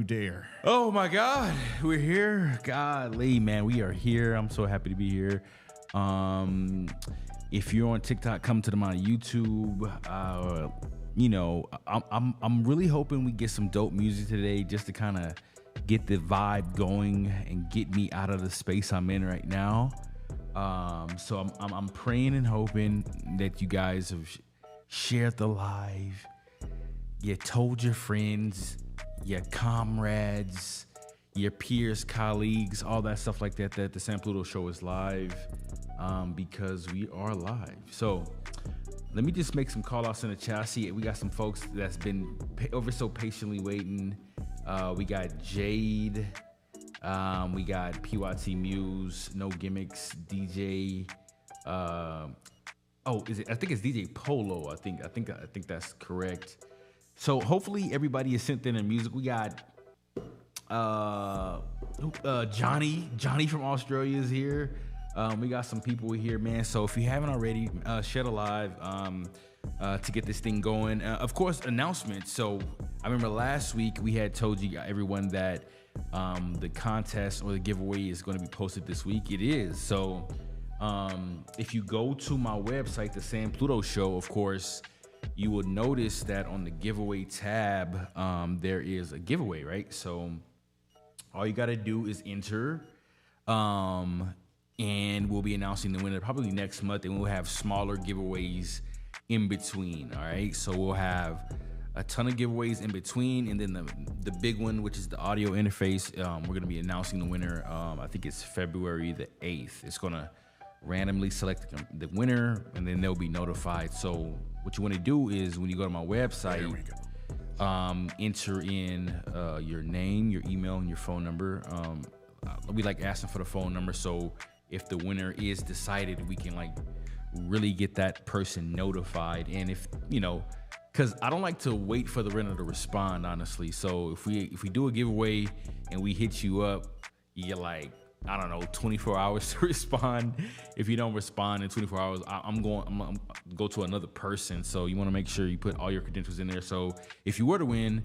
you dare. Oh my God, we're here. Golly, man, we are here. I'm so happy to be here. If you're on TikTok, come to my YouTube. I'm really hoping we get some dope music today, just to kind of get the vibe going and get me out of the space I'm in right now. So I'm praying and hoping that you guys have shared the live. You told your friends, your comrades, your peers, colleagues, all that stuff like that, that the San Pluto show is live, because we are live. So let me just make some call outs in the chat. I see we got some folks that's been over so patiently waiting. We got Jade, we got PYT Muse, No Gimmicks, DJ, I think it's DJ Polo. I think that's correct. So hopefully everybody is sent in their music. We got Johnny from Australia is here. We got some people here, man. So if you haven't already, share the live to get this thing going. Of course, announcements. So I remember last week we had told you everyone that the contest or the giveaway is going to be posted this week. It is. So if you go to my website, the San Pluto Show, of course, you will notice that on the giveaway tab, there is a giveaway, right? So all you got to do is enter, and we'll be announcing the winner probably next month, and we'll have smaller giveaways in between, all right? So we'll have a ton of giveaways in between, and then the big one, which is the audio interface, we're going to be announcing the winner. I think it's February the 8th. It's going to randomly select the winner, and then they'll be notified. So what you want to do is when you go to my website, enter in your name, your email, and your phone number. We like asking for the phone number, so if the winner is decided, we can like really get that person notified. And if because I don't like to wait for the winner to respond, honestly. So if we do a giveaway and we hit you up, you're like, I don't know, 24 hours to respond. If you don't respond in 24 hours, I'm going to go to another person. So you want to make sure you put all your credentials in there. So if you were to win,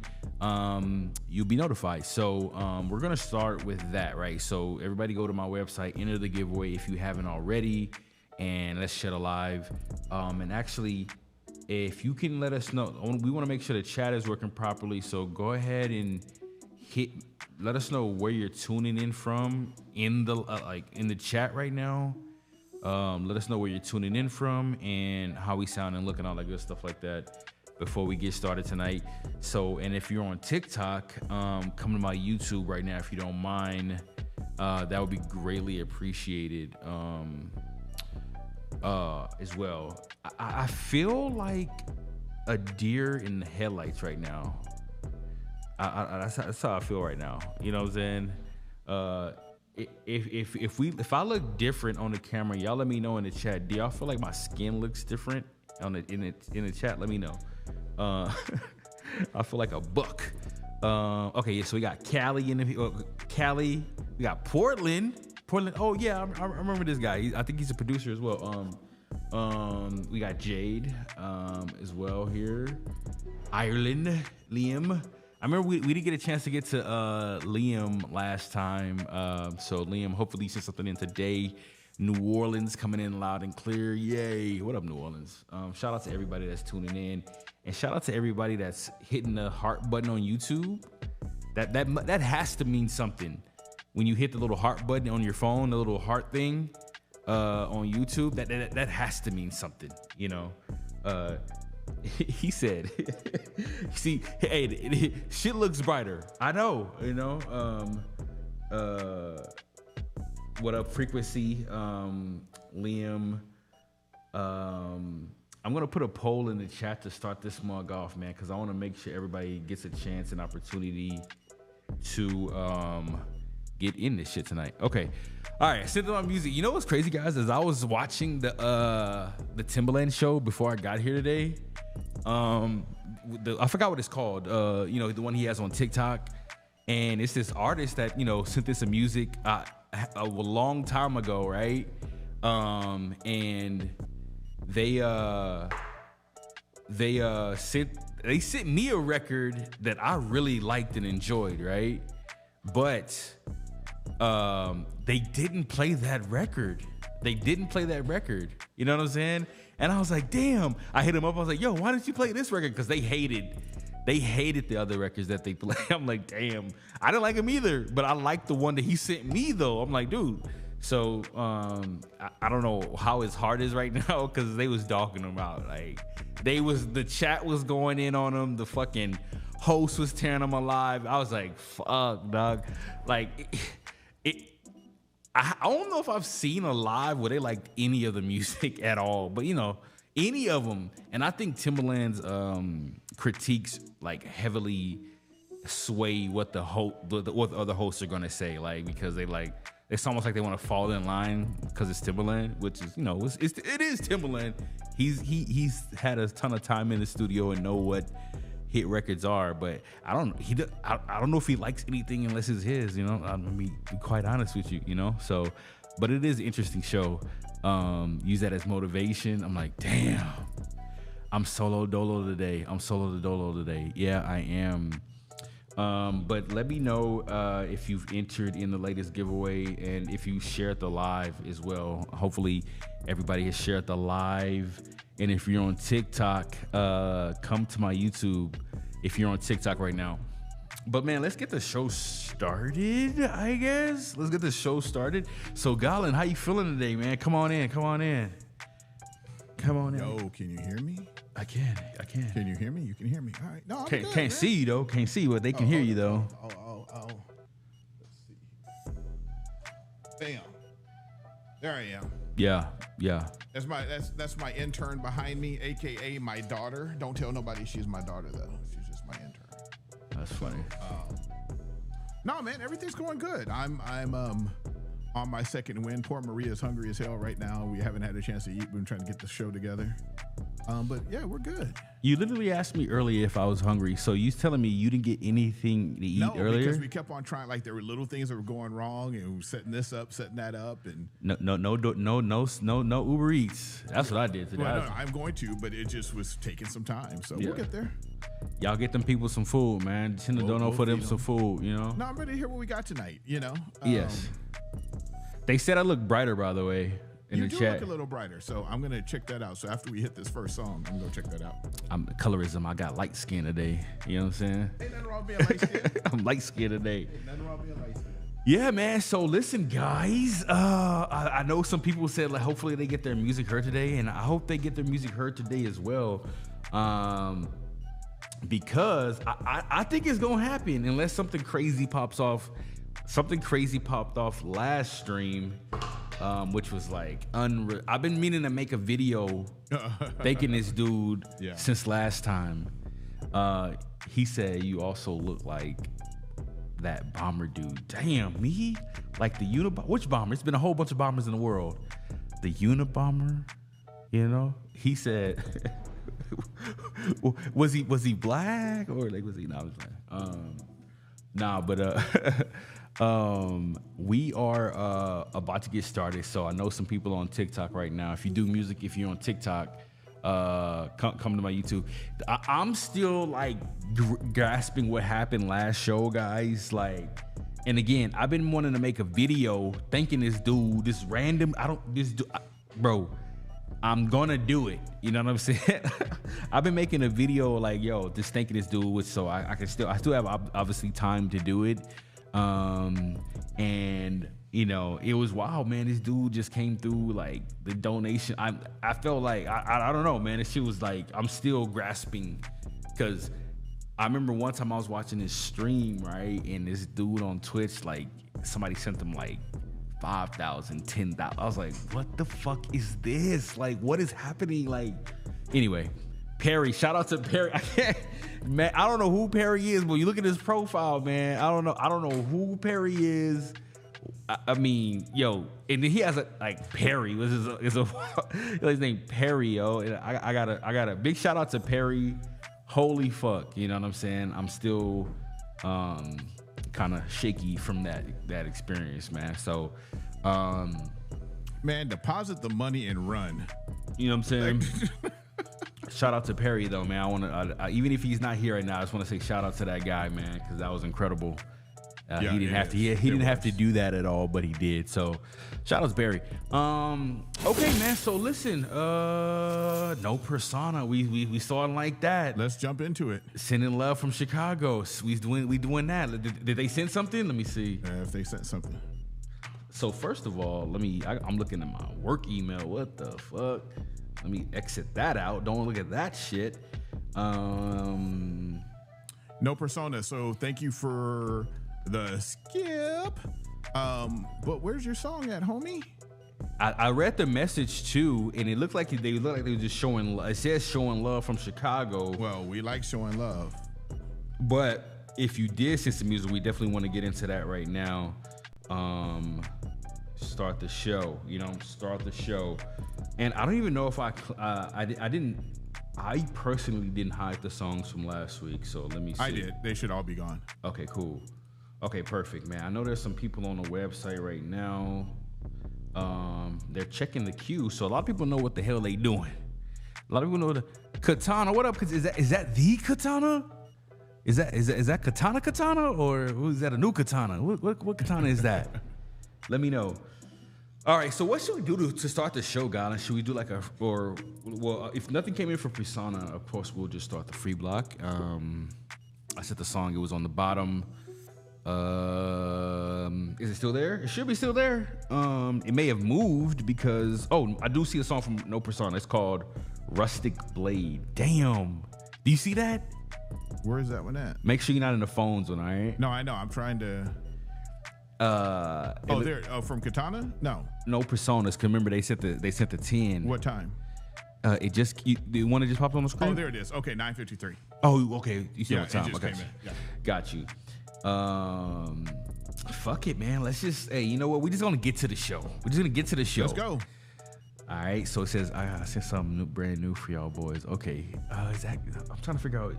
you'll be notified. So we're going to start with that, right? So everybody go to my website, enter the giveaway if you haven't already, and let's share the live. And actually, if you can let us know, we want to make sure the chat is working properly. So go ahead and let us know where you're tuning in from in the chat right now. Let us know where you're tuning in from and how we sound and look and all that good stuff like that before we get started tonight. So, and if you're on TikTok, come to my YouTube right now if you don't mind. That would be greatly appreciated as well. I feel like a deer in the headlights right now. That's how I feel right now. You know what I'm saying? If I look different on the camera, y'all let me know in the chat. Do y'all feel like my skin looks different in the chat? Let me know. I feel like a buck. Okay, so we got Cali in the Cali. We got Portland. Oh yeah, I remember this guy. I think he's a producer as well. We got Jade as well here. Ireland, Liam. I remember we didn't get a chance to get to Liam last time. So Liam, hopefully you sent something in today. New Orleans coming in loud and clear. Yay. What up, New Orleans? Shout out to everybody that's tuning in. And shout out to everybody that's hitting the heart button on YouTube. That has to mean something. When you hit the little heart button on your phone, the little heart thing on YouTube, that has to mean something, He said, see, hey, shit looks brighter. I know, what up, Frequency, Liam? I'm going to put a poll in the chat to start this mug off, man, because I want to make sure everybody gets a chance and opportunity to get in this shit tonight. Okay. All right, send on music. You know what's crazy, guys? As I was watching the Timbaland show before I got here today, I forgot what it's called. The one he has on TikTok, and it's this artist that sent this some music a long time ago, right? And they sent they sent me a record that I really liked and enjoyed, right? But they didn't play that record. You know what I'm saying? And I was like, damn. I hit them up. I was like, yo, why didn't you play this record? Because they hated the other records that they play. I'm like, damn. I didn't like them either, but I liked the one that he sent me though. I'm like, dude. So I don't know how his heart is right now because they was dogging him out. Like the chat was going in on him. The fucking host was tearing him alive. I was like, fuck, dog. Like I don't know if I've seen a live where they liked any of the music at all, but any of them. And I think Timbaland's critiques like heavily sway what the other hosts are gonna say, like because they like. It's almost like they want to fall in line because it's Timbaland, which is, it is Timbaland. He's had a ton of time in the studio and know what hit records are, but I don't know if he likes anything unless it's his. I'm gonna be quite honest with you, So, but it is an interesting show. Use that as motivation. I'm like, damn, I'm solo dolo today. Yeah, I am. But let me know if you've entered in the latest giveaway and if you shared the live as well. Hopefully everybody has shared the live. And if you're on TikTok, come to my YouTube if you're on TikTok right now. But man, let's get the show started, I guess. Let's get the show started. So Gylon, how you feeling today, man? Come on in. Yo, can you hear me? I can. Can you hear me? You can hear me. All right. No, I'm good, can't see you though. Can't see you, but they can hear you though. Oh. Let's see. Bam. There I am. Yeah. That's my intern behind me, aka my daughter. Don't tell nobody she's my daughter though. She's just my intern. That's funny. No, man, everything's going good. I'm on my second win. Poor Maria's hungry as hell right now. We haven't had a chance to eat. We've been trying to get the show together. But yeah, we're good. You literally asked me earlier if I was hungry. So you telling me you didn't get anything to eat earlier? No, because we kept on trying. Like there were little things that were going wrong, and we were setting this up, setting that up, and no Uber Eats. That's what I did today. Well, no, I'm going to, but it just was taking some time. So we'll get there. Y'all get them people some food, man. Send a dono for them some food. No, I'm ready to hear what we got tonight. Yes. They said I look brighter, by the way. You do look a little brighter, so I'm gonna check that out. So after we hit this first song, I'm gonna go check that out. I'm colorism. I got light skin today. You know what I'm saying? Ain't nothing wrong with being light skin. I'm light skin today. Ain't nothing wrong with being light skin. Yeah, man. So listen, guys. I know some people said like hopefully they get their music heard today, and I hope they get their music heard today as well. Because I think it's gonna happen unless something crazy pops off. Something crazy popped off last stream. Which was like unreal. I've been meaning to make a video thanking this dude since last time. He said you also look like that bomber dude. Damn, me? Like the Unabomber? Which bomber? It's been a whole bunch of bombers in the world. The Unabomber? He said was he black or like was he not we are about to get started, so I know some people on TikTok right now. If you do music, if you're on TikTok, come to my YouTube. I'm still like grasping what happened last show, guys. Like, and again, I've been wanting to make a video thanking this dude, bro. I'm gonna do it. You know what I'm saying? I've been making a video like, yo, just thanking this dude, so I still have obviously time to do it. And it was wild, man. This dude just came through like the donation. I felt like, I don't know, man. This shit was like, I'm still grasping because I remember one time I was watching this stream, right? And this dude on Twitch, like somebody sent them like 5,000, 10,000. I was like, what the fuck is this? Like, what is happening? Like, anyway, Perry, shout out to Perry. Man, I don't know who Perry is, but you look at his profile, man. I don't know who Perry is. I mean, yo, and he has Perry was his name Perry, yo. And I got a big shout out to Perry. Holy fuck, you know what I'm saying? I'm still kind of shaky from that experience, man. So, man, deposit the money and run. You know what I'm saying? shout out to Perry though, man. I want to, even if he's not here right now, I just want to say shout out to that guy, man, because that was incredible. He didn't have to. He didn't have to do that at all, but he did. So, shout out to Barry. Okay, man. So listen, no persona. We saw it like that. Let's jump into it. Sending love from Chicago. We doing that. Did they send something? Let me see. If they sent something. So first of all, I'm looking at my work email. What the fuck? Let me exit that out. Don't look at that shit. No persona. So thank you for the skip. But where's your song at, homie? I read the message too, and it looked like they were just showing. It says showing love from Chicago. Well, we like showing love. But if you did send some music, we definitely want to get into that right now. Start the show. Start the show. And I don't even know if I personally didn't hide the songs from last week. So let me see. I did. They should all be gone. Okay, cool. Okay, perfect, man. I know there's some people on the website right now. They're checking the queue, so a lot of people know what the hell they doing. A lot of people know the Katana. What up? Is that the Katana? Is that Katana, or is that a new Katana? What Katana is that? Let me know. All right, so what should we do to start the show, Gylon? Should we do if nothing came in for Persona, of course we'll just start the free block. I set the song. It was on the bottom. Is it still there? It should be still there. It may have moved because I do see a song from No Persona. It's called Rustic Blade. Damn. Do you see that? Where is that one at? Make sure you're not in the phones one, all right? No, I know. I'm trying to. There. From Katana? No Personas. Cause remember they sent the 10. What time? The one that just popped on the screen. Oh, there it is. Okay, 9:53. Oh, okay. You see what time? It just came in. Yeah. Got you. Fuck it, man. Let's just. Hey, you know what? We're just gonna get to the show. Let's go. All right. So it says I sent something brand new for y'all boys. Okay. I'm trying to figure out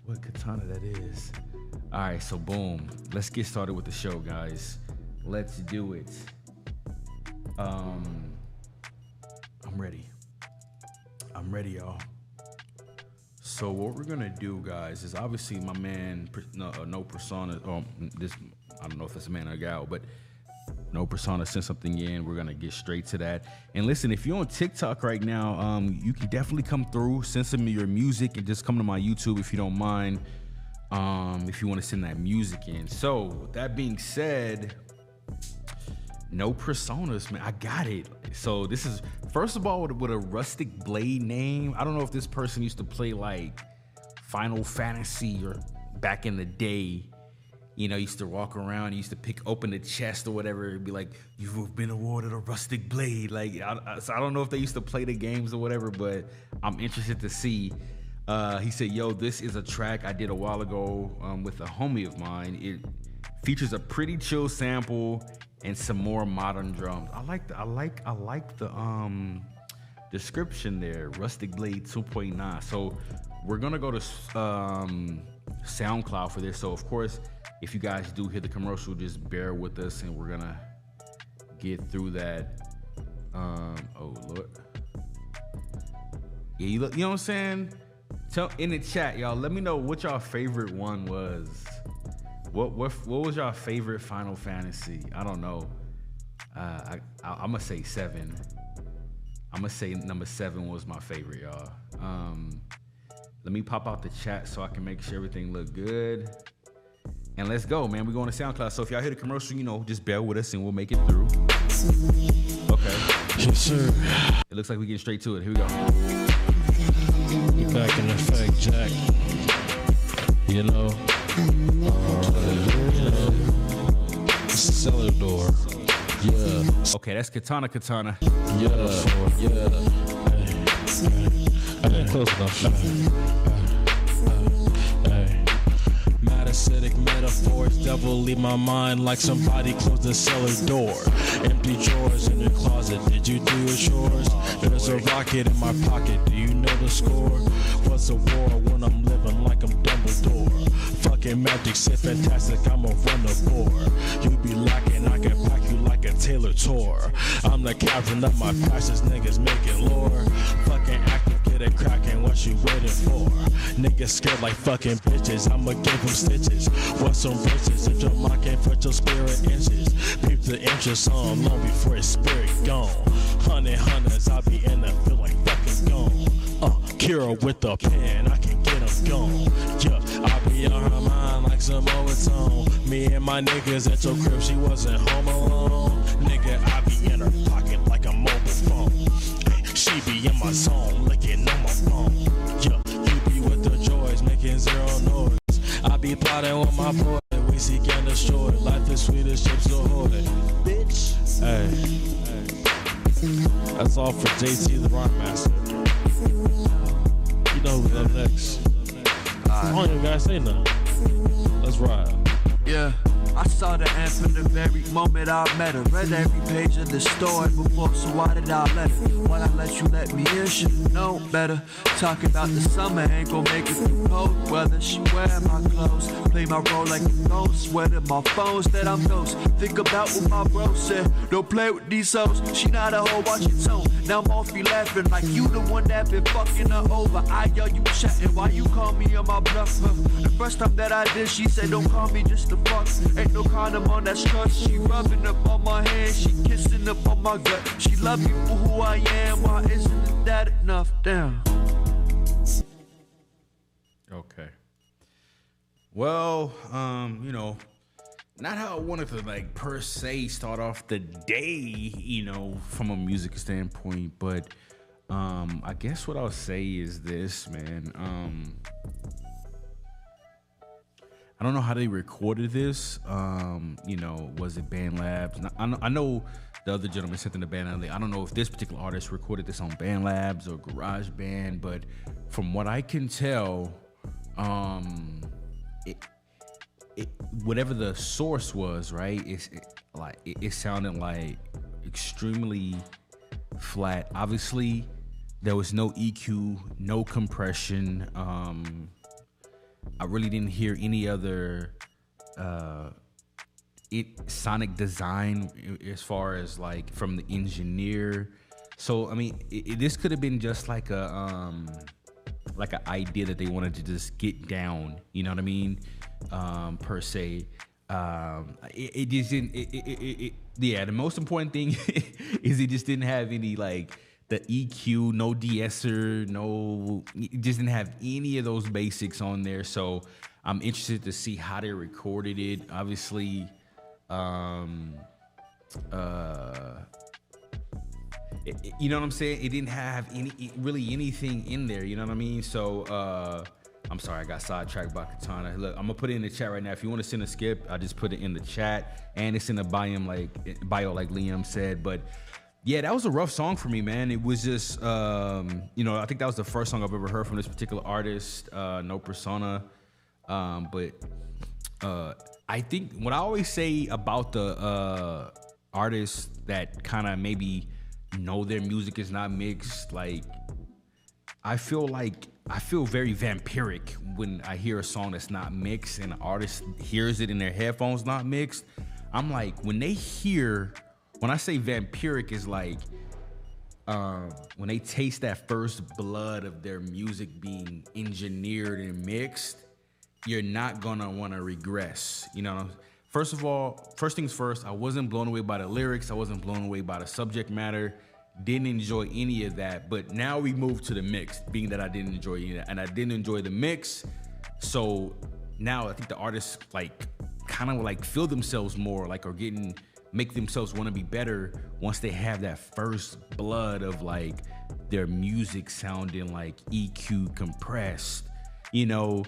what Katana that is. All right. So boom. Let's get started with the show, guys. Let's do it. I'm ready. Y'all. So what we're gonna do, guys, is obviously my man, No Persona. This, I don't know if it's a man or a gal, but No Persona sent something in. We're gonna get straight to that. And listen, if you're on TikTok right now, you can definitely come through, send some of your music, and just come to my YouTube if you don't mind. If you want to send that music in. So with that being said, No Personas, man. I got it. So this is, first of all, with a Rustic Blade name. I don't know if this person used to play like Final Fantasy or back in the day. Used to walk around, used to open the chest or whatever. It'd be like, you've been awarded a Rustic Blade. Like, so I don't know if they used to play the games or whatever, but I'm interested to see. He said, yo, this is a track I did a while ago with a homie of mine. It features a pretty chill sample and some more modern drums. I like the description there, Rustic Blade 2.9. So we're gonna go to SoundCloud for this. So of course, if you guys do hear the commercial, just bear with us, and we're gonna get through that. Oh Lord, yeah, you know what I'm saying? Tell in the chat, y'all. Let me know what y'all favorite one was. What was y'all favorite Final Fantasy? I don't know. I'm gonna say 7. I'm gonna say number 7 was my favorite, y'all. Let me pop out the chat so I can make sure everything look good. And let's go, man. We're going to SoundCloud. So if y'all hear the commercial, just bear with us and we'll make it through. Okay. Yes, sir. It looks like we're getting straight to it. Here we go. You're back in effect, Jack. Cellar door. Yeah. Okay, that's Katana. Yeah. I didn't close enough. Acidic metaphors devil leave my mind like somebody closed the cellar door. Empty drawers in your closet, did you do your chores? There's a rocket in my pocket, do you know the score? What's a war when I'm living like I'm Dumbledore? Fucking magic, say fantastic, I'ma run the bore. You be lacking, I can pack you like a Taylor tour. I'm the captain of my passions, niggas making lore. Fucking active, get get it crackin', what you waiting for? Niggas scared like fucking bitches, I'ma give them stitches. What's some bitches if your mind can't put your spirit inches? Peep the interest on long before his spirit gone. Hunters, I be in the feel like fucking gone. Kira with the pen, I can get him gone. Yeah, I be on her mind like some overtone. Me and my niggas at your crib, she wasn't home alone. Nigga, I be in her pocket like a mobile phone. Hey, she be in my zone, licking on my phone. Yeah, you be with the joys, making zero noise. I be plotting with my boy, we seek and destroy. Like the sweetest chips ahoy. Bitch. Hey. That's all for JT the Rock Master. You know who's up next. I don't even gotta say nothing. Let's ride. Yeah. I saw the end from the very moment I met her. Read every page of the story before, so why did I let her? When I let you let me in, should know better. Talk about the summer, ain't gon' make it through cold weather. She wear my clothes, play my role like a ghost. Sweating my phones that I'm ghost. Think about what my bro said, don't play with these hoes. She not a hoe, watch your tone. Now I'm off you laughing like you the one that been fucking her over. I yell you chatting, why you call me on my bluff? The first time that I did, she said don't call me just to fuck. Ain't no condom on that skirt. She rubbing up on my hand, she kissing up on my gut. She love me for who I am, why isn't that enough? Damn. Okay. Well, you know, not how I wanted to like per se start off the day, you know, from a music standpoint, but I guess what I'll say is this, man. I don't know how they recorded this. You know, was it BandLabs? I know the other gentleman sent in the BandLabs. I don't know if this particular artist recorded this on BandLabs or GarageBand, but from what I can tell, whatever the source was, right? It sounded like extremely flat. Obviously, there was no EQ, no compression. I really didn't hear any other sonic design as far as like from the engineer. So I mean, this could have been just like an idea that they wanted to just get down. You know what I mean? Per se. It just didn't. Yeah, the most important thing is it just didn't have any like the EQ, no de-esser, it just didn't have any of those basics on there. So I'm interested to see how they recorded it. Obviously, you know what I'm saying? It didn't have really anything in there. You know what I mean? So I'm sorry, I got sidetracked by Katana. Look, I'm gonna put it in the chat right now. If you want to send a skip, I'll just put it in the chat, and it's in the bio, like Liam said. But yeah, that was a rough song for me, man. It was just, you know, I think that was the first song I've ever heard from this particular artist, No Persona. But I think what I always say about the artists that kind of maybe know their music is not mixed, like, I feel very vampiric when I hear a song that's not mixed and an artist hears it in their headphones not mixed. I'm like, when I say vampiric, is like when they taste that first blood of their music being engineered and mixed, you're not gonna wanna regress. You know, first things first, I wasn't blown away by the lyrics. I wasn't blown away by the subject matter. Didn't enjoy any of that. But now we move to the mix, being that I didn't enjoy any of that. And I didn't enjoy the mix. So now I think the artists like kind of like feel themselves more, like, or make themselves want to be better once they have that first blood of like their music sounding like EQ compressed, you know,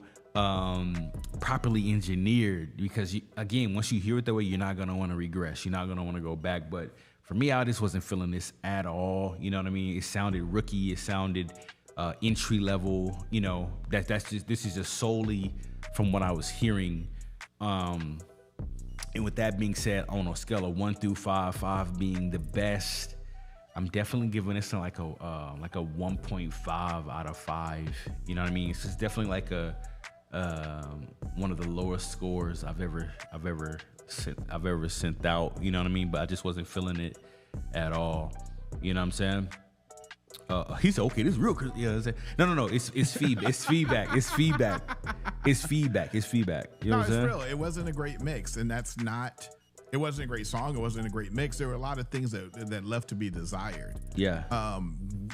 properly engineered. Because again, once you hear it that way, you're not gonna want to regress. You're not gonna want to go back. But for me, I just wasn't feeling this at all. You know what I mean? It sounded rookie. It sounded entry level. You know, this is just solely from what I was hearing. And with that being said, on a scale of 1 through 5, 5 being the best, I'm definitely giving this like a 1.5 out of 5. You know what I mean? So it's definitely like one of the lowest scores I've ever sent out. You know what I mean? But I just wasn't feeling it at all. You know what I'm saying? He said, okay, this is real. Yeah, no. It's feedback. It's feedback. It's feedback. It's feedback. It's feedback. You know what I'm saying? Real. It wasn't a great mix, and that's not. It wasn't a great song. It wasn't a great mix. There were a lot of things that left to be desired. Yeah.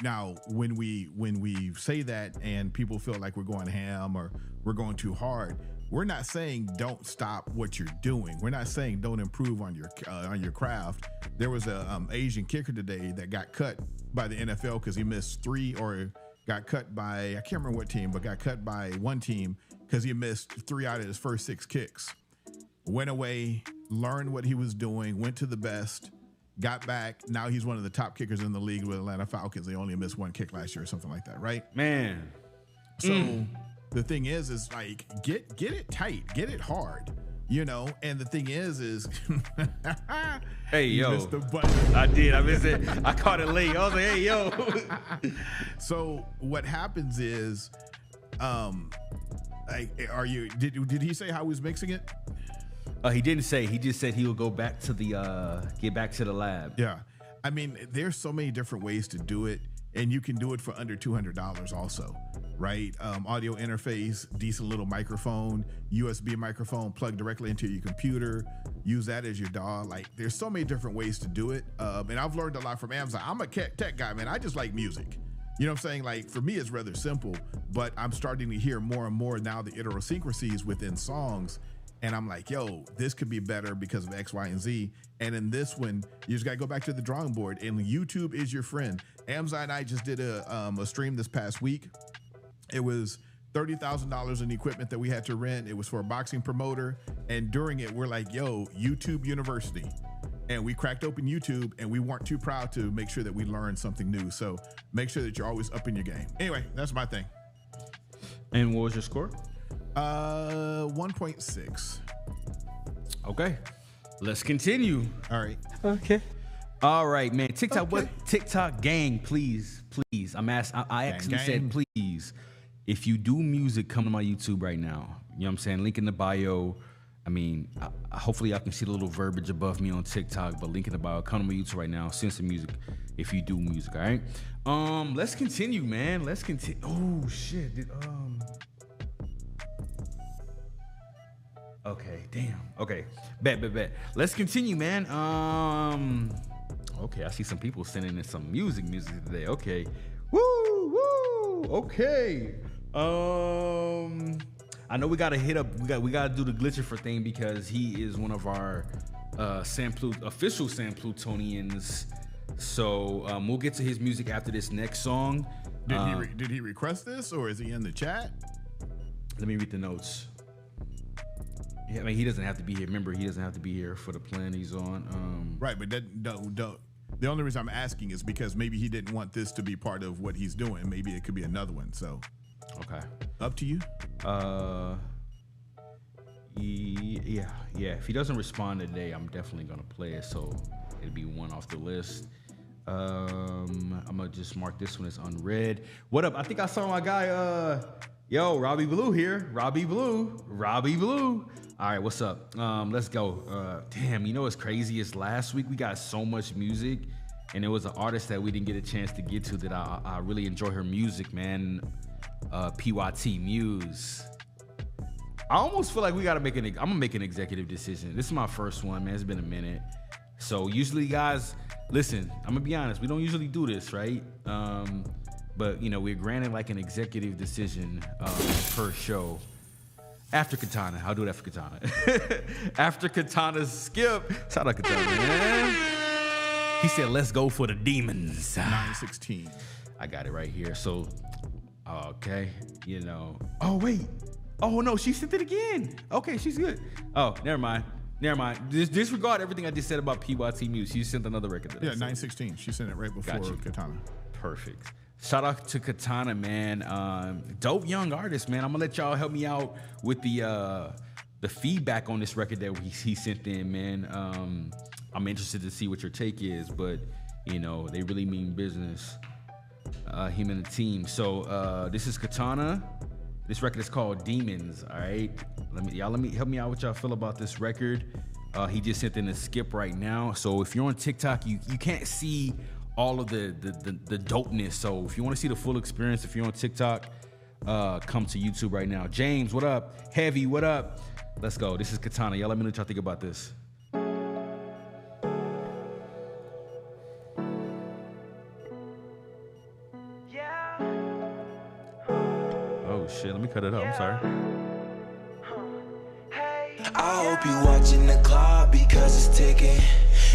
Now, when we say that and people feel like we're going ham or we're going too hard, we're not saying don't stop what you're doing. We're not saying don't improve on your craft. There was a Asian kicker today that got cut by the NFL because he missed 3, or got cut by, I can't remember what team, but got cut by one team because he missed 3 out of his first 6 kicks. Went away, learned what he was doing, went to the best, got back. Now he's one of the top kickers in the league with Atlanta Falcons. They only missed 1 kick last year or something like that, right? Man. So the thing is like, get it tight, get it hard, you know? And the thing is hey, yo, missed the button. I did. I missed it. I caught it late. I was like, hey, yo. So what happens is, did he say how he was mixing it? He didn't say. He just said he will go back to get back to the lab. Yeah. I mean, there's so many different ways to do it, and you can do it for under $200 also, right? Audio interface, decent little microphone, USB microphone plugged directly into your computer. Use that as your DAW. Like, there's so many different ways to do it. And I've learned a lot from Amzi. I'm a tech guy, man. I just like music. You know what I'm saying? Like, for me, it's rather simple, but I'm starting to hear more and more now the idiosyncrasies within songs. And I'm like, yo, this could be better because of X, Y, and Z. And in this one, you just got to go back to the drawing board. And YouTube is your friend. Amzi and I just did a stream this past week. It was $30,000 in equipment that we had to rent. It was for a boxing promoter. And during it, we're like, yo, YouTube University. And we cracked open YouTube, and we weren't too proud to make sure that we learned something new. So make sure that you're always up in your game. Anyway, that's my thing. And what was your score? 1.6. Okay, let's continue. All right. Okay. All right, man. TikTok, okay. What TikTok gang, please. I actually said, please, if you do music, come to my YouTube right now. You know what I'm saying? Link in the bio. I mean, hopefully I can see the little verbiage above me on TikTok, but link in the bio. Come to my YouTube right now. Send some music if you do music, all right? Let's continue, man. Let's continue. Oh, shit. Okay, damn. Okay, bet. Let's continue, man. Okay, I see some people sending in some music today. Okay, woo. Okay. I know we gotta hit up. We gotta do the Glitchifer thing because he is one of our official San Plutonians. So we'll get to his music after this next song. Did he request this, or is he in the chat? Let me read the notes. Yeah, I mean, he doesn't have to be here. Remember, he doesn't have to be here for the plan he's on. Right, but the only reason I'm asking is because maybe he didn't want this to be part of what he's doing. Maybe it could be another one. So, okay, up to you. Yeah. If he doesn't respond today, I'm definitely gonna play it. So it'll be one off the list. I'm gonna just mark this one as unread. What up? I think I saw my guy. Robbie Blue here. Robbie Blue. All right, what's up? Let's go. Damn, you know what's crazy is last week we got so much music, and there was an artist that we didn't get a chance to get to that I really enjoy her music, man. PYT Muse. I almost feel like we gotta I'm gonna make an executive decision. This is my first one, man. It's been a minute. So usually, guys, listen, I'm gonna be honest. We don't usually do this, right? But you know, we're granted like an executive decision per show. After Katana, I'll do it after Katana. After Katana's skip, shout out Katana, man. He said, "Let's go for the demons." 916. I got it right here. So, okay, you know. Oh wait. Oh no, she sent it again. Okay, she's good. Oh, never mind. Disregard everything I just said about PYT Muse. She sent another record. Yeah, 916. She sent it right before Katana. Perfect. Shout out to Katana, man. Dope young artist, man. I'm gonna let y'all help me out with the feedback on this record that he sent in, man. I'm interested to see what your take is, but you know, they really mean business. Him and the team. So this is Katana. This record is called Demons. All right. Let me help me out what y'all feel about this record. He just sent in a skip right now. So if you're on TikTok, you can't see all of the dopeness. So if you want to see the full experience, if you're on TikTok, come to YouTube right now. James, what up? Heavy, what up? Let's go. This is Katana. Y'all let me know what y'all think about this. Oh shit, let me cut it up. I'm sorry. I hope you watching the clock because it's ticking.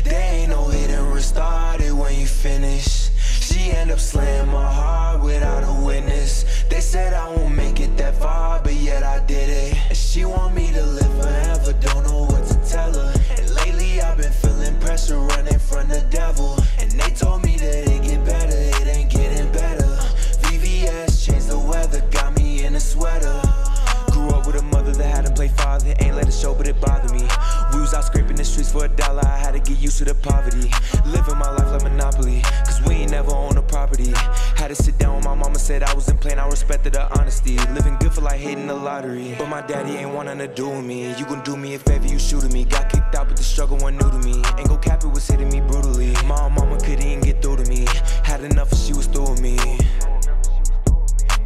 There ain't no hit and restart it when you finish. She end up slaying my heart without a witness. They said I won't make it that far, but yet I did it. And she want me to live forever, don't know what to tell her. And lately I've been feeling pressure running from the devil. And they told me that it get better, it ain't getting better. VVS changed the weather, got me in a sweater. Grew up with a mother that hadn't played father. Ain't let it show, but it bothered me. We was out scraping the streets for $1. I had to get used to the poverty. Living my life like Monopoly, cause we ain't never owned a property. Had to sit down when my mama said I wasn't playing. I respected her honesty. Living good for like hitting the lottery. But my daddy ain't want nothing to do with me. You gon' do me a favor, you shooting me. Got kicked out, but the struggle wasn't new to me. Ain't go cap, it was hitting me brutally. My mama couldn't even get through to me. Had enough and she was through with me.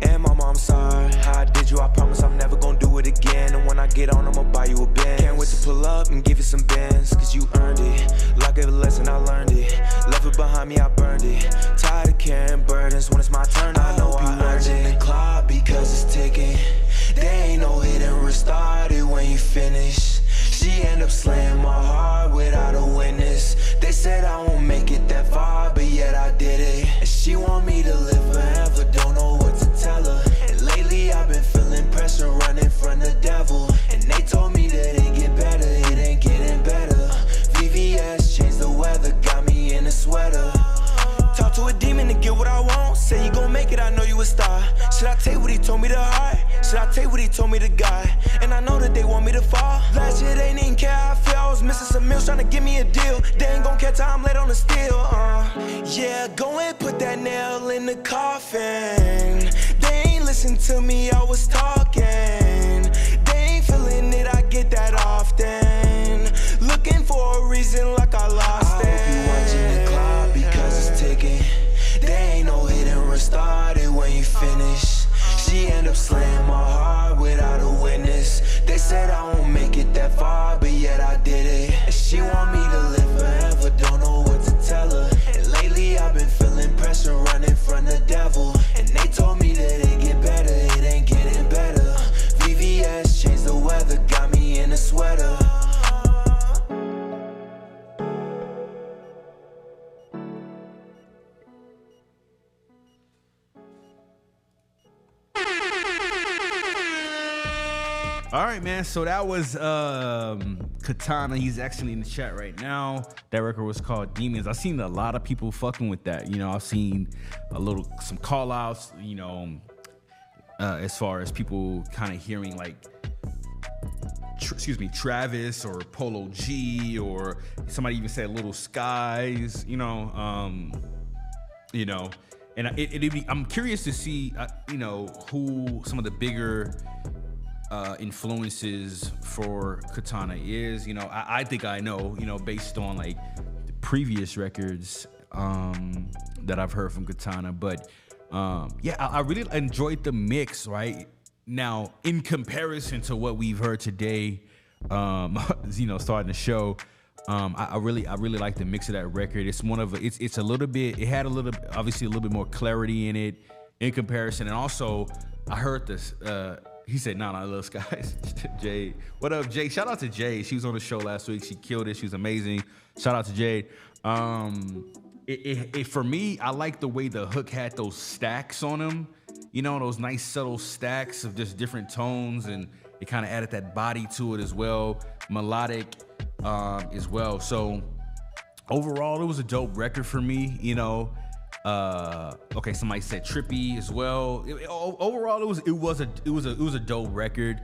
And mama, I'm sorry, how I did you, I promise I'm never gonna do it again. And when I get on, I'ma buy you a Benz. Can't wait to pull up and give you some Benz, cause you earned it. Like a lesson, I learned it. Left it behind me, I burned it. Tired of carrying burdens when it's my turn. I know I earned it. The clock because it's ticking. There ain't no hit and restart it when you finish. She end up slaying my heart without a witness. They said I won't make it that far, but yet I did it. And she want me to live forever, don't know what to tell her. And lately I've been feeling pressure running from the devil. And they told me that it get better, it ain't getting better. VVS changed the weather, got me in a sweater. Talk to a demon to get what I want. Say you gon' make it, I know you a star. Should I take what he told me to heart? Should I take what he told me to God? And I know that they want me to fall. Last year they didn't care how I feel. I was missing some meals trying to give me a deal. They ain't gon' catch time late on the steel. Yeah, go and put that nail in the coffin. They ain't listen to me, I was talking. They ain't feeling it, I get that often. Looking for a reason like I lost it. I hope you watching the clock because it's ticking. There ain't no hit and restart it when you finish. She end up slaying my heart without a witness. They said I won't make it that far, but yet I did it. And she want me to live forever, don't know what to tell her. And lately I've been feeling pressure running from the devil. And they told me that it get better, it ain't getting better. VVS changed the weather, got me in a sweater. All right, man. So that was Katana. He's actually in the chat right now. That record was called Demons. I've seen a lot of people fucking with that. You know, I've seen some call outs, you know, as far as people kind of hearing like, Travis or Polo G, or somebody even said Little Skies, you know, and I'm curious to see, who some of the bigger influences for Katana is. You know, I think I know, based on like the previous records that I've heard from Katana. But I really enjoyed the mix right now in comparison to what we've heard today. Starting the show. I really like the mix of that record. It's it's a little bit, it had obviously a little bit more clarity in it in comparison. And also I heard this, he said, no, Little Skies. Jade. What up, Jade? Shout out to Jade. She was on the show last week. She killed it. She was amazing. Shout out to Jade. For me, I like the way the hook had those stacks on them. You know, those nice subtle stacks of just different tones, and it kind of added that body to it as well. Melodic as well. So overall, it was a dope record for me, Okay, somebody said trippy as well. Overall, it was a dope record.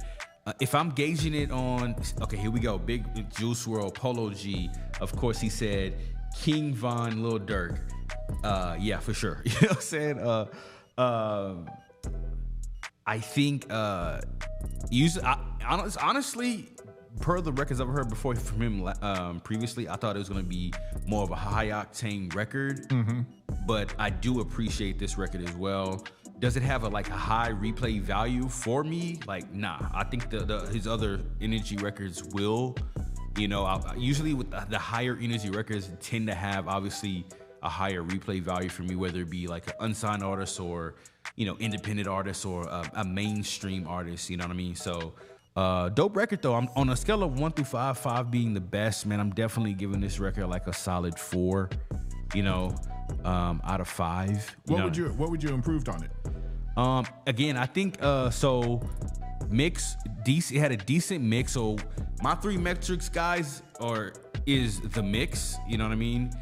If I'm gauging it on, okay, here we go. Big Juice WRLD, Polo G. Of course, he said King Von, Lil Durk. Yeah, for sure. You know what I'm saying? I think honestly, per the records I've heard before from him previously, I thought it was gonna be more of a high octane record. Mm-hmm. but I do appreciate this record as well. Does it have a high replay value for me? Like, nah. I think his other energy records will. You know, usually with the higher energy records tend to have obviously a higher replay value for me, whether it be like an unsigned artist or, you know, independent artist or a mainstream artist. You know what I mean? So, dope record though. I'm on a scale of 1 through 5, 5 being the best, man. I'm definitely giving this record like a solid 4. You know, out of 5. What would you improved on it? Again, I think so. Mix decent. It had a decent mix. So my 3 metrics, guys, is the mix. You know what I mean?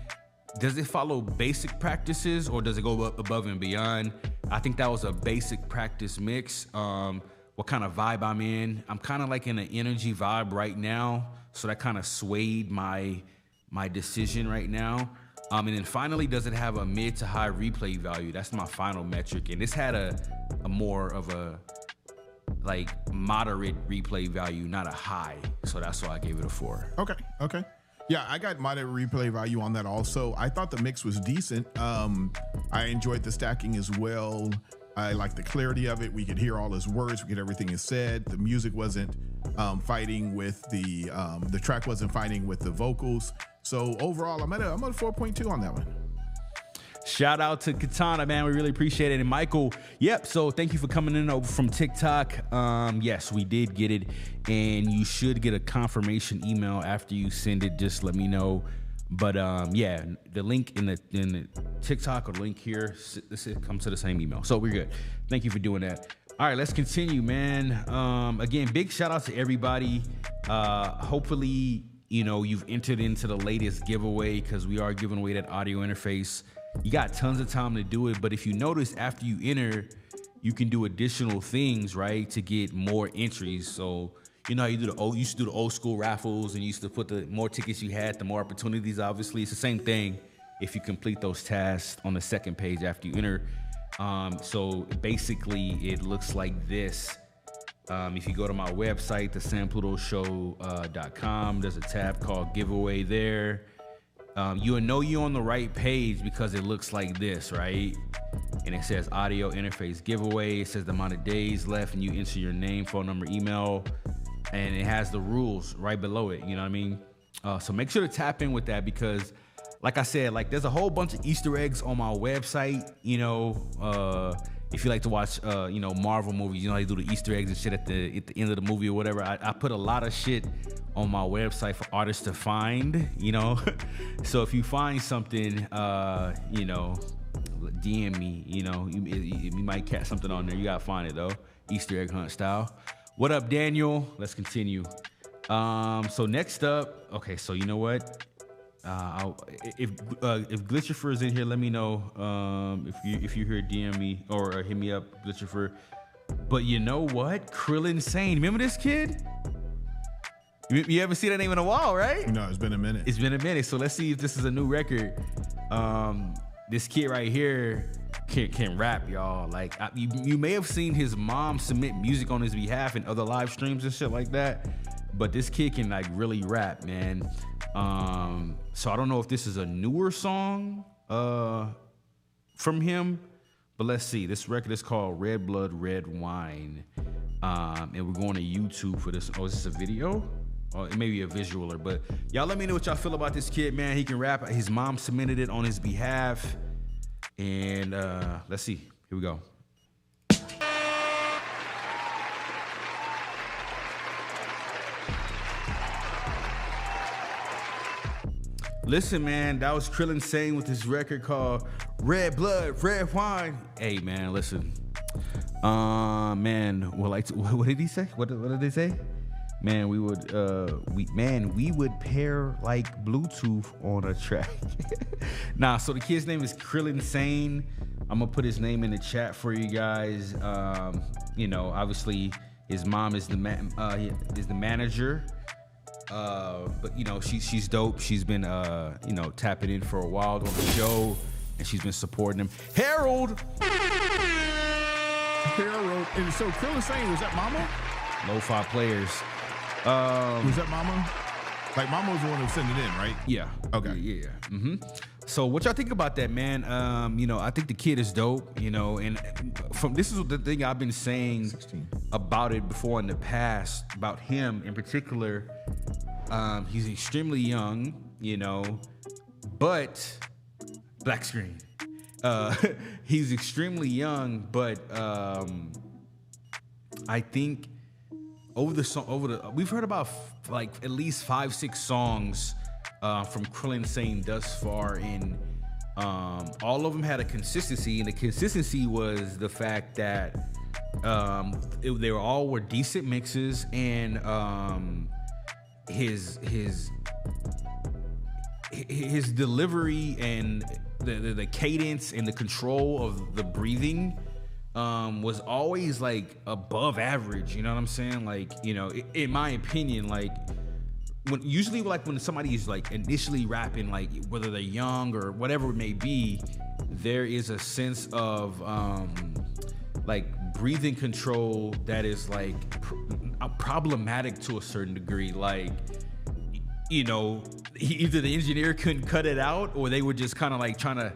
Does it follow basic practices or does it go above and beyond? I think that was a basic practice mix. What kind of vibe I'm in? I'm kind of like in an energy vibe right now, so that kind of swayed my decision right now. And then finally, does it have a mid to high replay value? That's my final metric. And this had a more of a like moderate replay value, not a high. So that's why I gave it a 4. Okay. Yeah, I got moderate replay value on that also. I thought the mix was decent. I enjoyed the stacking as well. I like the clarity of it. We could hear all his words. We could everything he said. The music wasn't fighting with the track wasn't fighting with the vocals. So overall, I'm at a 4.2 on that one. Shout out to Katana, man. We really appreciate it. And Michael, yep. So thank you for coming in over from TikTok. Yes, we did get it, and you should get a confirmation email after you send it. Just let me know. But yeah, the link in the TikTok or the link here, this comes to the same email. So we're good. Thank you for doing that. All right, let's continue, man. Again, big shout out to everybody. Hopefully, you know, you've entered into the latest giveaway because we are giving away that audio interface. You got tons of time to do it, but if you notice, after you enter, you can do additional things, right, to get more entries. So, you know how you used to do the old school raffles, and you used to put the more tickets you had, the more opportunities. Obviously, it's the same thing if you complete those tasks on the second page after you enter. So basically, it looks like this. If you go to my website, thesanplutoshow.com, there's a tab called giveaway there. You'll know you're on the right page because it looks like this, right? And it says audio interface giveaway. It says the amount of days left, and you enter your name, phone number, email, and it has the rules right below it. You know what I mean? So make sure to tap in with that because, like I said, like there's a whole bunch of Easter eggs on my website. You know, if you like to watch, you know, Marvel movies, you know, they do the Easter eggs and shit at the end of the movie or whatever. I put a lot of shit on my website for artists to find, you know. So if you find something, you know, DM me, you know, you might catch something on there. You gotta find it though, Easter egg hunt style. What up, Daniel? Let's continue. So next up, okay, so you know what? If Glitchifer is in here, let me know. If you hear DM me or hit me up, Glitchifer. But you know what? Krillin Sane. Remember this kid? You haven't seen that name in a while, right? No, it's been a minute. It's been a minute. So let's see if this is a new record. This kid right here can rap, y'all. Like you may have seen his mom submit music on his behalf in other live streams and shit like that. But this kid can like really rap, man. So I don't know if this is a newer song from him, but let's see. This record is called Red Blood, Red Wine. And we're going to YouTube for this. Oh, is this a video? Or it may be a visualer, but y'all let me know what y'all feel about this kid, man. He can rap. His mom submitted it on his behalf. And let's see. Here we go. Listen, man, that was Krillin Sane with his record called Red Blood, Red Wine. Hey, man, listen. Man, what did he say? What did they say? Man, we would pair like Bluetooth on a track. Nah, so the kid's name is Krillin Sane. I'm gonna put his name in the chat for you guys. You know, obviously his mom is the manager. But you know, she's dope. She's been you know, tapping in for a while on the show, and she's been supporting him. Harold. And so Krillin Sane, was that Mama? Lo-fi players. Was that Mama? Like Mama was the one who sent it in, right? Yeah. Okay. Yeah. Mm-hmm. So what y'all think about that, man? I think the kid is dope, and this is the thing I've been saying 16. About it before in the past, about him in particular. He's extremely young, but black screen. He's extremely young, but I think we've heard about like at least 5-6 songs from Krillin Sane thus far, and all of them had a consistency, and the consistency was the fact that they all were decent mixes, and his delivery and the cadence and the control of the breathing was always like above average. You know what I'm saying? Like, in my opinion, like when somebody is like initially rapping, like whether they're young or whatever it may be, there is a sense of like breathing control that is like problematic to a certain degree. Like, either the engineer couldn't cut it out, or they were just kind of like trying to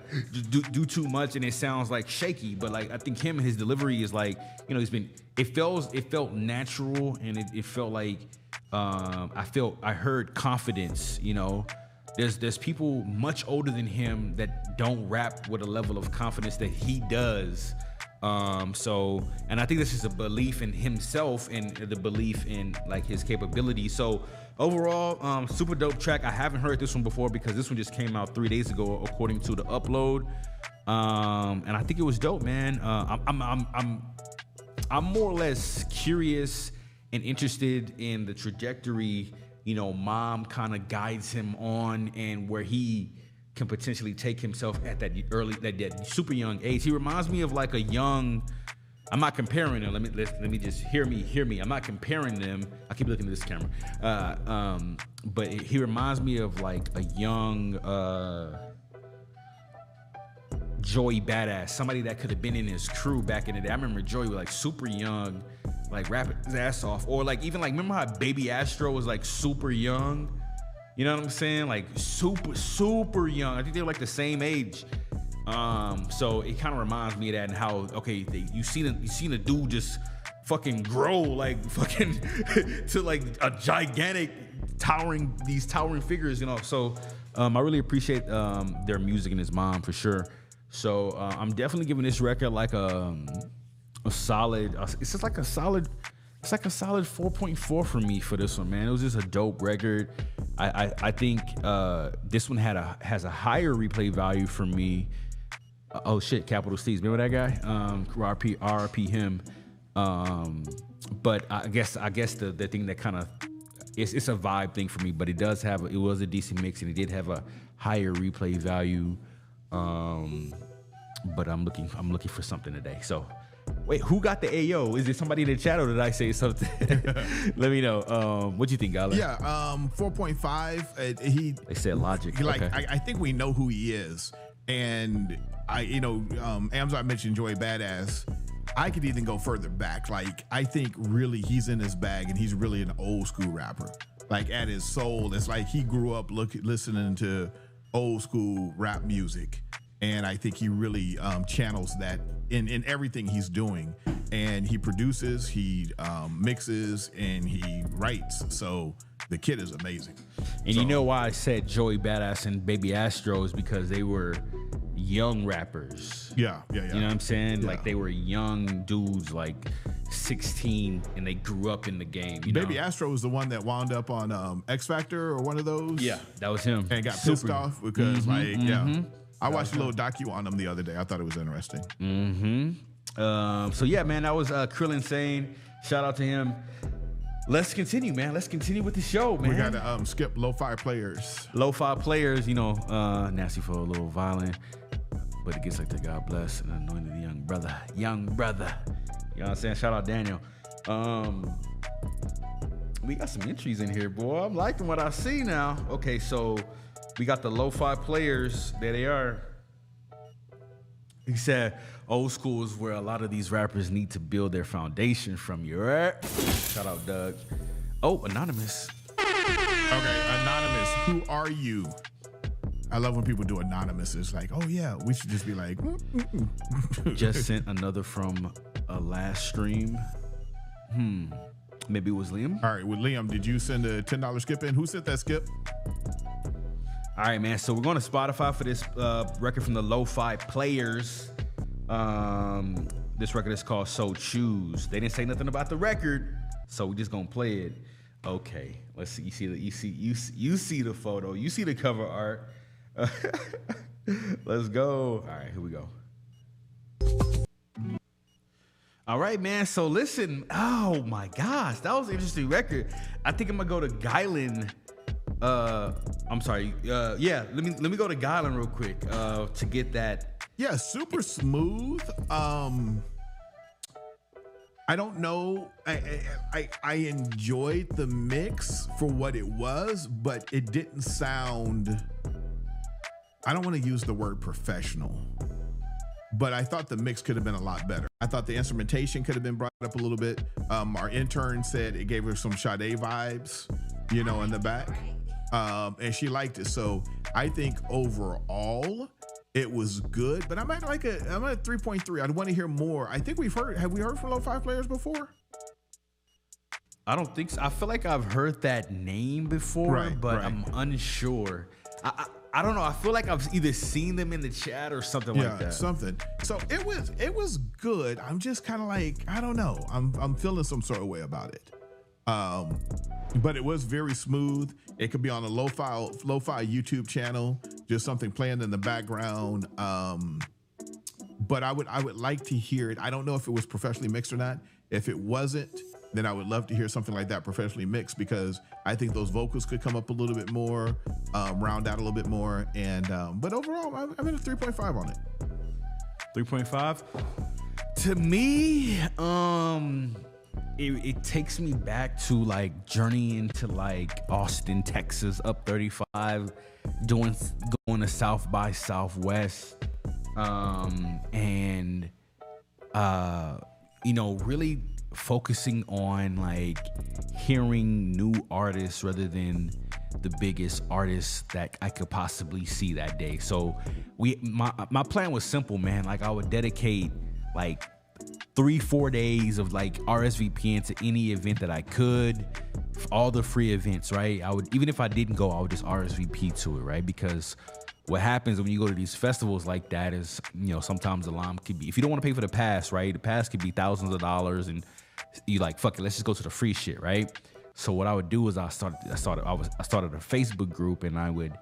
do too much, and it sounds like shaky. But like, I think his delivery is like, it felt natural, and it felt like I heard confidence. There's people much older than him that don't rap with a level of confidence that he does. And I think this is a belief in himself and the belief in like his capability. So overall, super dope track. I haven't heard this one before because this one just came out 3 days ago, according to the upload. And I think it was dope, man. I'm more or less curious and interested in the trajectory, Mom kind of guides him on, and where he can potentially take himself at that super young age. He reminds me of like a young, I'm not comparing them. Let me just hear me. I'm not comparing them. I keep looking at this camera. But he reminds me of like a young Joey Badass, somebody that could have been in his crew back in the day. I remember Joey was like super young, like rapping his ass off, or like even like, remember how Baby Astro was like super young? You know what I'm saying? Like super young. I think they were like the same age. So it kind of reminds me of that, and how, okay, you seen a dude just fucking grow like fucking to like a gigantic towering figures, So I really appreciate their music and his mom for sure. So I'm definitely giving this record like a solid. It's just like a solid. It's like a solid 4.4 for me for this one, man. It was just a dope record. I think this one has a higher replay value for me. Oh shit, Capital Steez, remember that guy? RP him. But I guess the thing that kind of it's a vibe thing for me. But it was a decent mix, and it did have a higher replay value. But I'm looking for something today. So. Wait, who got the AO? Is it somebody in the chat, or did I say something? Let me know. What you think, Gylon? Yeah, 4.5. They said Logic. Like, okay. I think we know who he is, and Amzi mentioned Joey Badass. I could even go further back. Like, I think really he's in his bag, and he's really an old school rapper. Like, at his soul, it's like he grew up listening to old school rap music, and I think he really channels that in everything he's doing, and he produces, he mixes, and he writes. So the kid is amazing. And you know why I said Joey Badass and Baby Astro is because they were young rappers. Yeah. You know what I'm saying? Yeah. Like, they were young dudes, like 16, and they grew up in the game. Baby Astro was the one that wound up on X Factor or one of those. Yeah, that was him. And got pissed off because I watched a little docu on him the other day. I thought it was interesting. So yeah, man, that was Krillin Sane. Shout out to him. Let's continue, man. Let's continue with the show, man. We got to skip Lo-Fi Players. Lo-Fi Players, nasty for a little violent, but it gets like the God bless and anointed the young brother. You know what I'm saying? Shout out Daniel. We got some entries in here, boy. I'm liking what I see now. Okay, so we got the Lo-Fi Players. There they are. He said, old school is where a lot of these rappers need to build their foundation from. You right? Shout out, Doug. Oh, Anonymous. Okay, Anonymous, who are you? I love when people do anonymous. It's like, oh yeah, we should just be like. Just sent another from a last stream. Maybe it was Liam. All right, with Liam, did you send a $10 skip in? Who sent that skip? All right, man. So we're going to Spotify for this record from the Lo-Fi Players. This record is called So Choose. They didn't say nothing about the record, so we're just gonna play it. Okay, let's see. You see the photo. You see the cover art. Let's go. All right, here we go. All right, man. So listen. Oh my gosh, that was an interesting record. I think I'm gonna go to Gylon. I'm sorry. Yeah. Let me go to Gylon real quick to get that. Yeah, super smooth. I don't know. I enjoyed the mix for what it was, but it didn't sound. I don't want to use the word professional, but I thought the mix could have been a lot better. I thought the instrumentation could have been brought up a little bit. Our intern said it gave her some Sade vibes, in the back, and she liked it. So I think overall, it was good, but I'm at 3.3. I'd want to hear more. I think have we heard from Lo-Fi Players before? I don't think so. I feel like I've heard that name before, but I'm unsure. I don't know. I feel like I've either seen them in the chat or something like that. Something. So it was good. I'm just kind of like, I don't know. I'm feeling some sort of way about it. But it was very smooth. It could be on a lo-fi YouTube channel, just something playing in the background. But I would like to hear it. I don't know if it was professionally mixed or not. If it wasn't, then I would love to hear something like that professionally mixed, because I think those vocals could come up a little bit more, round out a little bit more. And but overall, I'm at a 3.5 on it. 3.5. To me, it takes me back to like journeying to like Austin, Texas, up 35, going to South by Southwest, and really focusing on like hearing new artists rather than the biggest artists that I could possibly see that day. So my plan was simple, man. Like I would dedicate like 3-4 days of like RSVPing to any event that I could, all the free events, right? I would, even if I didn't go, I would just RSVP to it, right? Because what happens when you go to these festivals like that is, sometimes the line could be, if you don't want to pay for the pass, right? The pass could be thousands of dollars, and you like, fuck it, let's just go to the free shit, right? So what I would do is I started a Facebook group, and I would,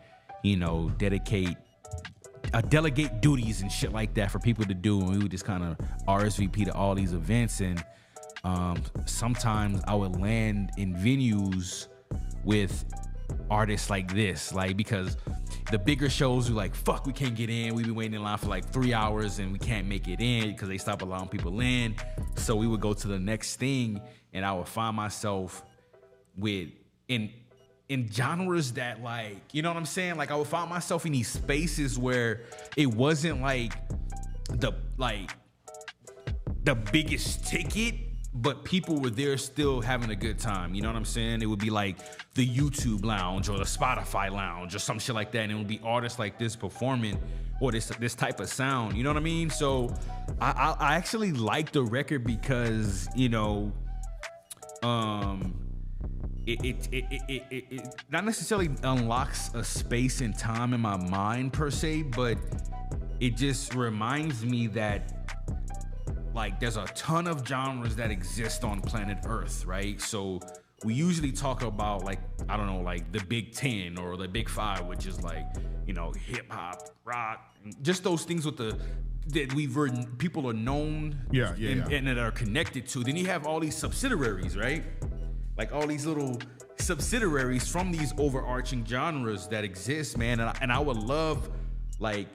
delegate duties and shit like that for people to do, and we would just kind of RSVP to all these events. And sometimes I would land in venues with artists like this, like, because the bigger shows were like, fuck, we can't get in. We've been waiting in line for like 3 hours and we can't make it in because they stopped allowing people in. So we would go to the next thing, and I would find myself in genres that, like, you know what I'm saying? Like I would find myself in these spaces where it wasn't like the biggest ticket, but people were there still having a good time. You know what I'm saying? It would be like the YouTube lounge or the Spotify lounge or some shit like that. And it would be artists like this performing, or this type of sound. You know what I mean? So I actually like the record because, it not necessarily unlocks a space and time in my mind per se, but it just reminds me that, like, there's a ton of genres that exist on planet Earth, right? So we usually talk about, like, I don't know, like the Big 10 or the Big 5, which is like, hip hop, rock, just those things with that people are known and that are connected to. Then you have all these subsidiaries, right? Like all these little subsidiaries from these overarching genres that exist, man. And I would love, like,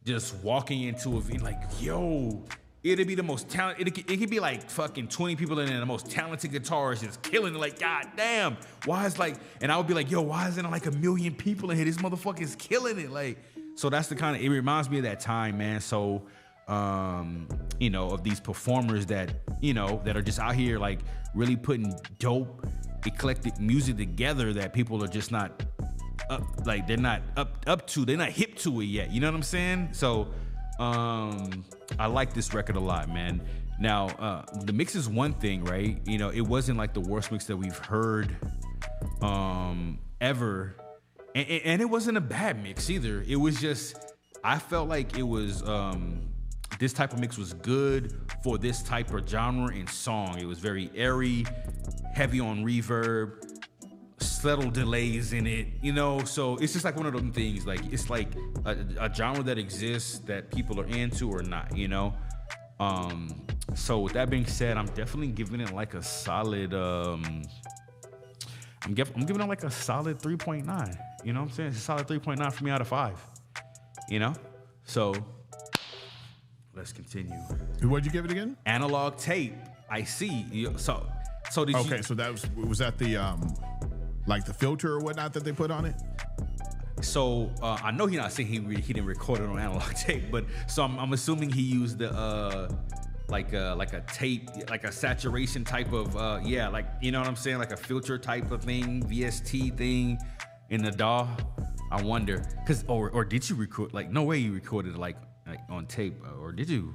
just walking into a venue, like, yo, it'd be the most talented. It could be like fucking 20 people in there, the most talented guitarist just killing it. Like, god damn, why is like, and I would be like, yo, why isn't there like 1 million people in here? This motherfucker's killing it. Like, so that's the kind of, it reminds me of that time, man. So, of these performers that, that are just out here like really putting dope, eclectic music together that people are just not they're not they're not hip to it yet. You know what I'm saying? So I like this record a lot, man. Now, the mix is one thing, right? You know, it wasn't like the worst mix that we've heard ever. And it wasn't a bad mix either. It was just, I felt like it was, this type of mix was good for this type of genre and song. It was very airy, heavy on reverb, subtle delays in it, you know? So it's just like one of those things, like, it's like a genre that exists that people are into or not, you know? So with that being said, I'm definitely giving it like a solid, I'm giving it like a solid 3.9. You know what I'm saying? It's a solid 3.9 for me out of 5. You know? So let's continue. What'd you give it again? Analog tape. I see. So did you? Okay, so was that the like the filter or whatnot that they put on it? So I know he's not saying he didn't record it on analog tape, but so I'm assuming he used the like a tape, like a saturation type of like, you know what I'm saying, like a filter type of thing, VST thing in the DAW. I wonder, cause or did you record? Like, no way you recorded it like on tape, or did you?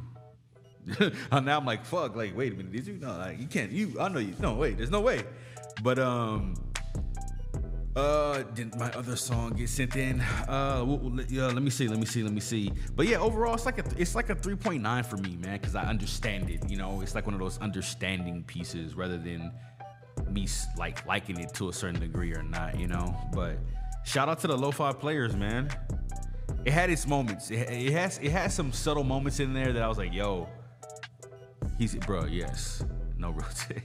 Now I'm like, fuck, like, wait a minute, did you? No, like, you can't. I know you. No, wait, there's no way. But did my other song get sent in? Let me see. But yeah, overall, it's like a 3.9 for me, man, because I understand it. You know, it's like one of those understanding pieces rather than me like liking it to a certain degree or not. You know, but shout out to the lo-fi players, man. It had its moments. It has some subtle moments in there that I was like, yo, bro, yes, no rotate.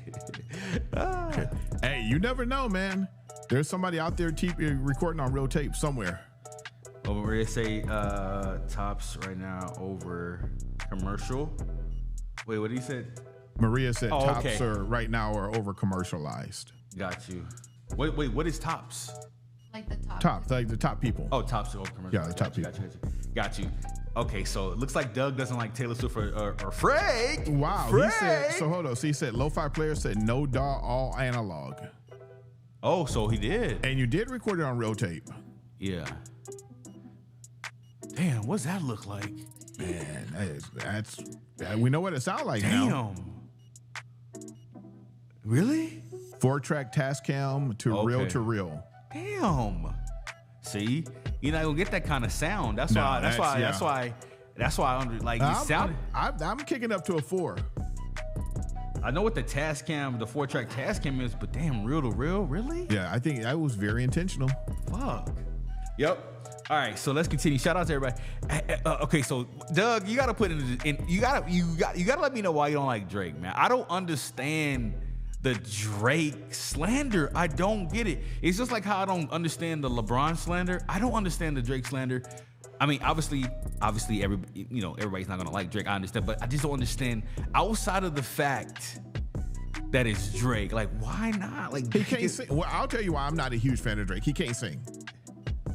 Hey, you never know, man. There's somebody out there recording on real tape somewhere. Over here, say tops right now over commercial. Wait, what did he say? Maria said tops are right now are over commercialized. Got you. Wait, what is tops? Like the top. Top, like the top people. Oh, tops are over commercial. Yeah, the top people. Got you. Okay, so it looks like Doug doesn't like Taylor Swift or Frank. Wow. Frank. He said, so hold on. So he said lo-fi player said no DAW, all analog. Oh, so he did. And you did record it on real tape. Yeah. Damn, what's that look like? Man, we know what it sounds like now. Really? 4-track Tascam to reel to reel. Damn. See, you're not gonna get that kind of sound. That's why I'm kicking up to a 4. I know what the Tascam, the 4-track Tascam is, but damn, reel to reel, really? Yeah, I think that was very intentional. Fuck. Yep. All right, so let's continue. Shout out to everybody. Okay, so Doug, you gotta put in you gotta let me know why you don't like Drake, man. I don't understand the Drake slander. I don't get it. It's just like how I don't understand the LeBron slander. I don't understand the Drake slander. I mean, obviously, everybody's not gonna like Drake. I understand, but I just don't understand outside of the fact that it's Drake. Like, why not? Like, he can't sing. Well, I'll tell you why I'm not a huge fan of Drake. He can't sing,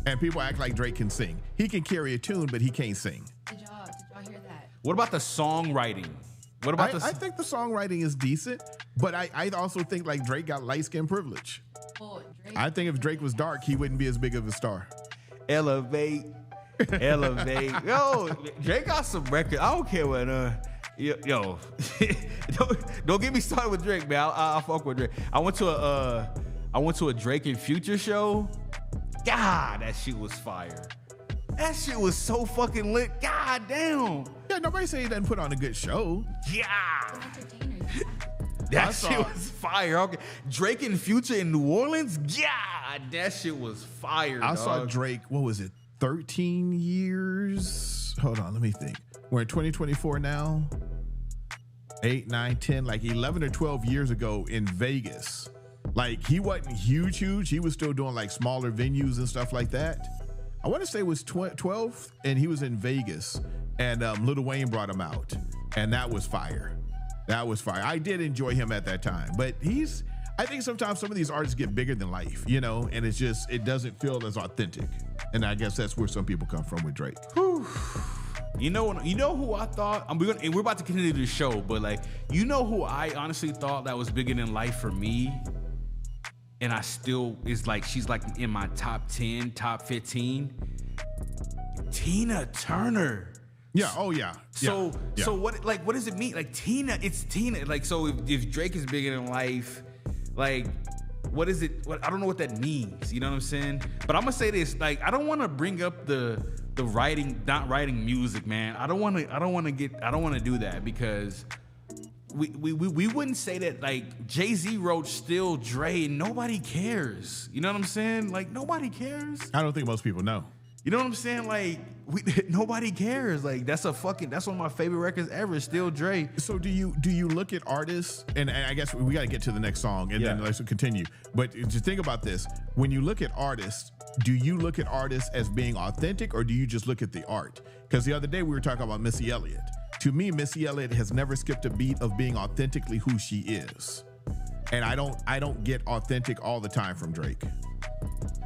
and people act like Drake can sing. He can carry a tune, but he can't sing. Did y'all hear that? What about the songwriting? What about I think the songwriting is decent, but I also think like Drake got light skin privilege. Well, I think if Drake was dark, he wouldn't be as big of a star. Elevate. Yo, Drake got some records. I don't care what yo don't get me started with Drake, man. I'll fuck with Drake. I went to a Drake and Future show. God, that shit was fire. That shit was so fucking lit. God damn. Yeah, nobody say he doesn't put on a good show. Yeah. That shit was fire. Okay. Drake and Future in New Orleans. God, that shit was fire. I saw Drake. What was it? 13 years. Hold on, let me think. We're in 2024 now. 8, 9, 10, like 11 or 12 years ago in Vegas. Like, he wasn't huge. He was still doing like smaller venues and stuff like that. I want to say it was 12, and he was in Vegas, and Lil Wayne brought him out, and that was fire. I did enjoy him at that time, but I think sometimes some of these artists get bigger than life, you know, and it doesn't feel as authentic. And I guess that's where some people come from with Drake. Whew. You know who I thought, we're about to continue the show, but like, you know who I honestly thought that was bigger than life for me? and I still, it's like, she's like in my top 10, top 15. Tina Turner. Yeah. Oh yeah. So what does it mean? Like Tina, it's Tina. Like, so if Drake is bigger than life, like, what is it? I don't know what that means. You know what I'm saying? But I'm gonna say this. Like, I don't want to bring up the not writing music, man. I don't want to do that because we wouldn't say that. Like, Jay-Z wrote Still Dre and nobody cares. You know what I'm saying? Like, nobody cares. I don't think most people know. You know what I'm saying? Like, nobody cares. Like, that's one of my favorite records ever, Still Dre. So do you look at artists, and I guess we got to get to the next song, and then let's continue. But just think about this. When you look at artists, do you look at artists as being authentic, or do you just look at the art? Because the other day we were talking about Missy Elliott. To me, Missy Elliott has never skipped a beat of being authentically who she is. And I don't get authentic all the time from Drake.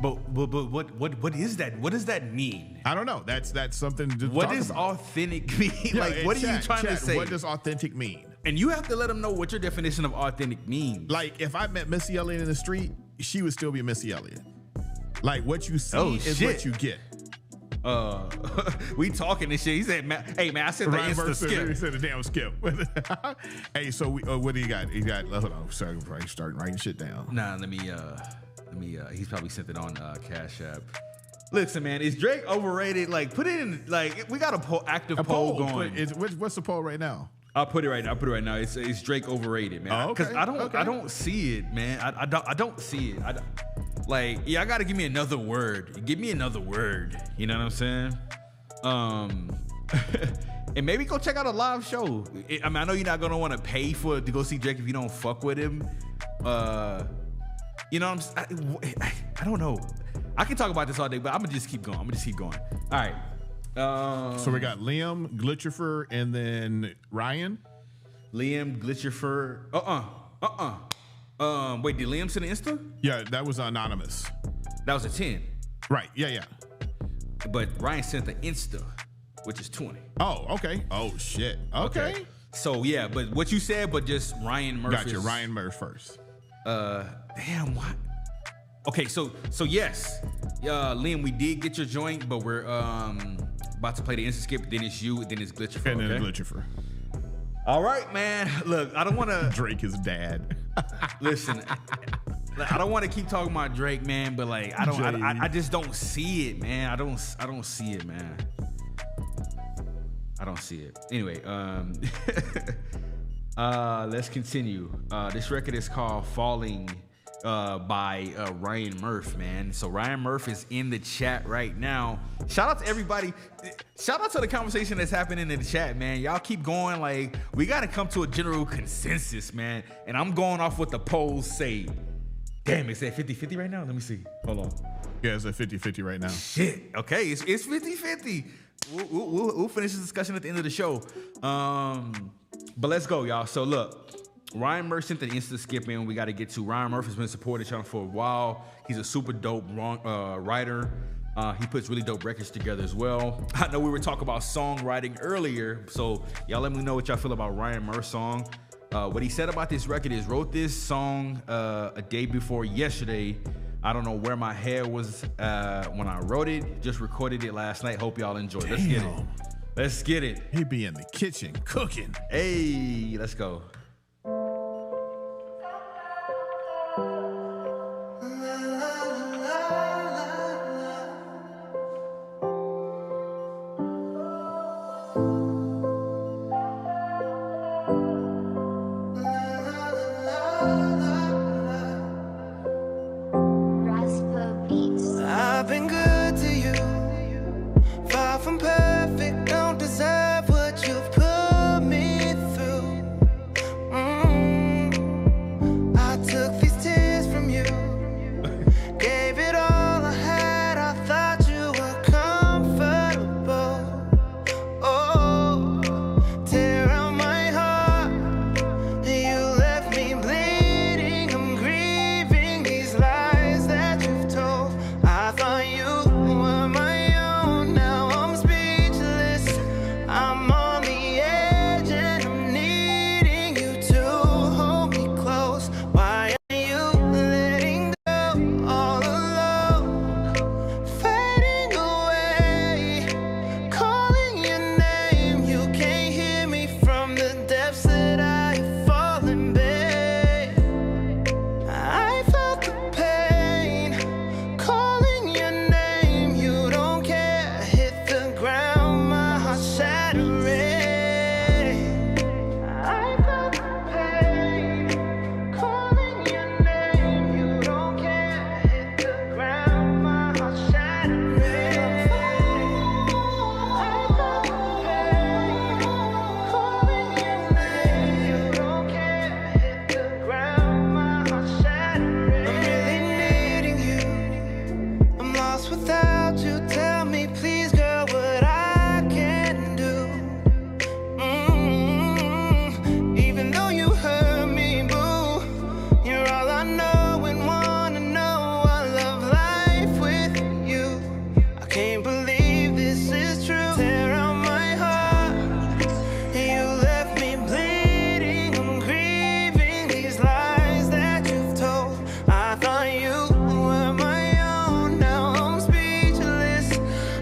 But what is that? What does that mean? I don't know. That's something to what talk does about. Authentic mean? Yeah, like, what are you trying to say? What does authentic mean? And you have to let them know what your definition of authentic means. Like, if I met Missy Elliott in the street, she would still be Missy Elliott. Like, what you see is what you get. We talking this shit. He said, "Hey man, I said the Insta skip." He said the damn skip. Hey, so what do you got? He got. Hold on, sorry, probably starting writing shit down. Nah, let me. He's probably sent it on Cash App. Listen, man, is Drake overrated? Like, put it in. Like, we got a active poll going. What's the poll right now? I'll put it right now. It's Drake overrated, man. Because I don't see it, man. I don't see it. I gotta give me another word. Give me another word. You know what I'm saying? And maybe go check out a live show. I mean, I know you're not gonna want to pay to go see Drake if you don't fuck with him. You know what I'm saying? I don't know. I can talk about this all day, but I'm gonna just keep going. All right. So we got Liam, Glitchifer, and then Ryan. Liam, Glitchifer. Wait, did Liam send an Insta? Yeah, that was anonymous. That was a 10. Right, yeah. But Ryan sent the Insta, which is 20. Oh, okay. Oh, shit. Okay. So, yeah, but what you said, but just Ryan Murphy. Gotcha, Ryan Murphy first. Damn, what? Okay, so yes. Liam, we did get your joint, but we're about to play the Insta skip. Then it's you, then it's Glitchifer. And then Glitchifer. All right, man. Look, I don't want to... Drake is dad. Listen, I don't want to keep talking about Drake, man, but like, I just don't see it, man. I don't see it, man. I don't see it. Anyway, let's continue. This record is called Falling by Ryan Murph, man. So Ryan Murph is in the chat right now. Shout out to everybody. Shout out to the conversation that's happening in the chat, man. Y'all keep going. Like, we got to come to a general consensus, man. And I'm going off what the polls say. Damn, it's at 50-50 right now? Let me see. Hold on. Yeah, it's at 50-50 right now. Shit. Okay, it's 50-50. We'll finish this discussion at the end of the show. But let's go, y'all. So look. Ryan Murph sent the Insta skip in. We got to get to. Ryan Murph has been supporting the channel for a while. He's a super dope writer. He puts really dope records together as well. I know we were talking about songwriting earlier, so y'all let me know what y'all feel about Ryan Murph's song. What he said about this record is, wrote this song a day before yesterday. I don't know where my head was when I wrote it. Just recorded it last night. Hope y'all enjoy. Let's get it. Let's get it. He be in the kitchen cooking. Hey, let's go. I've been good to you, far from perfect, don't deserve what you've put me through. I took these tears from you, gave it all I had, I thought you were comfortable. Oh, tear out my heart, you left me bleeding, I'm grieving these lies that you've told. I thought you lost without you. Tell me, please, girl, what I can do. Even though you hurt me, boo, you're all I know and wanna know. I love life with you. I can't believe this is true. Tear out my heart. You left me bleeding. I'm grieving these lies that you've told. I thought you were my own. Now I'm speechless.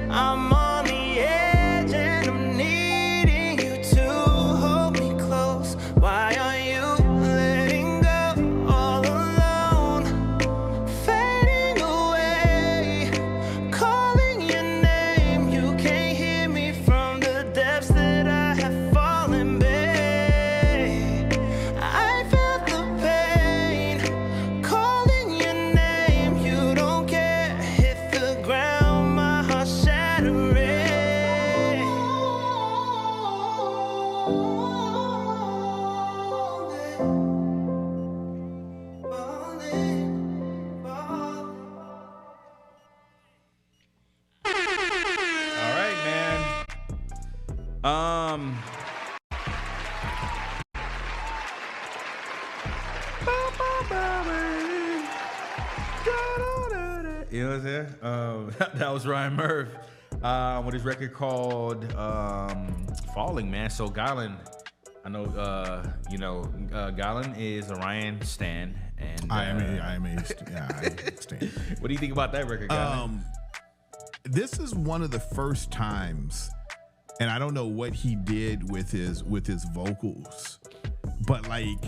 I'm on the edge and I'm needing you to hold me close. Why are you letting go all alone? Fading away, calling your name. You can't hear me from the depths that I have fallen, babe. I felt the pain, calling your name. You don't care, hit the ground, my heart shattering. All right, man. You know what I'm saying? That was Ryan Murph with his record called Falling, man. So Gylon, I know, Gylon is a Ryan stan. And I am a stan. What do you think about that record, Gylon? This is one of the first times, and I don't know what he did with his vocals, but like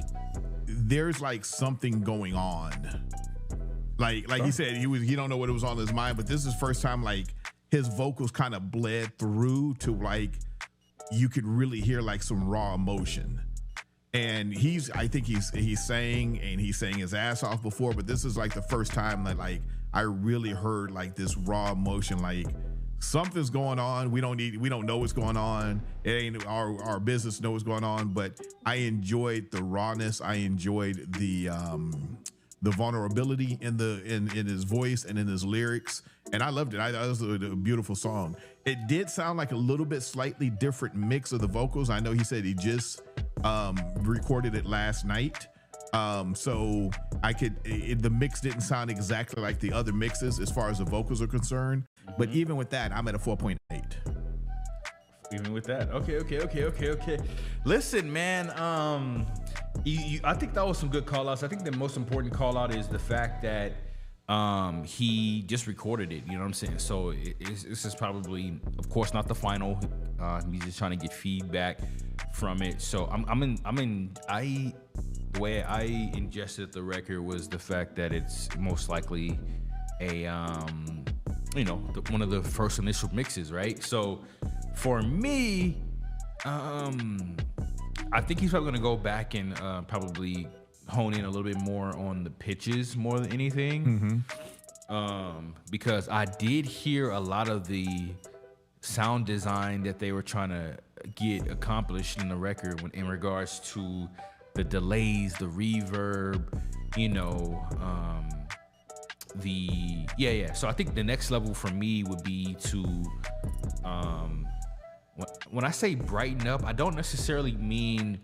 there's like something going on. Like he said, he don't know what was on his mind, but this is the first time like his vocals kind of bled through to like you could really hear like some raw emotion. And I think he's sang his ass off before, but this is like the first time that like I really heard like this raw emotion, like something's going on. We don't know what's going on. It ain't our business to know what's going on, but I enjoyed the rawness. I enjoyed the vulnerability in his voice and in his lyrics, and I loved it. I thought it was a beautiful song. It did sound like a little bit slightly different mix of the vocals. I know he said he just recorded it last night, so the mix didn't sound exactly like the other mixes as far as the vocals are concerned. But even with that, I'm at a 4.8. Even with that, okay. Listen, man, I think that was some good call outs. I think the most important call out is the fact that he just recorded it. You know what I'm saying? So this is probably, of course, not the final. He's just trying to get feedback from it. So the way I ingested the record was the fact that it's most likely a one of the first initial mixes, right? So for me, I think he's probably gonna go back and probably hone in a little bit more on the pitches more than anything. Because I did hear a lot of the sound design that they were trying to get accomplished in the record in regards to the delays, the reverb, So I think the next level for me would be to when I say brighten up, I don't necessarily mean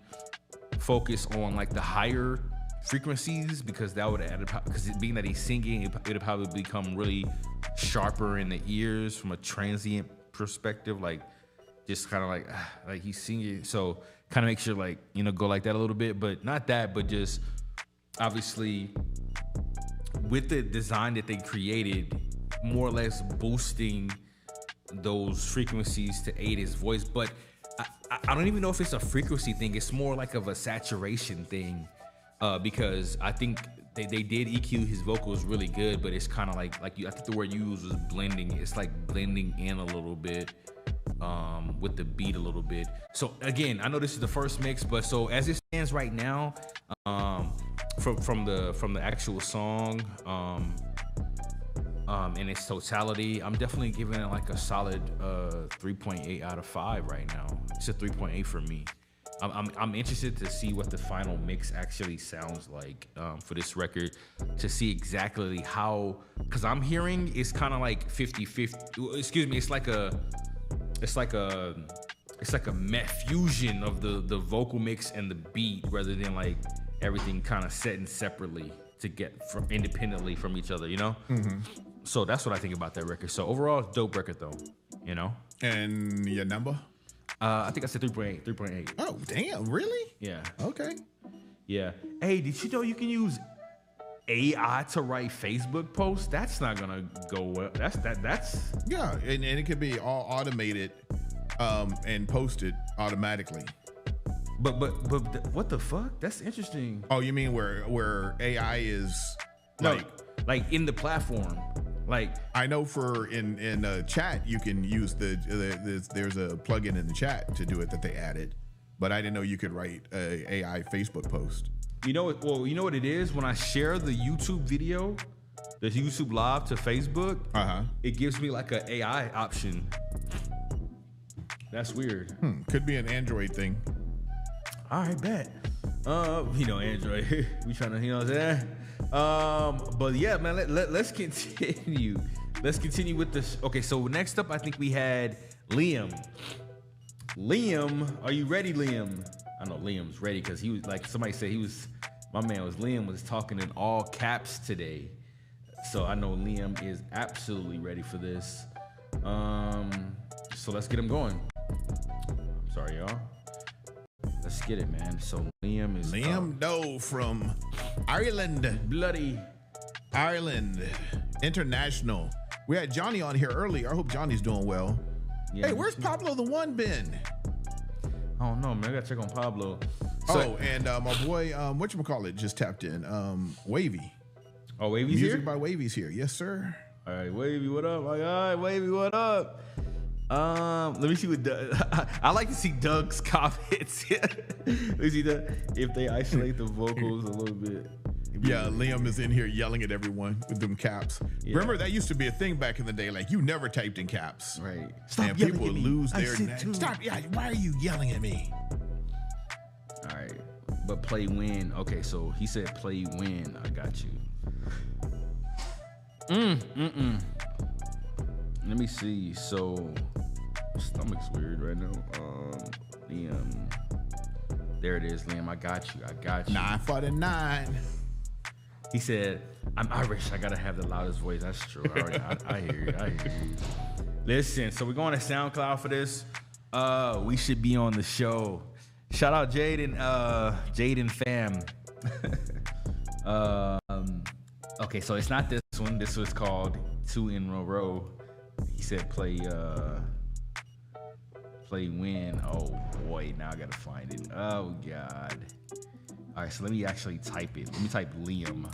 focus on like the higher frequencies, because that would add, because being that he's singing, it would probably become really sharper in the ears from a transient perspective, like just kind of like he's singing, so kind of make sure like go like that a little bit, but not that, but just obviously with the design that they created, more or less boosting those frequencies to aid his voice. But I don't even know if it's a frequency thing. It's more like of a saturation thing, because I think they did EQ his vocals really good, but it's kind of like I think the word you used was blending. It's like blending in a little bit with the beat a little bit. So again, I know this is the first mix, but so as it stands right now, from the actual song, in its totality, I'm definitely giving it like a solid 3.8 out of 5 right now. It's a 3.8 for me. I'm interested to see what the final mix actually sounds like for this record, to see exactly how, because I'm hearing it's kind of like 50-50. Excuse me, it's like a fusion of the vocal mix and the beat, rather than like everything kind of setting separately to get from independently from each other, you know? Mm-hmm. So that's what I think about that record. So overall, dope record though, you know? And your number? I think I said 3.8. Oh, damn, really? Yeah. Okay. Yeah. Hey, did you know you can use AI to write Facebook posts? That's not gonna go well. That's yeah, and it could be all automated and posted automatically. But what the fuck? That's interesting. Oh, you mean where AI is like in the platform? Like, I know in chat you can use there's a plugin in the chat to do it that they added, but I didn't know you could write a AI Facebook post. You know what it is? When I share the YouTube video, the YouTube live to Facebook, it gives me like an AI option. That's weird. Could be an Android thing. All right, bet. Android. We trying to, you know what I'm saying? But yeah, man, let's continue. Let's continue with this. Okay, so next up, I think we had Liam. Liam, are you ready, Liam? I know Liam's ready because he was like, somebody said Liam was talking in all caps today. So I know Liam is absolutely ready for this. So let's get him going. I'm sorry, y'all. Let's get it, man. So Liam Doe from Ireland. Bloody Ireland International. We had Johnny on here earlier. I hope Johnny's doing well. Yeah, hey, where's Pablo the One been? I don't know, man. I gotta check on Pablo. And my boy, whatchamacallit, just tapped in. Wavy. Oh, Wavy's here? Music by Wavy's here. Yes, sir. All right, Wavy, what up? All right, Wavy, what up? Let me see what I like to see Doug's comments. Let me see if they isolate the vocals a little bit. Yeah, Liam is in here yelling at everyone with them caps. Yeah. Remember, that used to be a thing back in the day. Like, you never typed in caps. Right. Stop and people would lose their neck. Stop. Yeah, why are you yelling at me? All right. But play win. Okay, so he said play win. I got you. Let me see. So, stomach's weird right now. Liam. There it is, Liam. I got you. 949. He said, I'm Irish. I gotta have the loudest voice. That's true. I hear you. Listen, so we're going to SoundCloud for this. We should be on the show. Shout out Jaden fam. Okay, so it's not this one. This was called 2 in a Row. He said play win. Oh boy, now I gotta find it. Oh God. All right, so let me actually type it. Let me type Liam.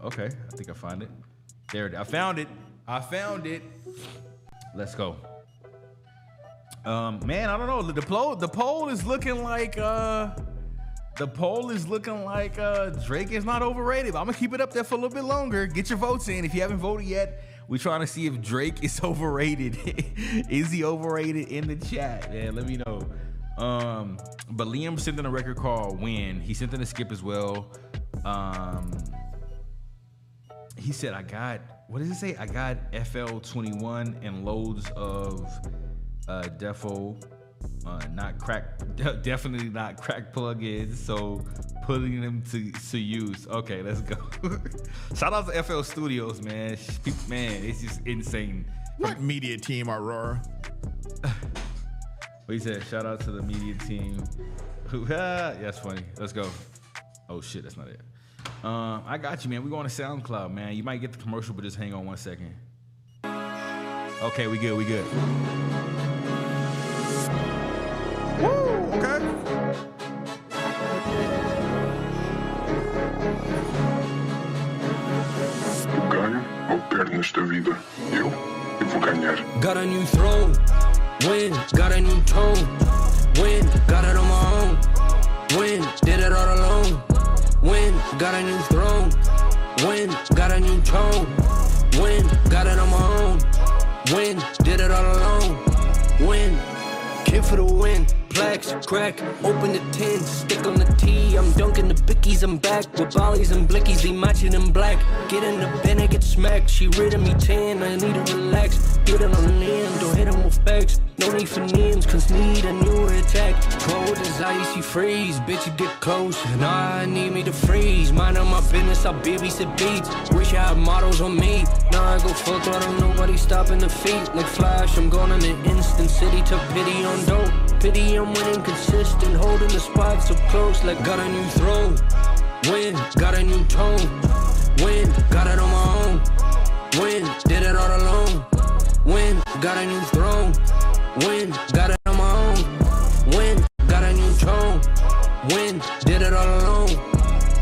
Okay, I think I found it. There it is. I found it. Let's go. Man, I don't know. The poll is looking like Drake is not overrated. But I'm gonna keep it up there for a little bit longer. Get your votes in. If you haven't voted yet, we're trying to see if Drake is overrated. Is he overrated in the chat? Man, let me know. But Liam sent in a record called Win. He sent in a skip as well. He said, what does it say? I got FL21 and loads of defo, definitely not crack plugins. So putting them to use. Okay, let's go. Shout out to FL Studios, man. Man, it's just insane. What media team, Aurora? He said, shout out to the media team. Yeah, that's funny. Let's go. Oh shit, that's not it. I got you, man. We're going to SoundCloud, man. You might get the commercial, but just hang on 1 second. Okay, we good. Woo, okay. Tu ganha ou perde nesta vida? Eu vou ganhar. Got a new throne. Win, got a new tone. Win, got it on my own. Win, did it all alone. Win, got a new throne. Win, got a new tone. Win, got it on my own. Win, did it all alone. Win, Hit for the win, plaques, crack, open the tin, stick on the T. I'm dunking the bickies, I'm back with volleys and blickies, they matching in black. Get in the bin and get smacked. She rated me 10, I need to relax. Get it on the end, don't hit him with facts. No need for names, cause need a new attack. Cold as icy freeze, bitch, you get close. Nah, I need me to freeze. Mind on my business, I babysit beats. Wish I had models on me. Now I go full throttle, nobody stopping the feet. Like Flash, I'm gone in an instant. City took pity on dope. Pity, I'm winning consistent. Holding the spot so close, like got a new throw. Win, got a new tone. Win, got it on my own. Win, did it all alone. Win, got a new throne. Win, got it on my own. Win, got a new tone. Win, did it all alone.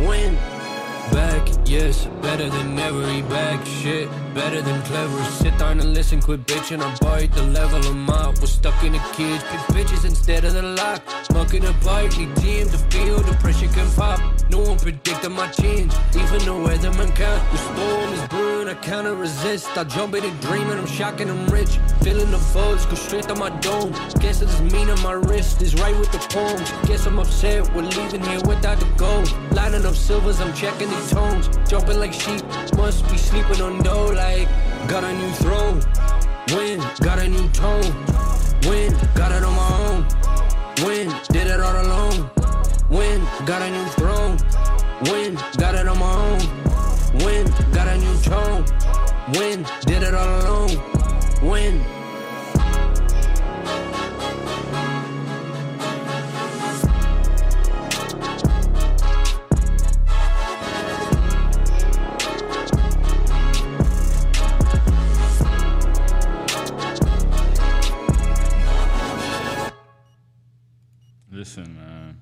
Win. Back, yes, better than ever. He back, shit, better than clever. Sit down and listen, quit bitching. I bite the level I'm out. Was stuck in the kids, pick bitches instead of the lock. Mucking a bite, need team to feel the pressure can pop. No one predicted my change, even the weatherman can't. The storm is brewing, I can't resist. I jump in and dream and I'm shocking, I'm rich. Feeling the fuzz, go straight to my dome. Guess it's mean on my wrist, is right with the poems. Guess I'm upset, we're leaving here without the gold. Lining up silvers, I'm checking these tones. Jumping like sheep, must be sleeping on dough. Like, got a new throne. Win, got a new tone. Win, got it on my own. Win, did it all alone. Win, got a new throne. Win, got it on my own. Win, got a new tone. Win, did it all alone. Win. Listen, man.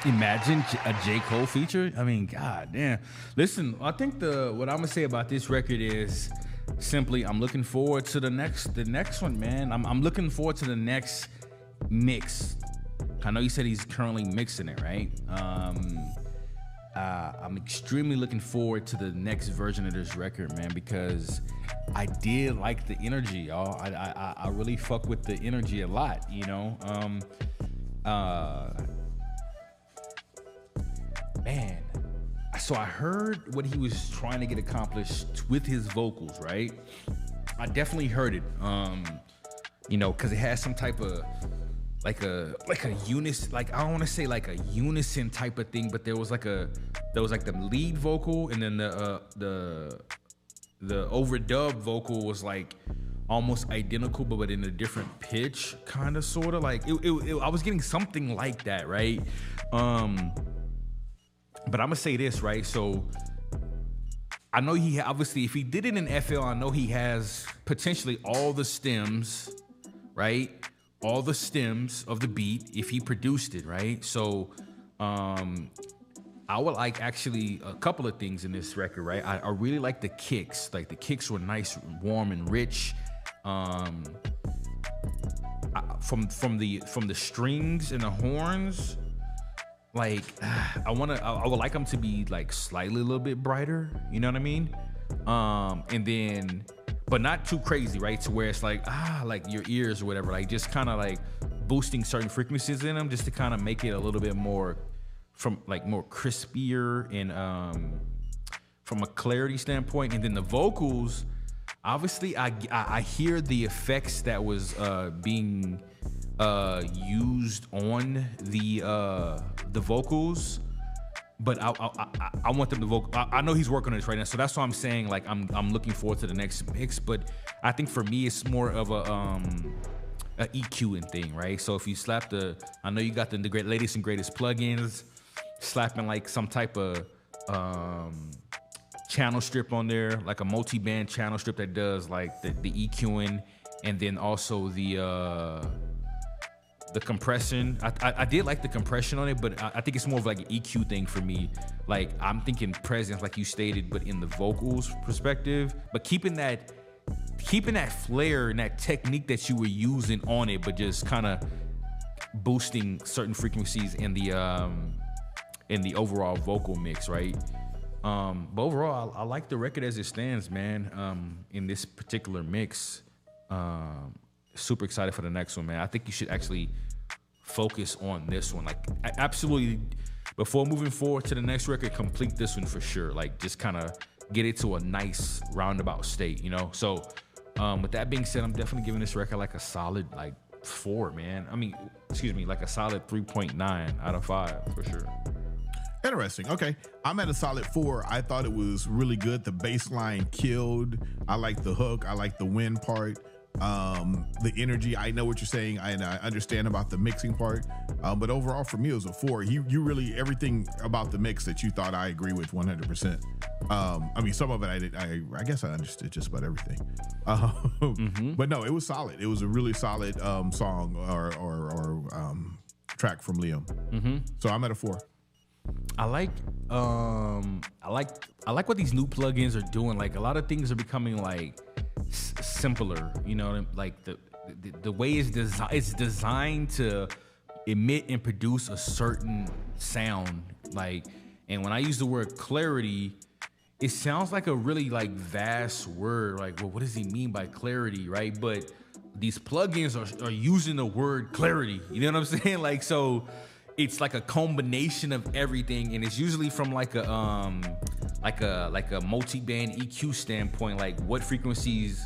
Imagine a J. Cole feature. I mean, god damn. Listen, I think what I'm gonna say about this record is simply I'm looking forward to the next one, man. I'm looking forward to the next mix. I know you said he's currently mixing it, right? I'm extremely looking forward to the next version of this record, man, because I did like the energy, y'all. I really fuck with the energy a lot, you know? Man, so I heard what he was trying to get accomplished with his vocals, right? I definitely heard it, you know, because it has some type of like a unison, like I don't want to say like a unison type of thing, but there was like the lead vocal, and then the overdub vocal was like almost identical, but in a different pitch, kind of, sort of like I was getting something like that, right? But I'm gonna say this, right? So I know he obviously, if he did it in FL, I know he has potentially all the stems, right? All the stems of the beat if he produced it, right? So I would like actually a couple of things in this record, right? I really like the kicks. Like the kicks were nice, warm, and rich. From the strings and the horns, like I would like them to be like slightly a little bit brighter, you know what I mean? And then, but not too crazy, right? To where it's like like your ears or whatever, like just kind of like boosting certain frequencies in them, just to kind of make it a little bit more more crispier and from a clarity standpoint. And then the vocals, obviously I hear the effects that was being used on the vocals, but I want them to vocal. I know he's working on this right now, so that's why I'm saying like I'm looking forward to the next mix. But I think for me it's more of a EQing thing, right? So if you slap I know you got the great latest and greatest plugins, slapping like some type of channel strip on there, like a multi-band channel strip that does like the EQing, and then also the compression. I did like the compression on it, but I think it's more of like an EQ thing for me. Like I'm thinking presence, like you stated, but in the vocals perspective, but keeping that flair and that technique that you were using on it, but just kind of boosting certain frequencies in the overall vocal mix, right? But overall, I like the record as it stands, man. In this particular mix, super excited for the next one, man. I think you should actually focus on this one. Like, absolutely, before moving forward to the next record, complete this one for sure. Like, just kind of get it to a nice roundabout state, you know? So, with that being said, I'm definitely giving this record like a solid, like, 4, man. I mean, excuse me, like a solid 3.9 out of 5 for sure. Interesting. Okay. I'm at a solid 4. I thought it was really good. The bass line killed. I like the hook. I like the wind part. The energy. I know what you're saying. I understand about the mixing part. But overall for me, it was a 4. You really, everything about the mix that you thought, I agree with 100%. I mean, some of it I guess I understood just about everything. But no, it was solid. It was a really solid song or track from Liam. So I'm at a 4. I like what these new plugins are doing. Like, a lot of things are becoming like simpler, you know, like the way it's designed to emit and produce a certain sound. Like, and when I use the word clarity, it sounds like a really like vast word. Like, well, what does he mean by clarity, right? But these plugins are using the word clarity. You know what I'm saying? Like, so it's like a combination of everything, and it's usually from like a multi-band EQ standpoint, like what frequencies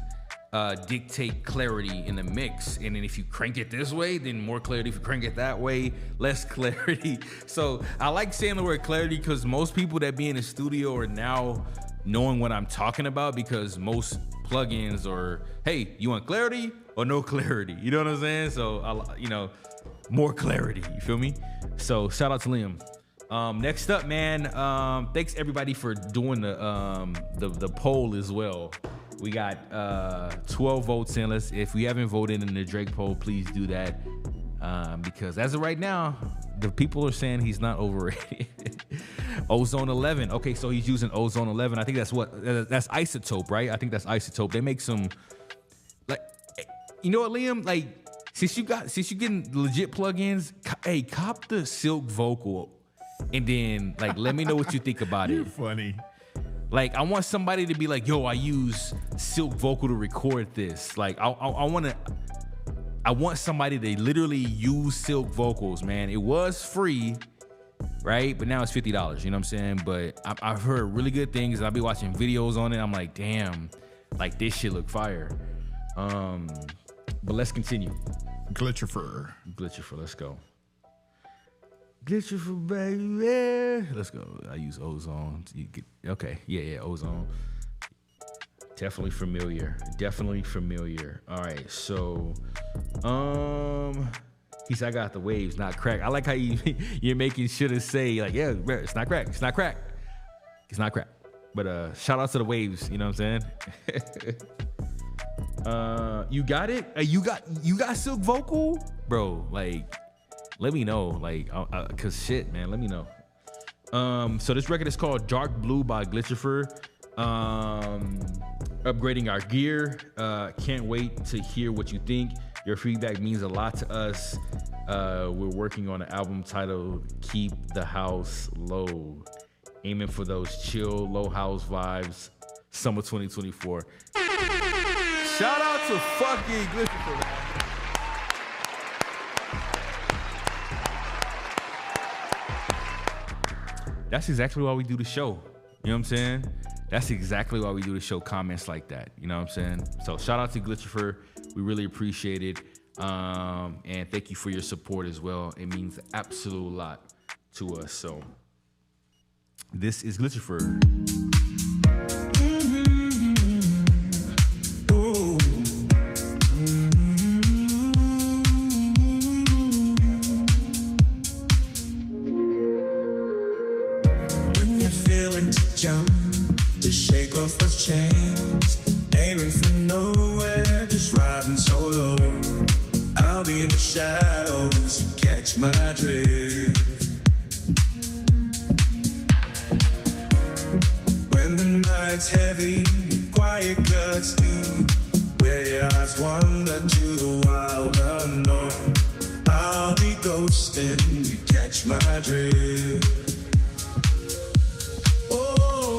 dictate clarity in the mix. And then if you crank it this way, then more clarity. If you crank it that way, less clarity. So I like saying the word clarity because most people that be in the studio are now knowing what I'm talking about, because most plugins are, hey, you want clarity or no clarity? You know what I'm saying? So, more clarity. You feel me? So shout out to Liam. Next up, man, thanks everybody for doing the poll as well. We got 12 votes in. If we haven't voted in the Drake poll, please do that, because as of right now, the people are saying he's not overrated. Ozone 11. Okay, so he's using Ozone 11. I think that's Isotope, right? I think that's Isotope. They make some, like, you know what, Liam? Like, since you getting legit plugins, hey, cop the Silk vocal, and then like let me know what you think about it. You're funny. Like, I want somebody to be like, yo, I use Silk vocal to record this. Like, I want somebody to literally use Silk vocals, man. It was free, right? But now it's $50. You know what I'm saying? But I've heard really good things. I'll be watching videos on it. I'm like, damn, like this shit look fire. But let's continue. Glitchifer, let's go. Glitchifer, baby. Let's go. I use Ozone. Okay, yeah, Ozone. Definitely familiar. All right, so, he said, I got the waves, not crack. I like how you're making sure to say, like, yeah, it's not crack. But shout out to the waves, you know what I'm saying? You got it? You got Silk vocal? Bro, like, let me know. Like, cause shit, man, let me know. So this record is called Dark Blue by Glitchifer. Upgrading our gear. Can't wait to hear what you think. Your feedback means a lot to us. We're working on an album titled Keep the House Low. Aiming for those chill, low house vibes. Summer 2024. Shout out to fucking Glitchifer. That's exactly why we do the show. You know what I'm saying? That's exactly why we do the show. Comments like that. You know what I'm saying? So shout out to Glitchifer. We really appreciate it. And thank you for your support as well. It means an absolute lot to us. So this is Glitchifer. Jump, to shake off those chains, aiming for nowhere, just riding solo. I'll be in the shadows, catch my drift. When the night's heavy, quiet cuts deep, where your eyes wander to the wild unknown. I'll be ghosting, you catch my drift. Oh,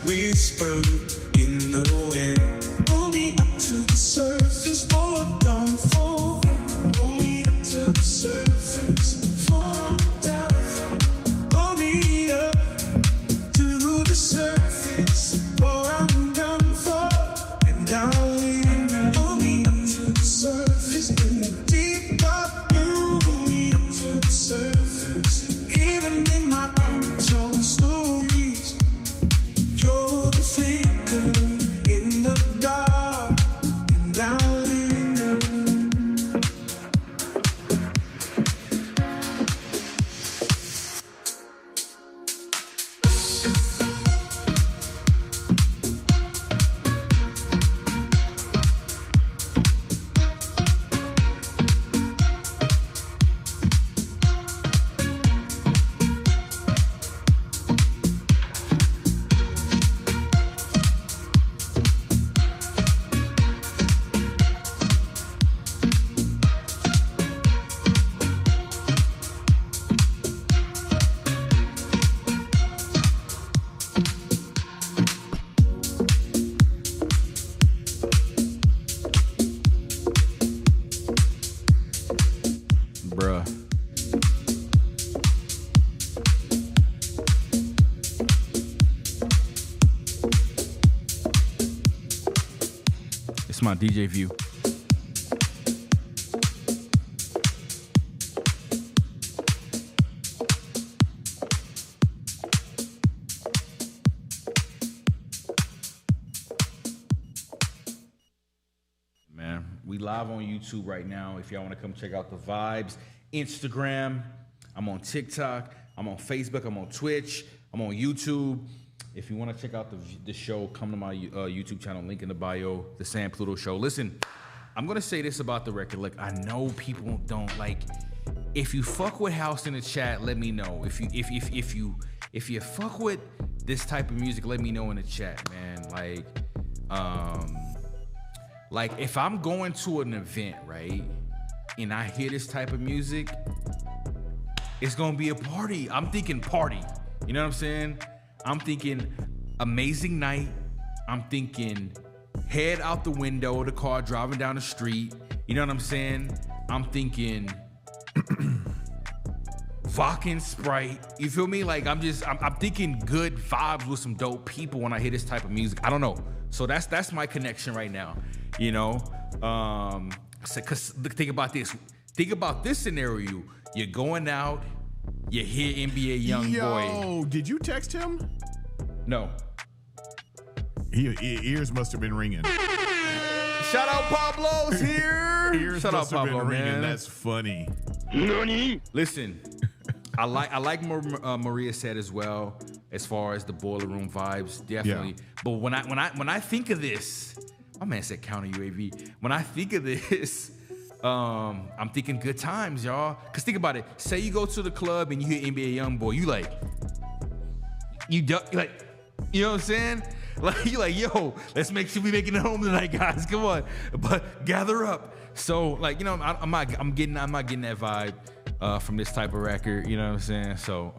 whisper in the wind. Pull me up to the surface for a downfall. Pull me up to the surface for a downfall. Pull me up to the surface for I'm done for. And darling, pull me up to the surface in the deep dark blue. Pull me up to the surface, even in my untold stories. You're the flicker in the dark, and darling, Bruh. It's my DJ view. Man, we live on YouTube right now. If y'all want to come check out the vibes, Instagram, I'm on TikTok, I'm on Facebook, I'm on Twitch, I'm on YouTube. If you want to check out the show, come to my YouTube channel, link in the bio, The Sam Pluto Show. Listen, I'm gonna say this about the record. Look, I know people don't like. If you fuck with house in the chat, let me know. If you fuck with this type of music, let me know in the chat, man. Like if I'm going to an event, right, and I hear this type of music, it's gonna be a party. I'm thinking party. You know what I'm saying? I'm thinking amazing night. I'm thinking head out the window of the car, driving down the street. You know what I'm saying? I'm thinking vodka and Sprite. You feel me? Like I'm thinking good vibes with some dope people when I hear this type of music. I don't know. So that's my connection right now. You know? Cause think about this. Think about this scenario. You're going out, you hear NBA Youngboy. Yo, did you text him? No. Ears must have been ringing. Shout out Pablo's here. Ears Shout must out have Pablo, been ringing. man. That's funny. Listen, I like Maria said as well, as far as the boiler room vibes, definitely. Yeah. But when I think of this, my man said counter UAV. When I think of this, I'm thinking good times, y'all. Cause think about it. Say you go to the club and you hear NBA Youngboy, you like, you know what I'm saying? Like you like, yo, let's make sure we making it home tonight, guys. Come on, but gather up. So like, you know, I'm not getting that vibe from this type of record. You know what I'm saying? So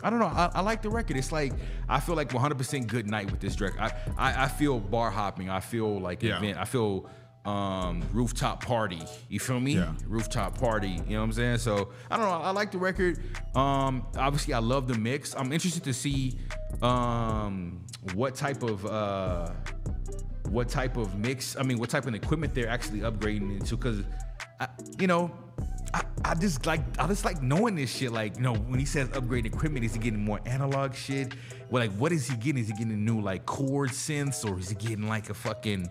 I don't know. I like the record. It's like I feel like 100% good night with this record. I feel bar hopping. I feel like event. I feel rooftop party. You feel me? Yeah. Rooftop party. You know what I'm saying? So I don't know. I like the record. Obviously, I love the mix. I'm interested to see what type of mix. I mean, what type of equipment they're actually upgrading into. Because I just like knowing this shit. Like, you know, when he says upgrade equipment, is he getting more analog shit? Well, like, what is he getting? Is he getting new like chord synths, or is he getting like a fucking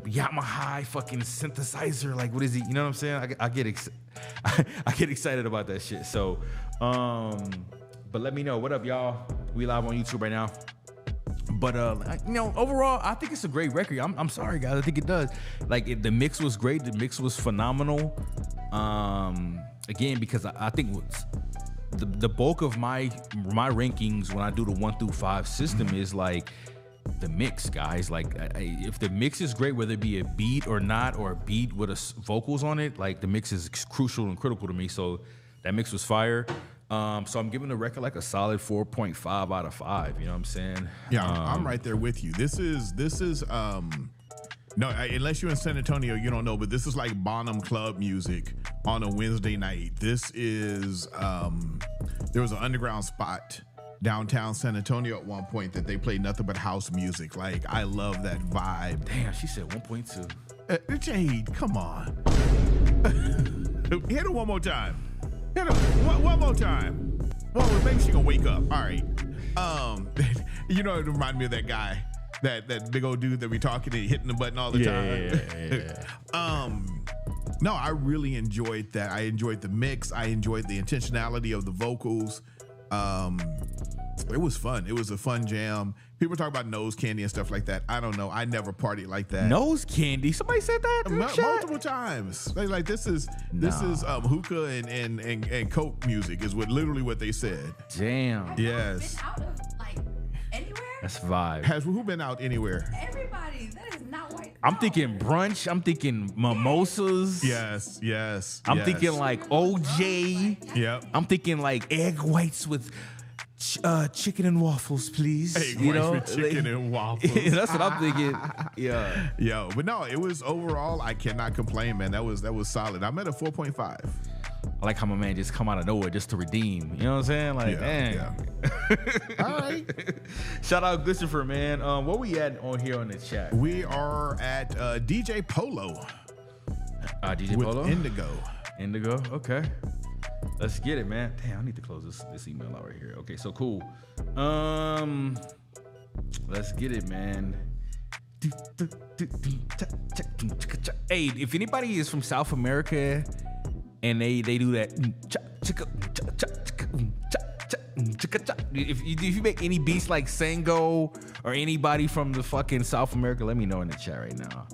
Yamaha fucking synthesizer? Like, what is he? You know what I'm saying? I get excited about that shit. So, but let me know. What up, y'all? We live on YouTube right now. But you know, overall, I think it's a great record. I'm sorry, guys. I think it does. Like, the mix was great. The mix was phenomenal. Again, because I think the bulk of my rankings when I do the 1 through 5 system is like the mix, guys. Like, if the mix is great, whether it be a beat or not, or a beat with vocals on it, like, the mix is crucial and critical to me. So that mix was fire. So I'm giving the record like a solid 4.5 out of 5. You know what I'm saying? Yeah, I'm right there with you. This is no, unless you're in San Antonio, you don't know, but this is like Bonham Club music on a Wednesday night. This is there was an underground spot downtown San Antonio at one point that they played nothing but house music. Like, I love that vibe. Damn, she said 1.2. Jade, come on. Hit her one more time. Hit her one more time. Well, maybe she gonna wake up. All right. You know, it reminded me of that guy, that big old dude that we talking to, hitting the button all the time. Yeah. No, I really enjoyed that. I enjoyed the mix. I enjoyed the intentionality of the vocals. It was fun. It was a fun jam. People talk about nose candy and stuff like that. I don't know. I never partied like that. Nose candy? Somebody said that multiple times. Like this is hookah and coke music is literally what they said. Damn. Yes. Been out of like anywhere? That's vibe. Has who been out anywhere? Everybody. That is not white. I'm thinking brunch. I'm thinking mimosas. Yes. I'm thinking like OJ. Yep. I'm thinking like egg whites with chicken and waffles, please. Egg whites with chicken and waffles. That's what I'm thinking. Yeah. Yo, but no, it was overall, I cannot complain, man. That was solid. I'm at a 4.5. I like how my man just come out of nowhere just to redeem. You know what I'm saying? Like, dang. Yeah. All right. Shout out Christopher, man. What we at on here on the chat? We are at DJ Polo. DJ with Polo? Indigo. Okay. Let's get it, man. Damn, I need to close this email out right here. Okay, so cool. Let's get it, man. Hey, if anybody is from South America and they do that, if you make any beats like Sango or anybody from the fucking South America, let me know in the chat right now.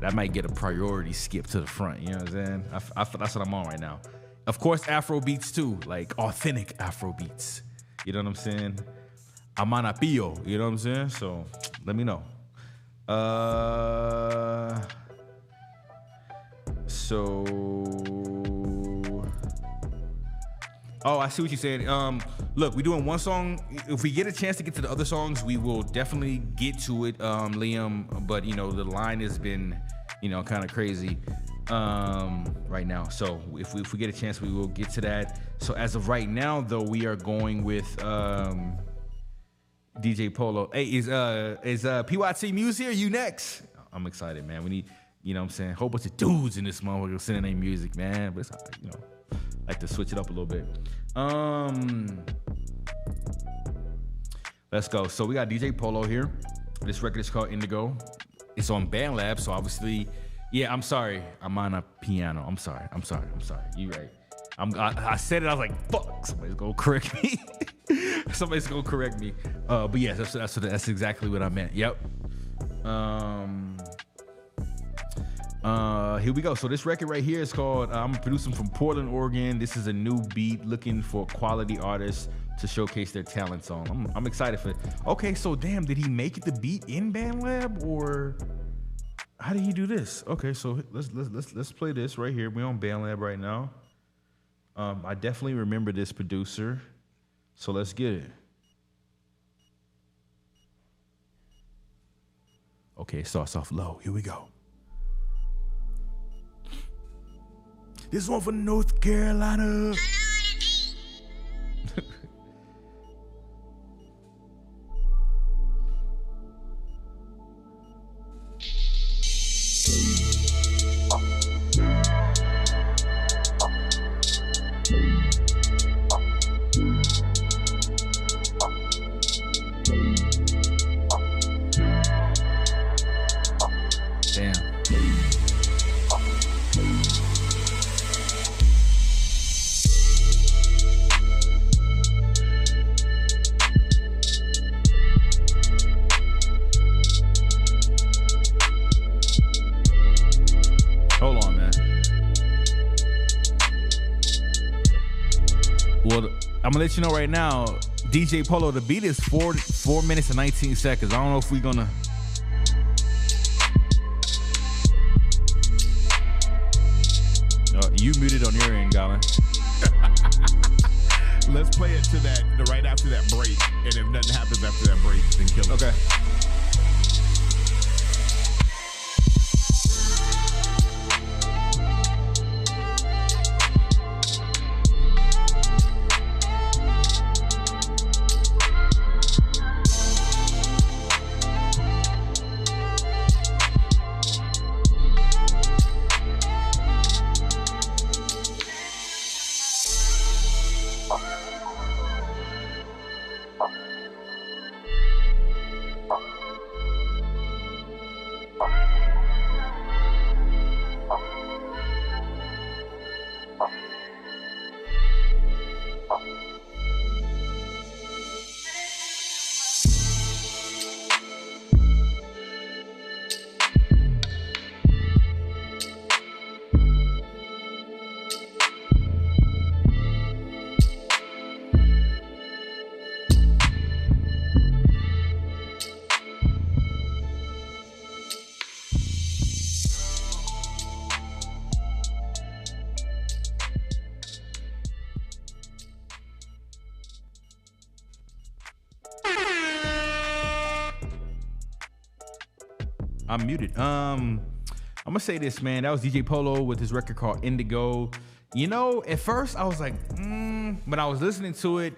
That might get a priority skip to the front. You know what I'm saying? That's what I'm on right now. Of course, Afro beats too, like authentic Afro beats. You know what I'm saying? Amanapillo, you know what I'm saying? So let me know. Oh, I see what you're saying. Look, we're doing one song. If we get a chance to get to the other songs, we will definitely get to it, Liam. But you know, the line has been, kind of crazy right now. So if we get a chance, we will get to that. So as of right now, though, we are going with DJ Polo. Hey, is PYT Muse here? You next? I'm excited, man. We need, what I'm saying, a whole bunch of dudes in this motherfucker sending their music, man. But it's, like to switch it up a little bit. Let's go. So we got DJ Polo here. This record is called Indigo. It's on BandLab, so obviously, I'm sorry. I'm on a piano. I'm sorry. You right. I said it. I was like, fuck. Somebody's gonna correct me. But yes, that's exactly what I meant. Yep. Here we go. So this record right here is called, I'm producing from Portland, Oregon. This is a new beat, looking for quality artists to showcase their talents on. I'm excited for it. Okay, so damn, did he make the beat in BandLab, or how did he do this? Okay, so let's play this right here. We're on BandLab right now. I definitely remember this producer, so let's get it. Okay, it starts off low. Here we go. This one for North Carolina. I'm gonna let you know right now, DJ Polo, the beat is 4 minutes and 19 seconds. I don't know if we're gonna. You muted on your end, Gylon. Let's play it to that right after that break, and if nothing happens after that break, then kill it. Okay. I'm muted. I'm gonna say this, man. That was DJ Polo with his record called Indigo. You know, at first I was like, but I was listening to it.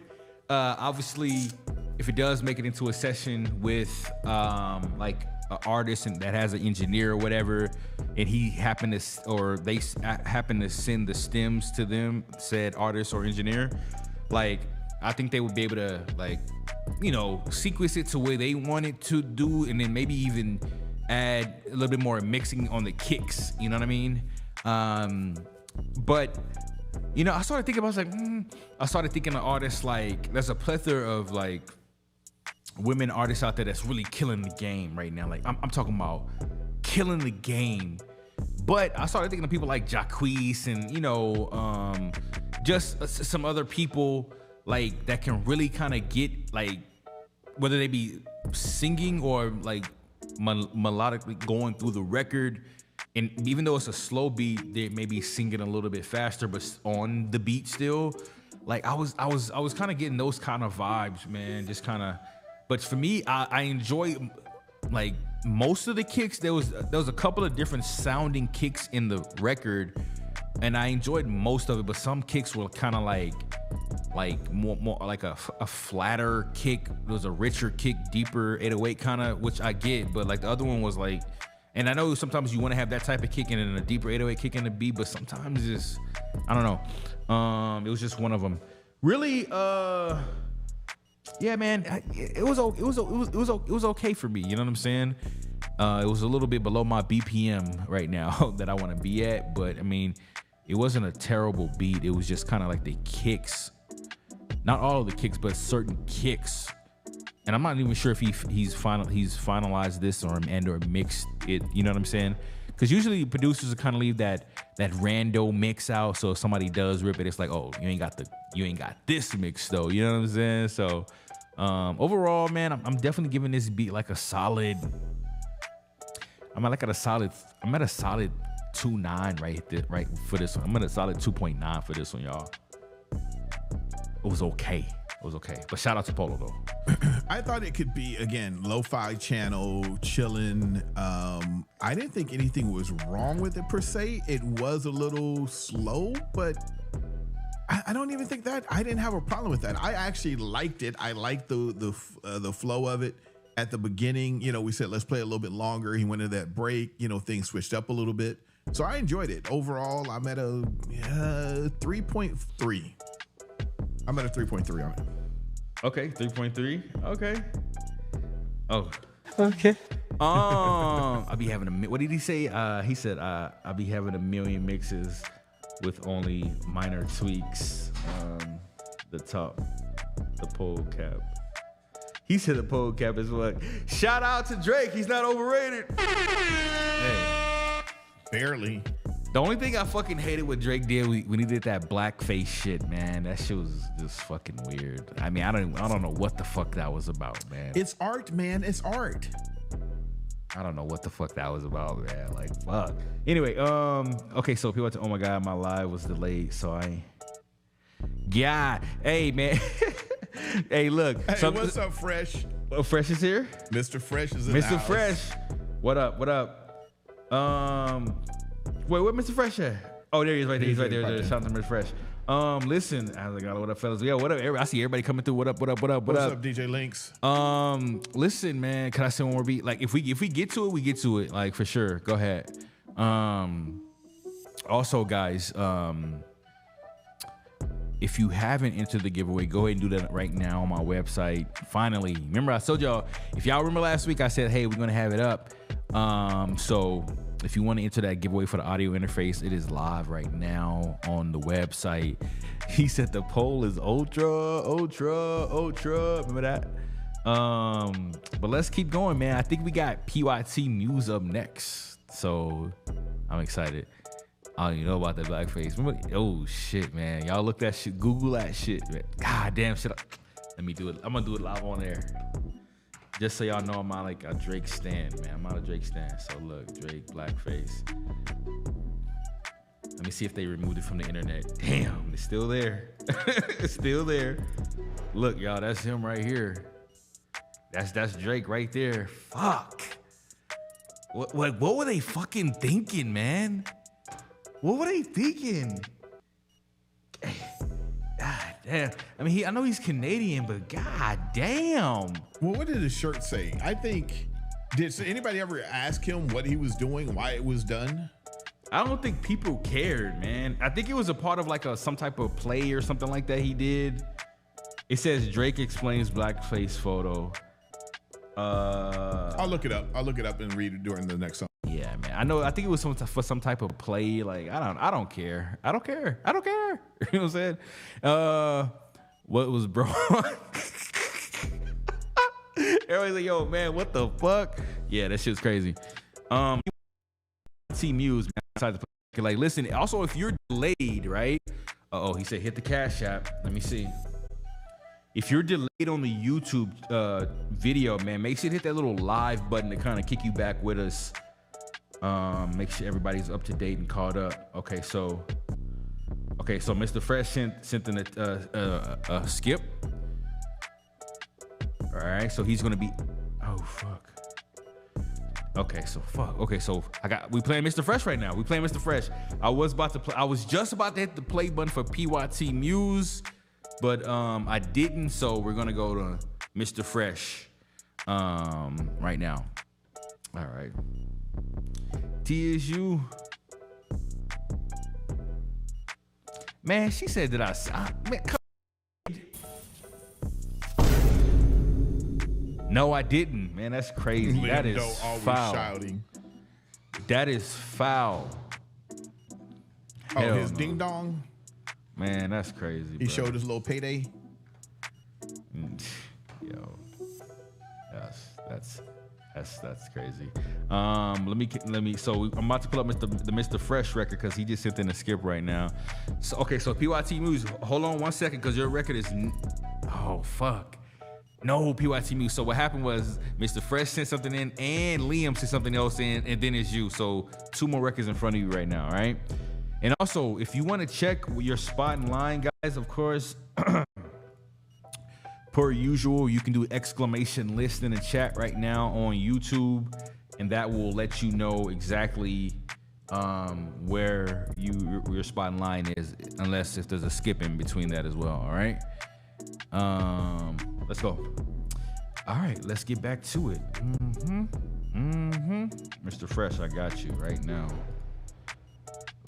Obviously, if it does make it into a session with like an artist and that has an engineer or whatever, and he happened to, or they happen to send the stems to them, said artist or engineer, like I think they would be able to, like, you know, sequence it to where they want it to do, and then maybe even add a little bit more mixing on the kicks, you know what I mean? But you know, I started thinking about, I was like, I started thinking of artists, like there's a plethora of like women artists out there that's really killing the game right now. Like I'm talking about killing the game. But I started thinking of people like Jacquees and, you know, just some other people like that can really kind of get, like, whether they be singing or like melodically going through the record, and even though it's a slow beat, they may be singing a little bit faster, but on the beat still. Like I was kind of getting those kind of vibes, man. Just kind of. But for me, I enjoy like most of the kicks. There was a couple of different sounding kicks in the record, and I enjoyed most of it. But some kicks were kind of like more like a flatter kick. There was a richer kick, deeper 808 kind of, which I get. But like the other one was like, and I know sometimes you want to have that type of kick and then a deeper 808 kick in the beat, but sometimes it's, I don't know. It was just one of them. Really, yeah, man, it was okay for me. You know what I'm saying? It was a little bit below my BPM right now that I want to be at, but I mean, it wasn't a terrible beat. It was just kind of like the kicks, not all of the kicks, but certain kicks. And I'm not even sure if he's finalized this or mixed it. You know what I'm saying? Because usually producers will kind of leave that rando mix out. So if somebody does rip it, it's like, oh, you ain't got this mix though. You know what I'm saying? So overall, man, I'm definitely giving this beat like a solid. I'm at a solid 2.9 right for this one. I'm at a solid 2.9 for this one, y'all. It was okay. But shout out to Polo though. I thought it could be, again, lo-fi channel, chilling. I didn't think anything was wrong with it per se. It was a little slow, but I don't even think that. I didn't have a problem with that. I actually liked it. I liked the flow of it. At the beginning, you know, we said, let's play a little bit longer. He went into that break, you know, things switched up a little bit. So I enjoyed it. Overall, I'm at a 3.3. I'm at a 3.3 on it. Okay, 3.3. Okay. Oh. Okay. I'll be having what did he say? He said, I'll be having a million mixes with only minor tweaks. The pole cap. He said the pole cap is what? Shout out to Drake. He's not overrated. Hey. Barely. The only thing I fucking hated what Drake did when he did that blackface shit, man, that shit was just fucking weird. I mean, I don't know what the fuck that was about, man. It's art, man. It's art. I don't know what the fuck that was about, man. Like, fuck. Anyway, okay, so people are oh my God, my live was delayed, so I Yeah. Hey, man. Hey, look. Hey, what's up, Fresh? Fresh is here. Mr. Fresh is in the house. Mr. Fresh. What up? What up? Wait, where Mr. Fresh at? Oh, there he is, right there. He's right there. Shout out to Mr. Fresh. Listen, I was like, what up, fellas? Yeah, what up? I see everybody coming through. What up? What up? What up? What up? What's up, DJ Links? Listen, man. Can I say one more beat? Like, if we get to it, we get to it. Like, for sure. Go ahead. Also, guys, if you haven't entered the giveaway, go ahead and do that right now on my website. Finally, remember I told y'all, if y'all remember last week, I said, hey, we're gonna have it up. So if you want to enter that giveaway for the audio interface, it is live right now on the website. He said the poll is ultra. Remember that? But let's keep going, man. I think we got PYT Muse up next, so I'm excited. I don't even know about that blackface. Remember? Oh shit, man! Y'all look that shit. Google that shit, man. God damn shit. Let me do it. I'm gonna do it live on air, just so y'all know I'm not like a Drake stan, man. I'm not a Drake stan. So look, Drake blackface. Let me see if they removed it from the internet. Damn, it's still there. It's still there. Look, y'all, that's him right here. That's Drake right there. Fuck. What were they fucking thinking, man? What were they thinking? God damn. I mean, I know he's Canadian, but god damn. Well, what did his shirt say? I think, did anybody ever ask him what he was doing, why it was done? I don't think people cared, man. I think it was a part of like some type of play or something like that he did. It says Drake explains blackface photo. I'll look it up. I'll look it up and read it during the next song. Yeah, man. I know. I think it was for some type of play. Like I don't care. You know what I'm saying? What was bro? Everybody's like, yo, man, what the fuck? Yeah, that shit's crazy. Muse, man. Like, listen. Also, if you're delayed, right? He said hit the Cash App. Let me see. If you're delayed on the YouTube video, man, make sure to hit that little live button to kind of kick you back with us. Make sure everybody's up to date and caught up. Okay, so Mr. Fresh sent in a skip. All right, so he's gonna be. Oh fuck. Okay, so fuck. Okay, so we playing Mr. Fresh right now. We playing Mr. Fresh. I was just about to hit the play button for PYT Muse, but I didn't. So we're gonna go to Mr. Fresh right now. All right. TSU. Man, she said that man, no, I didn't. Man, that's crazy. That is foul. Shouting. That is foul. Oh, hell his ding dong. Man, that's crazy. He showed his little payday. Yo, that's crazy. Let me. So I'm about to pull up the Mr. Fresh record because he just sent in a skip right now. So so PYT Muse, hold on one second because your record is. Oh fuck. No, PYT Muse. So what happened was Mr. Fresh sent something in and Liam sent something else in, and then it's you. So 2 more records in front of you right now, all right? And also, if you want to check your spot in line, guys, of course, per usual, you can do exclamation list in the chat right now on YouTube, and that will let you know exactly where your spot in line is, unless if there's a skip in between that as well, all right? Let's go. All right, let's get back to it. Mr. Fresh, I got you right now.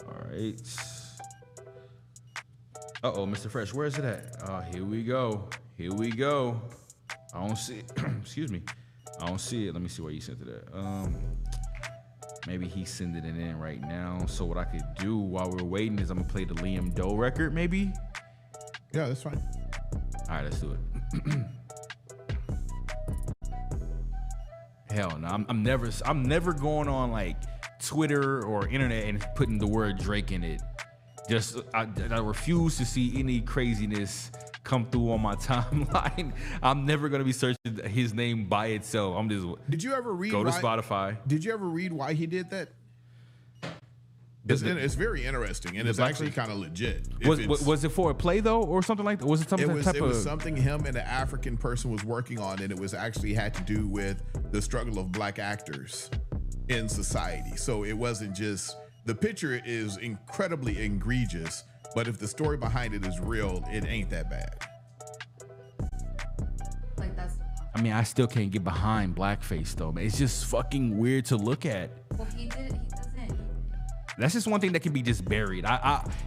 All right. Mr. Fresh, where is it at? Oh, here we go. I don't see it. Excuse me. I don't see it. Let me see where you sent it at. Maybe he's sending it in right now. So what I could do while we're waiting is I'm gonna play the Liam Doe record, maybe? Yeah, that's fine. All right, let's do it. Hell no, I'm never going on like Twitter or internet and putting the word Drake in it. I refuse to see any craziness come through on my timeline. I'm never gonna be searching his name by itself. I'm just. Did you ever read? Go to Spotify. Did you ever read why he did that? It's very interesting, and it's actually kind of legit. Was it for a play though, or something like that? Was it something? It was something him and an African person was working on, and it was actually had to do with the struggle of black actors in society. So it wasn't just the picture is incredibly egregious, but if the story behind it is real, it ain't that bad. Like that's. I mean, I still can't get behind blackface though, man. It's just fucking weird to look at. Well, he doesn't. That's just one thing that can be just buried.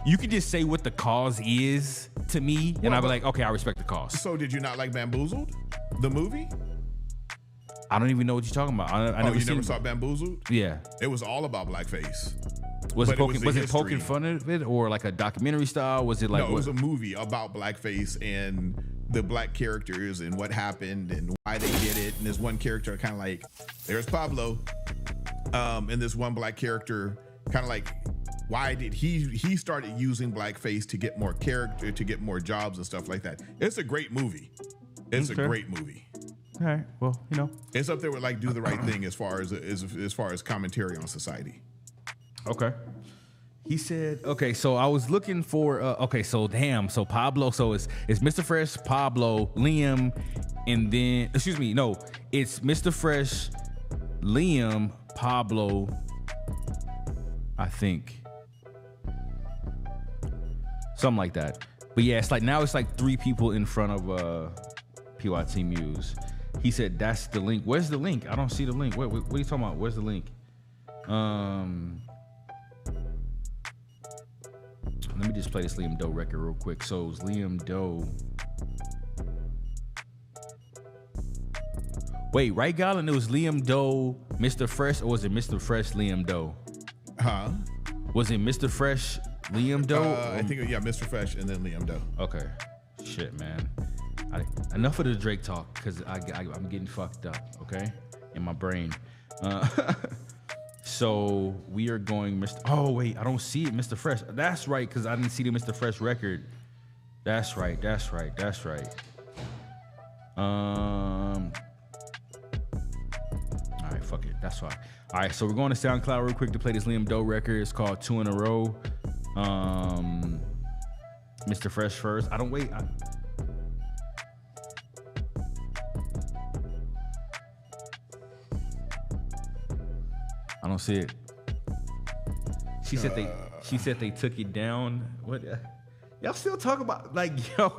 You can just say what the cause is to me, and I'll be like, okay, I respect the cause. So did you not like Bamboozled, the movie? I don't even know what you're talking about. I never saw Bamboozled? Yeah. It was all about blackface. Was it poking fun of it, or like a documentary style? Was it like? No, it was a movie about blackface and the black characters and what happened and why they did it. And there's one character kind of like, there's Pablo, and this one black character kind of like, why did he started using blackface to get more character, to get more jobs and stuff like that. It's a great movie. It's a great movie. All right. Well, it's up there with like Do the Right Thing as far as commentary on society. Okay. He said, okay, so I was looking for, so Pablo, so it's Mr. Fresh, Pablo, Liam, and then, it's Mr. Fresh, Liam, Pablo, I think. Something like that. But yeah, it's like 3 people in front of PYT Muse. He said, that's the link. Where's the link? I don't see the link. What are you talking about? Where's the link? Let me just play this Liam Doe record real quick. So it's Liam Doe. Wait, right, Gylon? It was Liam Doe, Mr. Fresh, or was it Mr. Fresh, Liam Doe? Huh? Was it Mr. Fresh, Liam Doe? I think, Mr. Fresh and then Liam Doe. Okay. Shit, man. Enough of the Drake talk, because I'm getting fucked up, okay? In my brain. So we are going oh wait, I don't see it, Mr. Fresh. That's right, because I didn't see the Mr. Fresh record. That's right. All right, fuck it, that's fine. All right, so we're going to SoundCloud real quick to play this Liam Doe record. It's called 2 in a Row. Mr. Fresh first. I don't see it. She said they took it down. What? Y'all still talk about y'all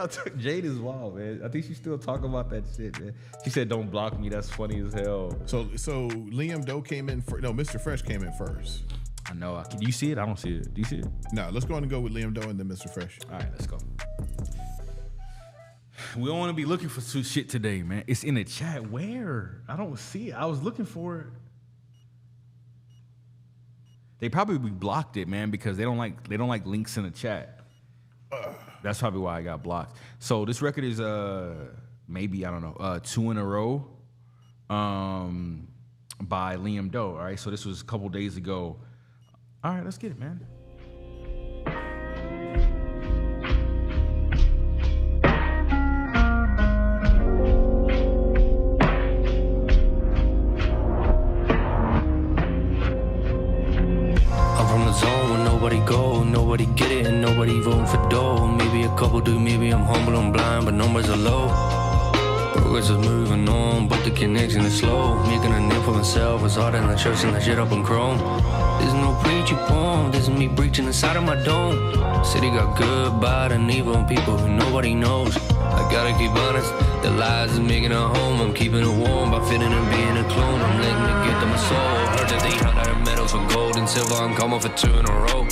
took Jade as well, man. I think she still talk about that shit, man. She said, "Don't block me." That's funny as hell. So Liam Doe came in no, Mr. Fresh came in first. I know. Do you see it? I don't see it. Do you see it? No, let's go on and go with Liam Doe and then Mr. Fresh. All right, let's go. We don't want to be looking for shit today, man. It's in the chat. Where? I don't see it. I was looking for it. They probably blocked it, man, because they don't like links in the chat. That's probably why I got blocked. So this record is maybe, I don't know, 2 in a Row by Liam Doe. All right, so this was a couple days ago. All right, let's get it, man. Nobody get it and nobody voting for dough. Maybe a couple do, maybe I'm humble and blind, but numbers are low. Progress is moving on, but the connection is slow. Making a name for myself is harder than the church and the shit up in Chrome. There's no preachy poem, this is me breaching inside of my dome. City got good, bad and evil and people who nobody knows. I gotta keep honest, the lies is making a home. I'm keeping it warm by fitting and being a clone. I'm letting it get to my soul. Heard that they hung out of medals for gold and silver. I'm coming for 2 in a row.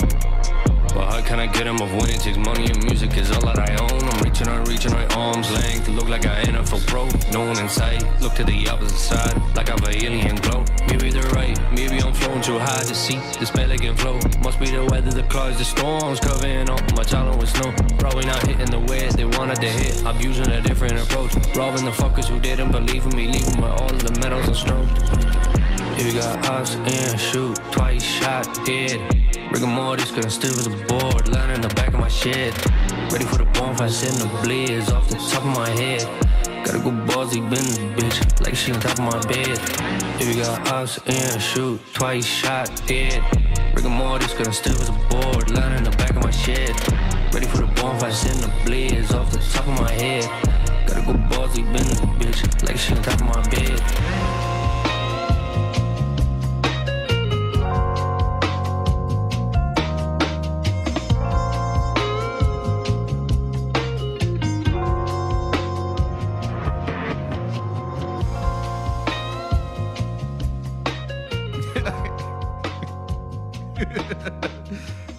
But how can I get them if winning takes money and music is all that I own? I'm reaching my arms length, look like an NFL pro. No one in sight, look to the opposite side, like I'm an alien glow. Maybe they're right, maybe I'm floating too high to see the spell can flow. Must be the weather, the clouds, the storms covering up my talent with snow. Probably not hitting the way they wanted to hit. I'm using a different approach, robbing the fuckers who didn't believe in me, leaving with all the medals and snow. If you got us and shoot, twice shot, dead. Rigor mortis, couldn't still with the board, lying in the back of my shed. Ready for the bonfire, setting the blaze off the top of my head. Gotta go ballsy business, bitch. Like she on top of my bed. If you got ops and shoot, twice shot, dead. Rigor mortis, cause I'm stiff as a board. Lying in the back of my shed. Ready for the bonfire, sitting the blaze off the top of my head. Gotta go ballsy business, bitch. Like she on top of my bed.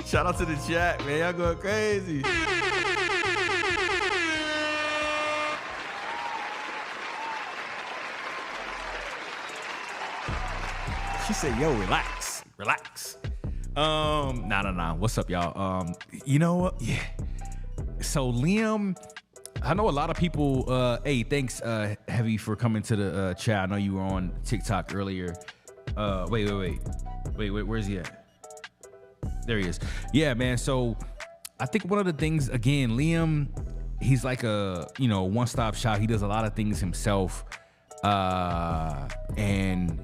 Shout out to the chat, man. Y'all going crazy. She said, yo, relax. Nah. What's up, y'all? You know what? Yeah. So Liam, I know a lot of people, hey, thanks, Heavy, for coming to the chat. I know you were on TikTok earlier. Wait, where's he at? There he is. Yeah, man. So I think one of the things, again, Liam, he's like a, one-stop shop. He does a lot of things himself. And,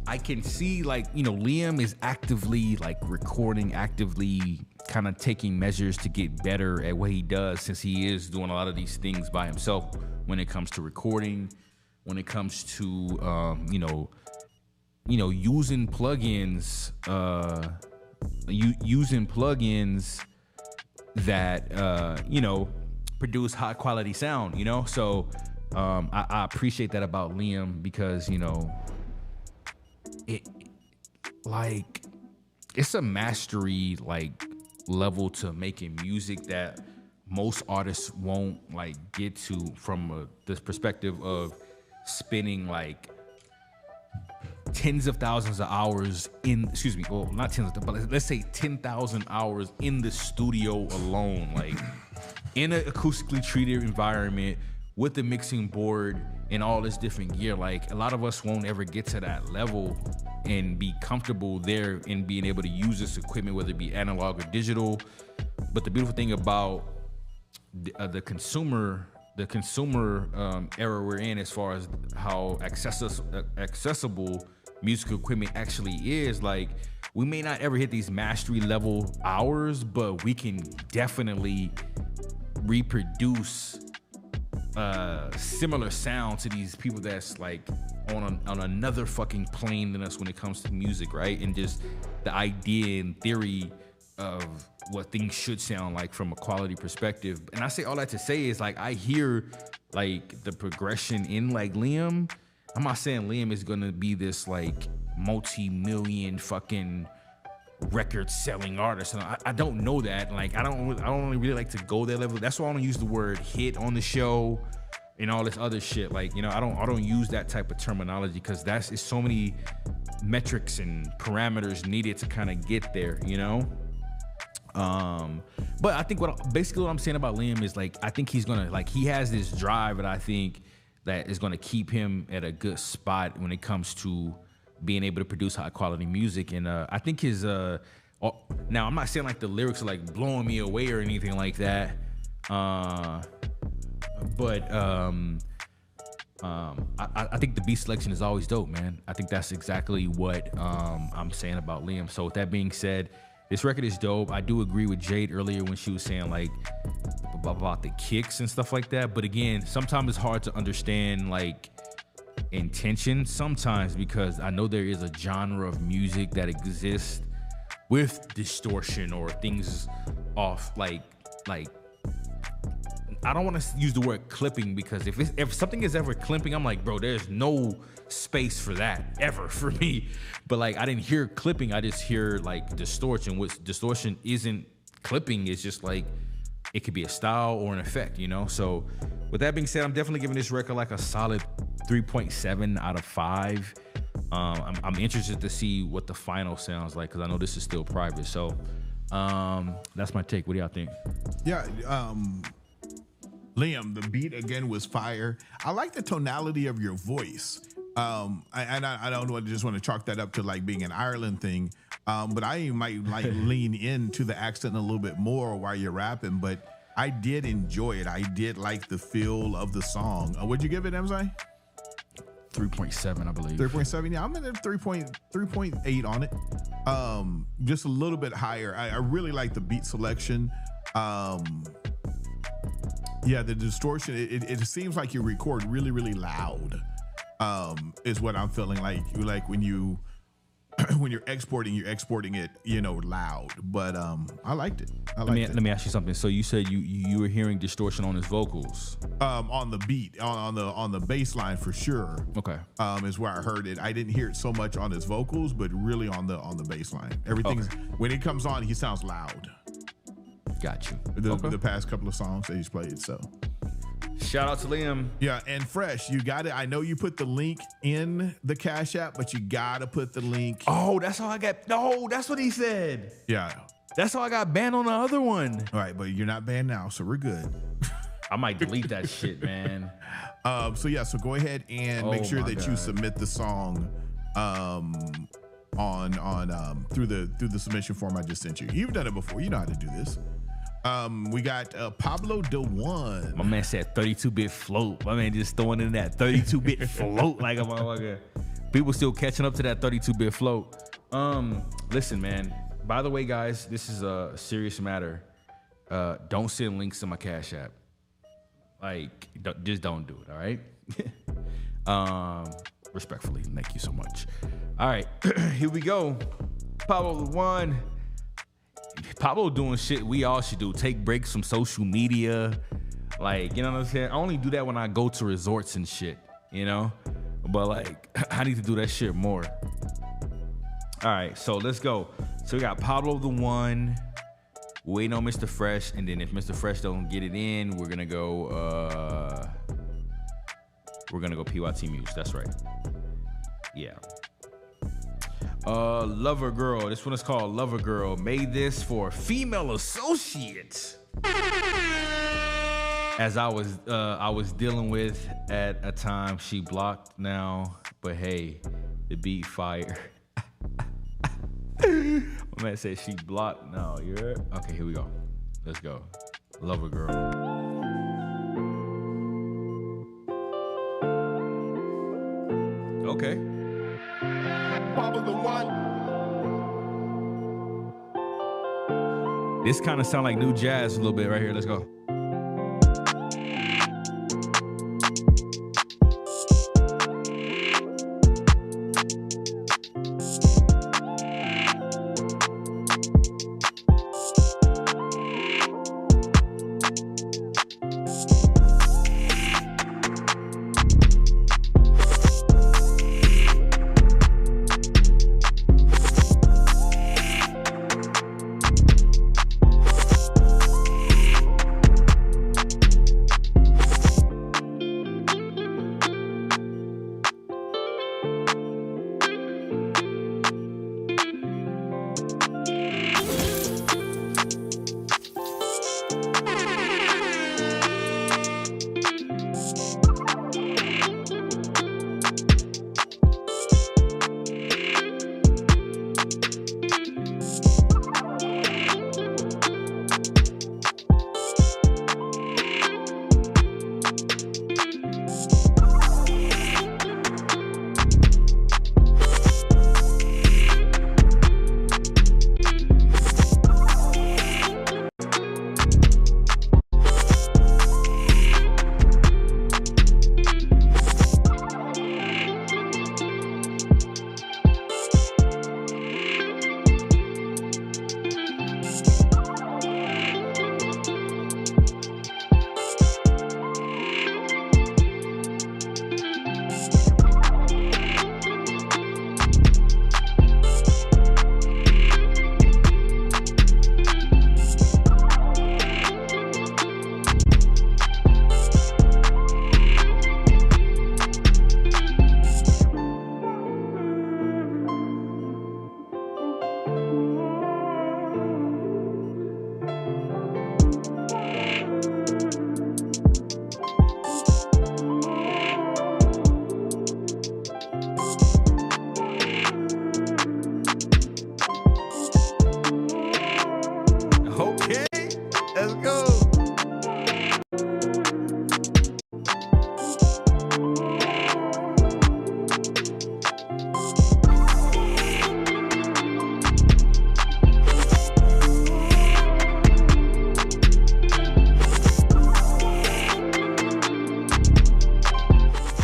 I can see Liam is actively recording, actively kind of taking measures to get better at what he does, since he is doing a lot of these things by himself when it comes to recording, when it comes to, using plugins, that, produce high quality sound, So I appreciate that about Liam, because, it's a mastery level to making music that most artists won't get to, from this perspective of spending tens of thousands of hours not tens of, but let's say 10,000 hours in the studio alone, in an acoustically treated environment with the mixing board and all this different gear. A lot of us won't ever get to that level and be comfortable there in being able to use this equipment, whether it be analog or digital. But the beautiful thing about the consumer era we're in, as far as how accessible musical equipment actually is, we may not ever hit these mastery level hours, but we can definitely reproduce similar sound to these people that's on another fucking plane than us when it comes to music, right? And just the idea and theory of what things should sound like from a quality perspective. And I say all that to say is I hear the progression in Liam. I'm not saying Liam is gonna be this multi-million fucking record selling artist. And I don't know that. I don't really like to go that level. That's why I don't use the word hit on the show and all this other shit. I don't use that type of terminology, because it's so many metrics and parameters needed to kind of get there, But I think what I'm saying about Liam is I think he's gonna he has this drive that I think that is gonna keep him at a good spot when it comes to being able to produce high quality music. And I think his now I'm not saying the lyrics are blowing me away or anything like that. But I think the beat selection is always dope, man. I think that's exactly what I'm saying about Liam. So with that being said, this record is dope. I do agree with Jade earlier when she was saying about the kicks and stuff like that. But again, sometimes it's hard to understand intention sometimes, because I know there is a genre of music that exists with distortion or things off I don't want to use the word clipping, because if something is ever clipping, I'm bro, there's no space for that ever for me. But I didn't hear clipping, I just hear distortion, which distortion isn't clipping. It's just it could be a style or an effect, So with that being said, I'm definitely giving this record a solid 3.7 out of 5. I'm interested to see what the final sounds like, because I know this is still private. So that's my take. What do y'all think? Yeah, Liam, the beat again was fire. I like the tonality of your voice. I don't just want to chalk that up to being an Ireland thing, but I might lean into the accent a little bit more while you're rapping. But I did enjoy it. I did like the feel of the song. What'd you give it, Amzi? 3.7, I believe. 3.7. Yeah, I'm at 3.8 on it. Just a little bit higher. I really like the beat selection. Yeah, the distortion. It seems like you record really, really loud. Is what I'm feeling like. You like when you're exporting it, loud. But I liked it. Let me ask you something. So you said you were hearing distortion on his vocals. On the beat, on the bass line for sure. Okay. Is where I heard it. I didn't hear it so much on his vocals, but really on the bass line. Everything's when it comes on, he sounds loud. Got you. The past couple of songs that he's played. So shout out to Liam. Yeah, and Fresh, you got it. I know you put the link in the Cash App, but you gotta put the link. Oh, that's how I got. No, that's what he said. Yeah, that's how I got banned on the other one. All right, but you're not banned now, so we're good. I might delete that shit, man. So go ahead and make sure that you submit the song through the submission form I just sent you. You've done it before. You know how to do this. We got Pablo De One. My man said 32-bit float. My man just throwing in that 32-bit float like a motherfucker. People still catching up to that 32-bit float. Listen, man. By the way, guys, this is a serious matter. Don't send links to my Cash App. Like, just don't do it. All right. Respectfully, thank you so much. All right, here we go. Pablo De One. Pablo doing shit we all should do. Take breaks from social media. Like, you know what I'm saying? I only do that when I go to resorts and shit, But like, I need to do that shit more. All right, so let's go. So we got Pablo De One. Waiting on Mr. Fresh. And then if Mr. Fresh don't get it in, we're gonna go PYT Muse. That's right. Yeah. Lover Girl. This one is called Lover Girl. Made this for a female associate. As I was dealing with at a time. She blocked now, but hey, the beat fire. My man said she blocked now. You're okay. Here we go. Let's go. Lover Girl. Okay. Pablo De One. This kind of sound like new jazz a little bit right here. Let's go.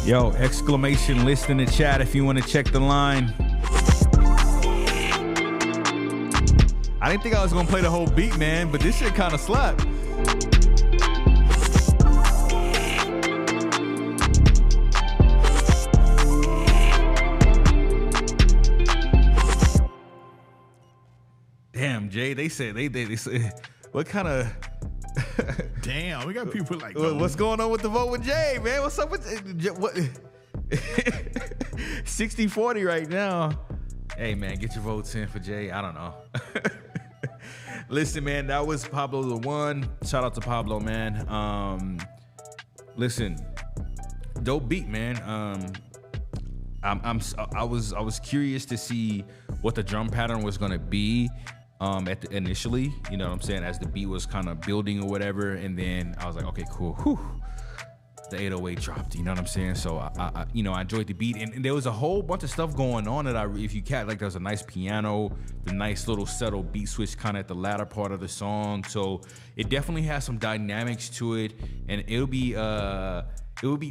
Yo, exclamation list in the chat if you want to check the line. I didn't think I was going to play the whole beat, man, but this shit kind of slapped. Damn, Jay, they said, they said, what kind of... Damn, we got people like... What's going on with the vote with Jay, man? What's up with... What? 60-40 right now. Hey, man, get your votes in for Jay. I don't know. Listen, man, that was Pablo the One. Shout out to Pablo, man. Listen, dope beat, man. I was curious to see what the drum pattern was gonna be initially, you know what I'm saying, as the beat was kind of building or whatever, and then I was like, okay, cool. Whew. The 808 dropped, you know what I'm saying? So I enjoyed the beat, and there was a whole bunch of stuff going on that if you catch, like there was a nice piano, the nice little subtle beat switch kind of at the latter part of the song. So it definitely has some dynamics to it, and it would be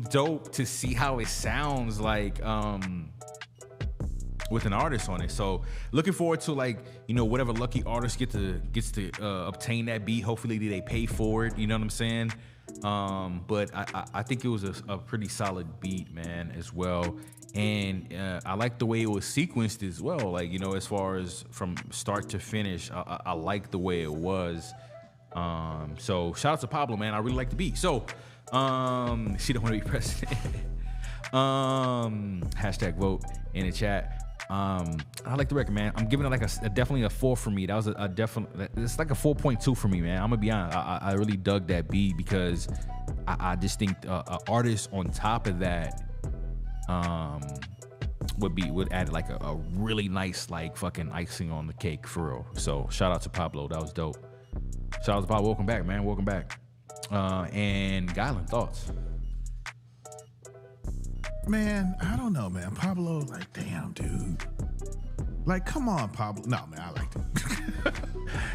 dope to see how it sounds like with an artist on it. So looking forward to, like, you know, whatever lucky artist gets to obtain that beat. Hopefully they pay for it, you know what I'm saying? But I think it was a pretty solid beat, man, as well. And I like the way it was sequenced as well. Like, you know, as far as from start to finish, I like the way it was. So shout out to Pablo, man. I really like the beat. So she don't want to be president. Hashtag vote in the chat. I like the record, man. I'm giving it like a definitely a 4 for me. That was a definite. It's like a 4.2 for me, man. I'm gonna be honest. I really dug that beat because I just think an artist on top of that would add like a really nice, like, fucking icing on the cake for real. So shout out to Pablo. That was dope. Shout out to Pablo. Welcome back, man. Welcome back. And Gylon, thoughts? Man, I don't know, man. Pablo, like, damn, dude. Like, come on, Pablo. No, man, I liked it.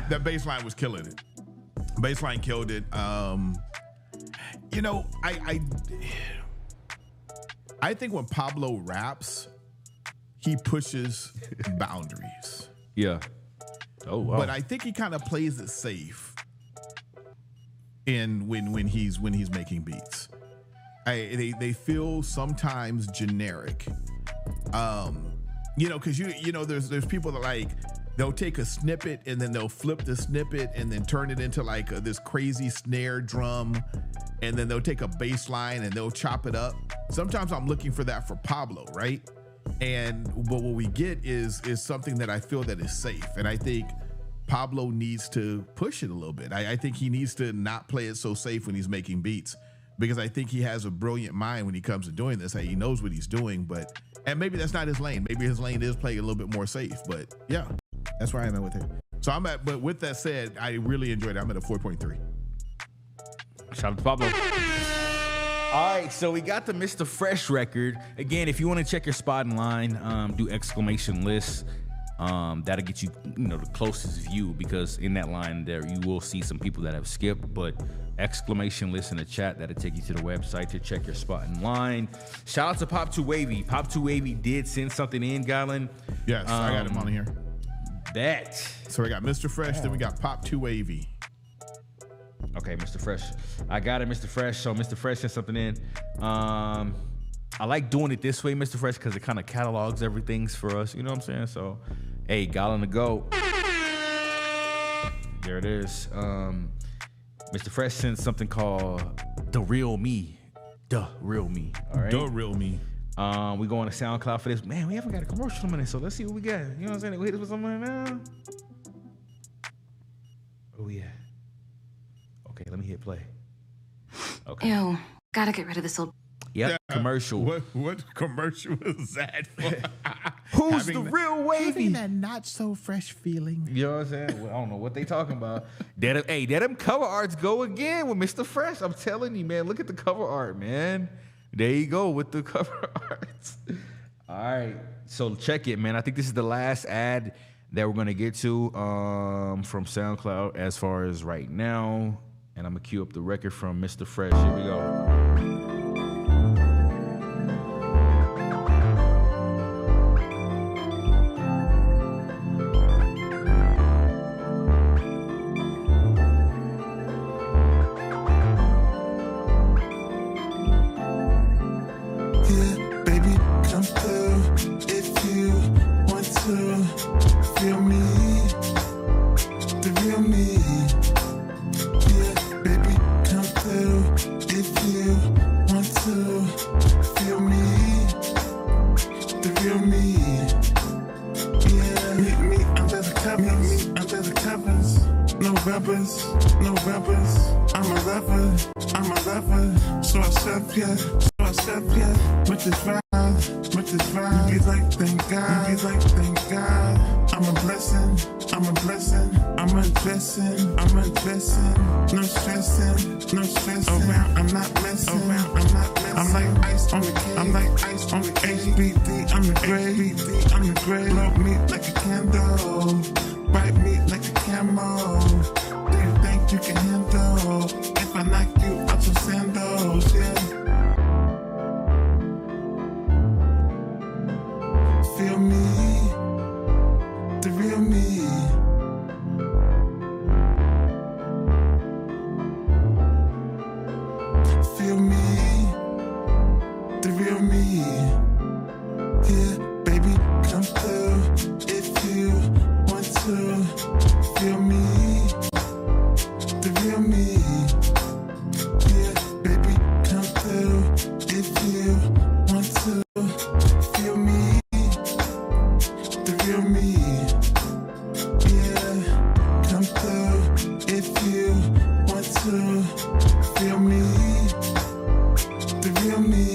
That bass line was killing it. Bass line killed it. You know, I think when Pablo raps, he pushes boundaries. Yeah. Oh, wow. But I think he kind of plays it safe when he's making beats. They feel sometimes generic, you know, because you know there's people that, like, they'll take a snippet and then they'll flip the snippet and then turn it into like this crazy snare drum, and then they'll take a bass line and they'll chop it up. Sometimes I'm looking for that for Pablo, right? But what we get is something that I feel that is safe, and I think Pablo needs to push it a little bit. I think he needs to not play it so safe when he's making beats, because I think he has a brilliant mind when he comes to doing this. He knows what he's doing, and maybe that's not his lane. Maybe his lane is playing a little bit more safe, but yeah, that's where I am at with it. So but with that said, I really enjoyed it. I'm at a 4.3. Shout out to Pablo. All right, so we got the Mr. Fresh record. Again, if you want to check your spot in line, do exclamation lists. That'll get you, the closest view, because in that line there, you will see some people that have skipped, but exclamation list in the chat, that'll take you to the website to check your spot in line. Shout out to Pop 2 Wavy. Pop 2 Wavy did send something in, Gylon. Yes, I got him on here. So we got Mr. Fresh, then we got Pop 2 Wavy. Okay, Mr. Fresh. I got it, Mr. Fresh. So Mr. Fresh sent something in. I like doing it this way, Mr. Fresh, because it kind of catalogs everything for us. You know what I'm saying? So, hey, Gylon to go. There it is. Mr. Fresh sent something called The Real Me. The Real Me. All right. The Real Me. We go on to SoundCloud for this. Man, we haven't got a commercial in it, so let's see what we got. You know what I'm saying? We hit this with something now. Oh, yeah. Okay, let me hit play. Okay. Ew, gotta get rid of this old... Yep, commercial. What commercial is that for? Who's the real Wavy? Having that not so fresh feeling. You know what I'm saying? Well, I don't know what they talking about. There them cover arts go again with Mr. Fresh. I'm telling you, man. Look at the cover art, man. There you go with the cover arts. All right, so check it, man. I think this is the last ad that we're gonna get to from SoundCloud as far as right now, and I'm gonna cue up the record from Mr. Fresh. Here we go. rappers, no rappers. I'm a rapper, so I step yeah, with this vibe. You be like, thank God, I'm a blessing, I'm undressing, no stressing, around, I'm not messing, I'm like ice on the cake, HBD, I'm the gray, blow me like a candle, bite me like a camel, do you think you can handle, if I knock you out some sandals, yeah. Feel me, the real me. Feel me, the real me. Yeah, baby, come through if you want to. Feel me, the real me. Yeah, baby, come through if you want to. Feel me. The real me, yeah, come through if you want to. Feel me, the real me,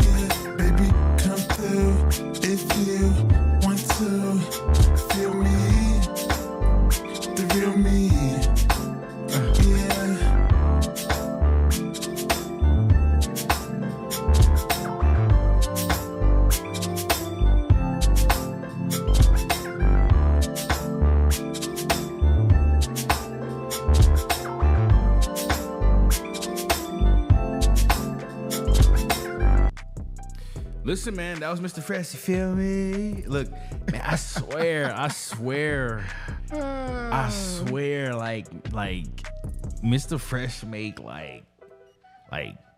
yeah, baby, come through if you want to. Feel me, the real me, yeah. Listen, man, that was Mr. Fresh. You feel me? Look, man, I swear, like Mr. Fresh make like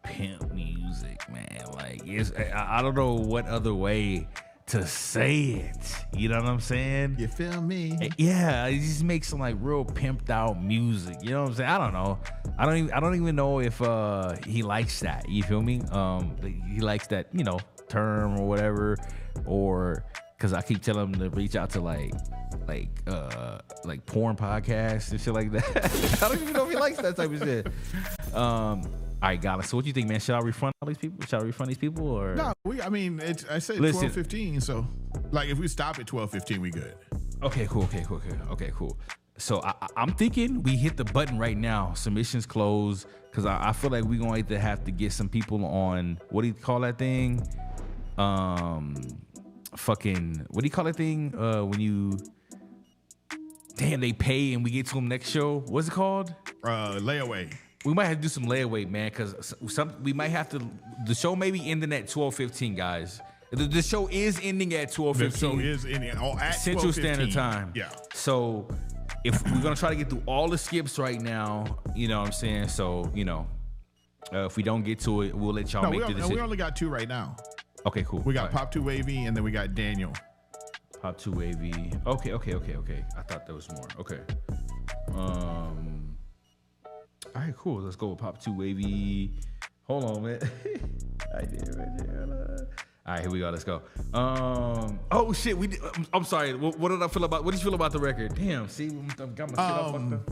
pimp music, man. Like I don't know what other way to say it. You know what I'm saying? You feel me? Yeah, he just makes some like real pimped out music. You know what I'm saying? I don't know. I don't even know if he likes that. You feel me? He likes that, you know, term or whatever, or because I keep telling him to reach out to like porn podcasts and shit like that. I don't even know if he likes that type of shit. All right, Gylon. So what do you think, man? Should I refund all these people? Should I refund these people or no? I said 12:15. So like if we stop at 12:15, we good. Okay, cool. So I'm thinking we hit the button right now. Submissions close because I feel like we're going to have to get some people on. What do you call that thing? Fucking. What do you call that thing? When you. Damn, they pay and we get to them next show. What's it called? Layaway. We might have to do some layaway, man, because we might have to. The show may be ending at 12:15, guys. The show is ending at 12:15. The show is ending at Central Standard Time. Yeah. So if we're gonna try to get through all the skips right now, you know what I'm saying. So if we don't get to it, we'll let y'all make the decision. We only got 2 right now. Okay, cool. We got Pop 2 Wavy and then we got Daniel. Pop 2 Wavy. Okay. I thought there was more. Okay. All right, cool. Let's go with Pop 2 Wavy. Hold on, man. I did right there. All right, here we go. Let's go. Oh shit. I'm sorry. What did you feel about the record? Damn. See, got my shit all fucked up.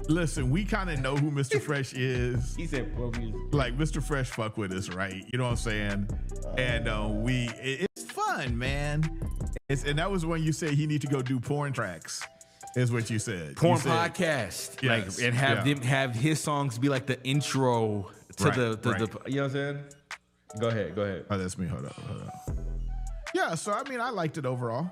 Listen, we kind of know who Mr. Fresh is. He said, "Bro, music." Like Mr. Fresh fuck with us, right? You know what I'm saying? And it's fun, man. And that was when you said he need to go do porn tracks. Is what you said. Porn podcast, yes, and have his songs be like the intro to right, the you know what I'm saying? Go ahead. Oh, that's me. Hold up. Yeah, so I mean, I liked it overall.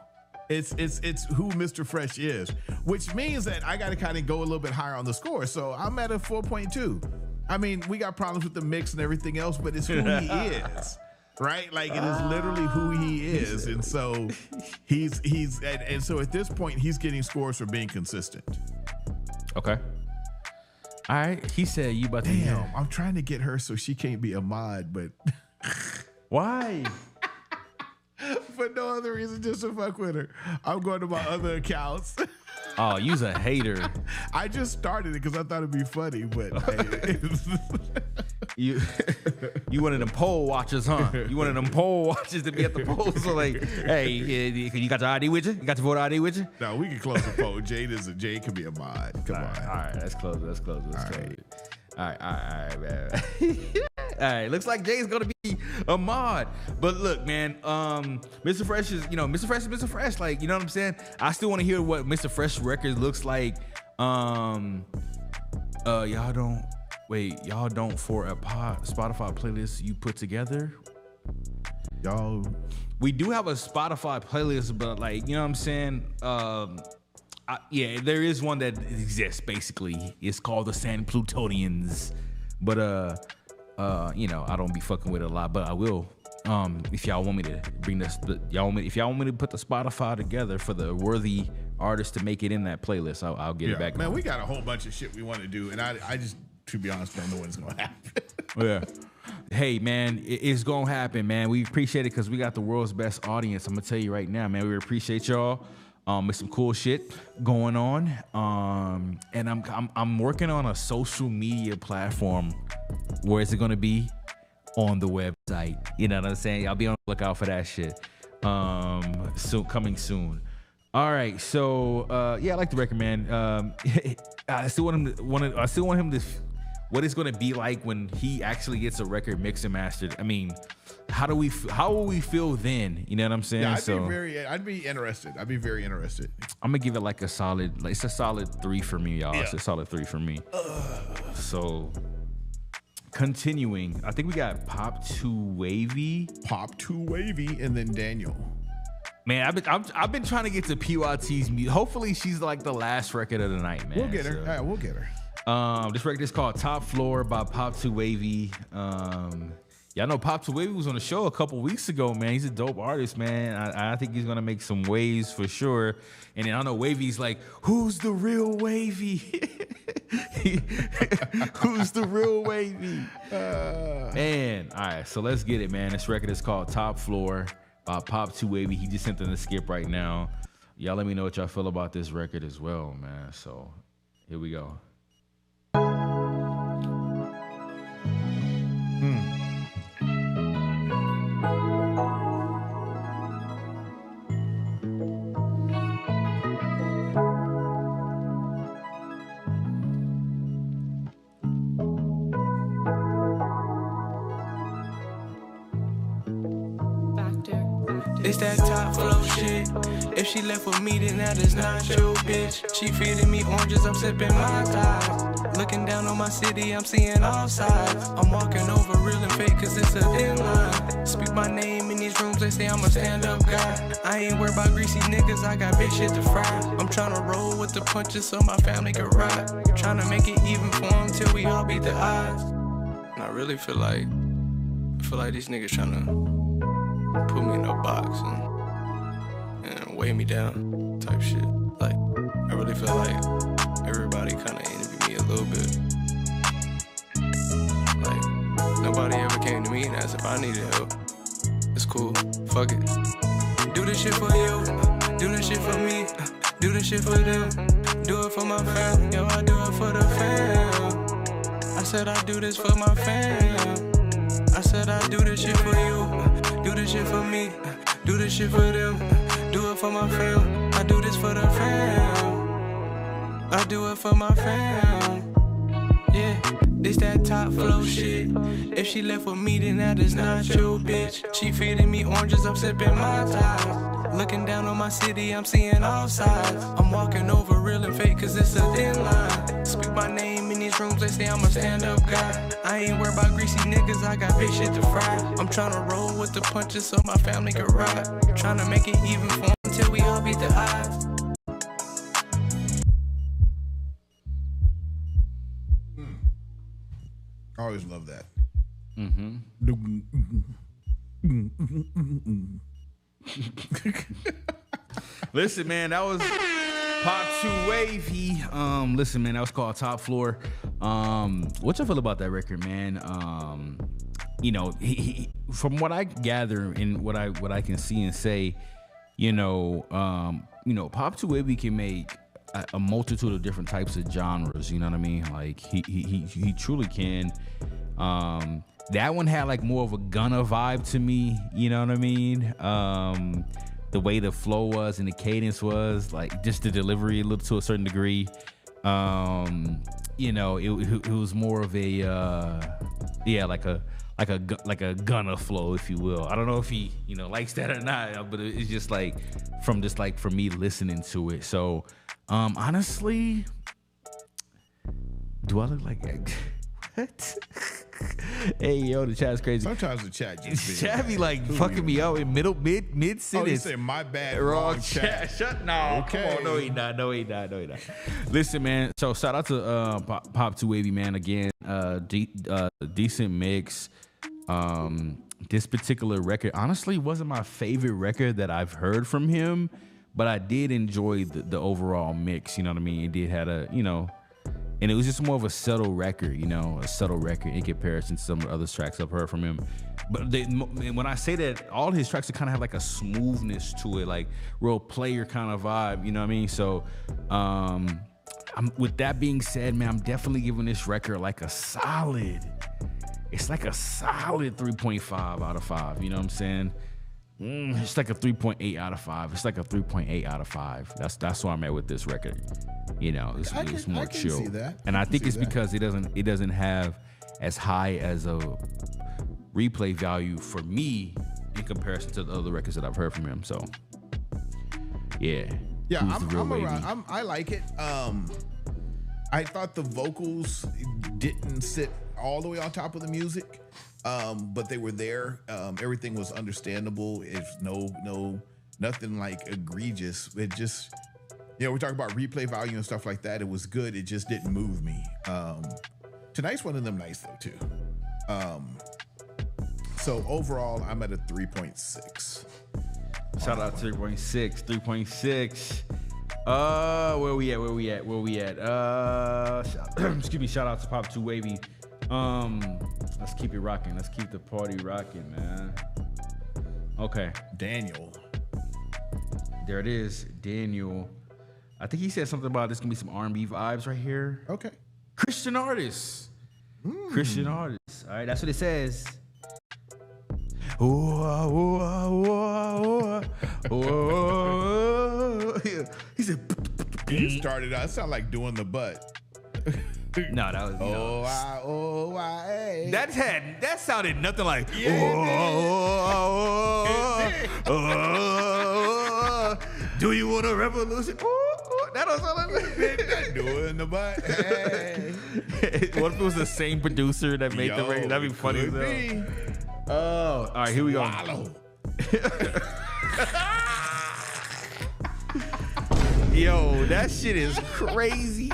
It's who Mr. Fresh is, which means that I got to kind of go a little bit higher on the score. So I'm at a 4.2. I mean, we got problems with the mix and everything else, but it's who he is. Right? Like it is literally who he is. And so he's and so at this point he's getting scores for being consistent. Okay. All right. He said you about to Damn, I'm trying to get her so she can't be a mod, but why? For no other reason, just to fuck with her. I'm going to my other accounts. Oh, you's a hater. I just started it because I thought it'd be funny, but hey. You one of them poll watchers, huh? You one of them poll watchers to be at the polls. So like, hey, you got your ID with you? You got your voter ID with you? No, we can close the poll. Jade can be a mod. Come on. All right, let's close it. All right, man. All right, looks like Jay's gonna be a mod. But look, man, Mr. Fresh is, Mr. Fresh is Mr. Fresh. Like, you know what I'm saying? I still want to hear what Mr. Fresh record looks like. Y'all don't for a Spotify playlist you put together? We do have a Spotify playlist, but like, you know what I'm saying? There is one that exists basically. It's called the San Plutonians. But I don't be fucking with it a lot, but I will. If y'all want me to bring this, if y'all want me to put the Spotify together for the worthy artists to make it in that playlist, I'll get it back. Man, we got a whole bunch of shit we want to do, and I just, to be honest, don't know when it's gonna happen. Yeah. Hey, man, it's gonna happen, man. We appreciate it because we got the world's best audience. I'm gonna tell you right now, man. We appreciate y'all. There's some cool shit going on. And I'm working on a social media platform. Where is it gonna be? On the website. You know what I'm saying? I'll be on the lookout for that shit. Coming soon. All right, so I like the record, man. I still want him to. What it's gonna be like when he actually gets a record mixed and mastered. I mean, how will we feel then? You know what I'm saying? Yeah, I'd be interested. I'd be very interested. I'm gonna give it like a solid 3 for me, y'all. Yeah. It's a solid 3 for me. So continuing, I think we got Pop 2 Wavy, and then Daniel. Man, I've been trying to get to PYT's music. Hopefully, she's like the last record of the night, man. We'll get her. All right, we'll get her. This record is called Top Floor by Pop 2 Wavy. Y'all know Pop 2 Wavy was on the show a couple weeks ago, man. He's a dope artist, man. I think he's gonna make some waves for sure. And then I know Wavy's like, who's the real Wavy? Who's the real Wavy? Man, all right, so let's get it, man. This record is called Top Floor by Pop 2 Wavy. He just sent in the skip right now. Y'all let me know what y'all feel about this record as well, man. So here we go. It's that top flow shit. If she left with me, then that is not your bitch. She feeding me oranges, I'm sipping my ties. Looking down on my city, I'm seeing all sides. I'm walking over real and fake, cause it's a thin line. Speak my name in these rooms, they say I'm a stand-up guy. I ain't worried about greasy niggas, I got big shit to fry. I'm tryna roll with the punches so my family can ride. Tryna make it even for them till we all beat the odds. And I really feel like these niggas tryna put me in a box and weigh me down type shit. Like, I really feel like everybody kind of envy me a little bit. Like, nobody ever came to me and asked if I needed help. It's cool, fuck it. Do this shit for you, do this shit for me, do this shit for them, do it for my fam, yo, I do it for the fam. I said I do this for my fam. I said I do this shit for you, do this shit for me, do this shit for them, do it for my fam. I do this for the fam. I do it for my fam. Yeah, this that top flow shit. If she left with me, then that is not your bitch. She feeding me oranges, I'm sipping my ties. Looking down on my city, I'm seeing all sides. I'm walking over real and fake, cause it's a thin line. Speak my name in these rooms, they say I'm a stand-up guy. I ain't worried about greasy niggas, I got big shit to fry. I'm tryna roll with the punches so my family can ride. Tryna make it even for them till we all beat the odds. I always love that. Listen, man, that was Pop 2 Wavy. Listen, man, that was called Top Floor. What you feel about that record, man? You know, he from what I gather and what I can see and say, Pop 2 Wavy can make a multitude of different types of genres. You know what I mean? Like he truly can. That one had like more of a Gunna vibe to me, you know what I mean? The way the flow was and the cadence was, like just the delivery a little to a certain degree. You know, it was more of a like a Gunna flow, if you will. I don't know if he, you know, likes that or not, but it's just like from me listening to it. So honestly, do I look like what? Hey yo, the chat's crazy. Sometimes the chat just be like fucking me up in mid sentence. Oh, you said my bad, wrong chat. Shut no. Okay. Come on, no he not. Listen, man. So shout out to Pop 2 Wavy, man. Again, decent mix. This particular record honestly wasn't my favorite record that I've heard from him, but I did enjoy the overall mix. You know what I mean? It did had a, you know. And it was just more of a subtle record, you know, in comparison to some of the other tracks I've heard from him. But when I say that, all his tracks kind of have like a smoothness to it, like real player kind of vibe, you know what I mean? So, with that being said, man, I'm definitely giving this record like a solid. It's like a solid 3.5 out of 5. You know what I'm saying? It's like a 3.8 out of 5. It's like a 3.8 out of 5. That's where I'm at with this record. You know, it's more chill. See that. And I think it's because it doesn't have as high as a replay value for me in comparison to the other records that I've heard from him. So yeah. Yeah, I'm around. I like it. I thought the vocals didn't sit all the way on top of the music. But they were there. Everything was understandable. It's nothing like egregious. It just, you know, we talk about replay value and stuff like that. It was good. It just didn't move me. Tonight's one of them nights though too. So overall, I'm at a 3.6. Shout out to 3.6. Where we at? Excuse me. Shout out to Pop 2 Wavy. Let's keep it rocking. Let's keep the party rocking, man. Okay. Daniel. There it is. Daniel. I think he said something about this gonna be some R&B vibes right here. Okay. Christian artists. Christian artists. All right, that's what it says. He said. You started out. It sounded like doing the butt. No, that was that sounded nothing like do you want a revolution? That don't sound like doing the butt. Hey. What if it was the same producer that made the record? That'd be funny as hell. Oh, all right, here we go. Yo, that shit is crazy.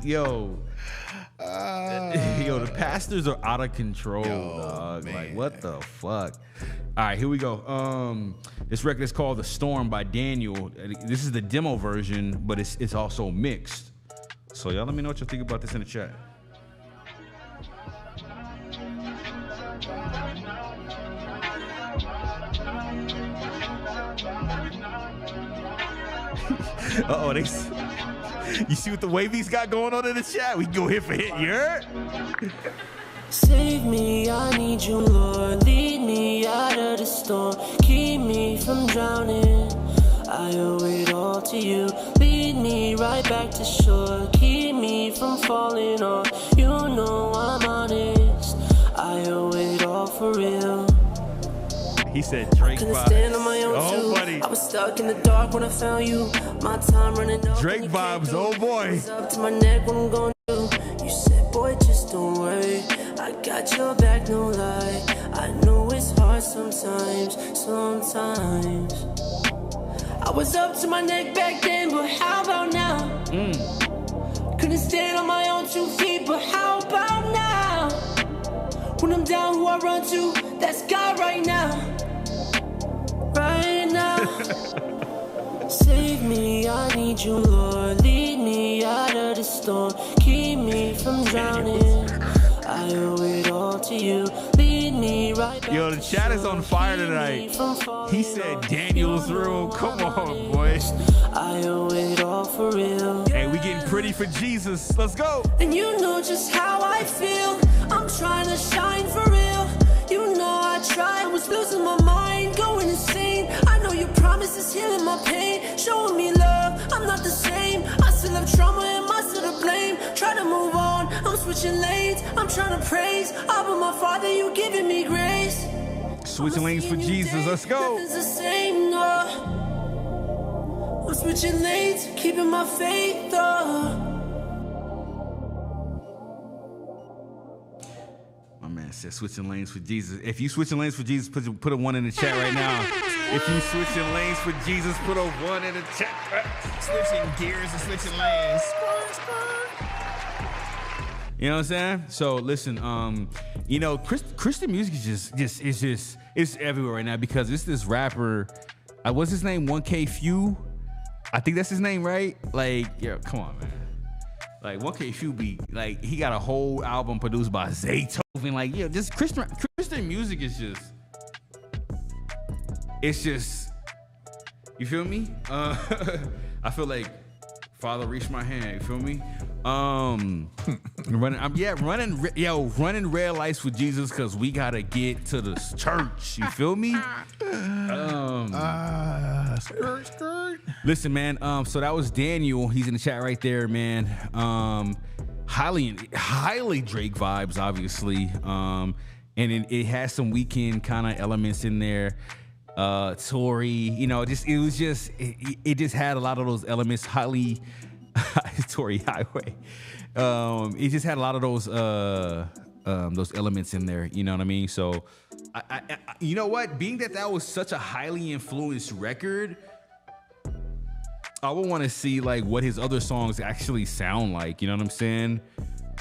Yo, the pastors are out of control, dog. Man. Like, what the fuck? All right, here we go. This record is called The Storm by Daniel. This is the demo version, but it's also mixed. So y'all let me know what you think about this in the chat. Uh-oh, you see what the Wavies got going on in the chat? We can go hit for hit, you heard? Save me, I need you, Lord. Lead me out of the storm. Keep me from drowning. I owe it all to you. Lead me right back to shore. Keep me from falling off. You know I'm honest. I owe it all for real. He said Drake vibes. Stand on my own oh, buddy. I was stuck in the dark when I found you. My time running out. Drake vibes, oh boy. It's up to my neck when I'm going through. You said, boy, just don't worry. I got your back, no lie. I know it's hard sometimes. I was up to my neck back then, but how about now? Couldn't stand on my own 2 feet, but how about now? When I'm down, who I run to? That's God right now. Right now. Save me, I need you, Lord. Lead me out of the storm. Keep me from drowning. I owe it all to you. Lead me right back. Yo, the chat is on fire tonight. He said Daniel's room. Come on, boy. I owe it all for real. Hey, we getting pretty for Jesus. Let's go. And you know just how I feel. I'm trying to shine for real. You know I tried, was losing my mind, going insane. I know your promise is healing my pain, showing me love, I'm not the same. I still have trauma and I still to blame. Try to move on, I'm switching lanes. I'm trying to praise, Abba, my Father, you giving me grace. Switching lanes for Jesus, let's go. Nothing's the same, no. I'm switching lanes, keeping my faith, though. Man said switching lanes for Jesus. If you switching lanes for Jesus, put a 1 in the chat right now. If you switching lanes for Jesus, put a 1 in the chat. Switching gears and switching lanes. You know what I'm saying? So listen, you know, Christian music is just it's everywhere right now because it's this rapper. What's his name? 1K Few. I think that's his name, right? Like, yeah, come on, man. Like 1K Few be like he got a whole album produced by Zaytoven. Like, yeah, just Christian music is just you feel me? I feel like Father reached my hand, you feel me? Running red lights with Jesus because we gotta get to the church. You feel me? Skirt. Listen, man. So that was Daniel. He's in the chat right there, man. Highly Drake vibes, obviously. And it has some Weeknd kind of elements in there. Tory, you know, it just had a lot of those elements. Highly Tory Highway. It just had a lot of those elements in there. You know what I mean? So, I you know what? Being that was such a highly influenced record, I would want to see like what his other songs actually sound like. You know what I'm saying?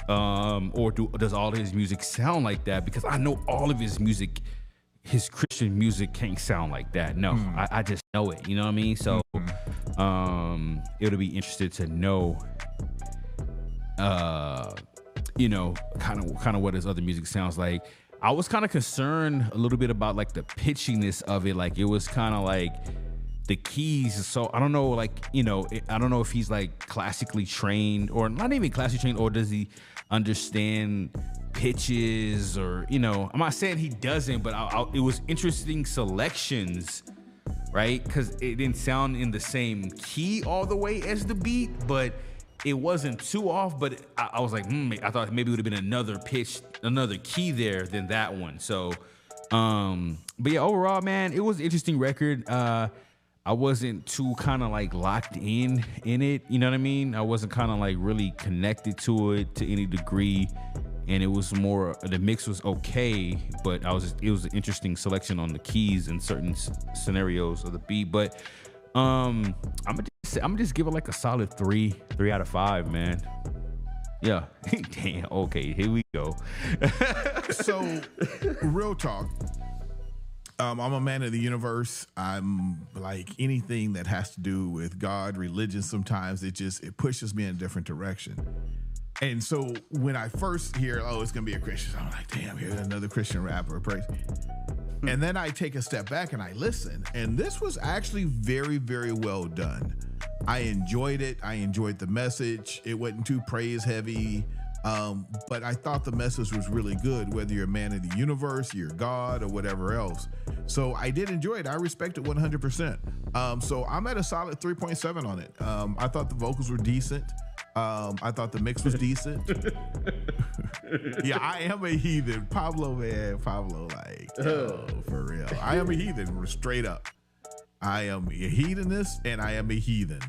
Or does all his music sound like that? Because I know all of his music. His Christian music can't sound like that. No, I just know it. You know what I mean? So, it'll be interesting to know, you know, kind of what his other music sounds like. I was kind of concerned a little bit about like the pitchiness of it. Like it was kind of like the keys. So I don't know, like, you know, I don't know if he's like classically trained or not even classically trained, or does he understand pitches, or, you know, I'm not saying he doesn't, but it was interesting selections, right? Because it didn't sound in the same key all the way as the beat, but it wasn't too off. But I was like, I thought maybe it would have been another pitch, another key there than that one. So, but yeah, overall, man, it was an interesting record. I wasn't too kind of like locked in it, you know what I mean? I wasn't kind of like really connected to it to any degree. And it was more, the mix was okay, but it was an interesting selection on the keys in certain scenarios of the beat. But I'm gonna just give it like a solid 3 out of 5, man. Yeah. Damn. Okay, here we go. So, real talk. I'm a man of the universe. I'm like anything that has to do with God, religion. Sometimes it pushes me in a different direction. And so when I first hear, oh, it's going to be a Christian, I'm like, damn, here's another Christian rapper. Praise. And then I take a step back and I listen. And this was actually very, very well done. I enjoyed it. I enjoyed the message. It wasn't too praise heavy. But I thought the message was really good, whether you're a man of the universe, you're God, or whatever else. So I did enjoy it. I respect it 100%. So I'm at a solid 3.7 on it. I thought the vocals were decent. I thought the mix was decent. Yeah, I am a heathen. Pablo, like, oh, for real. I am a heathen, straight up. I am a heathenist and I am a heathen.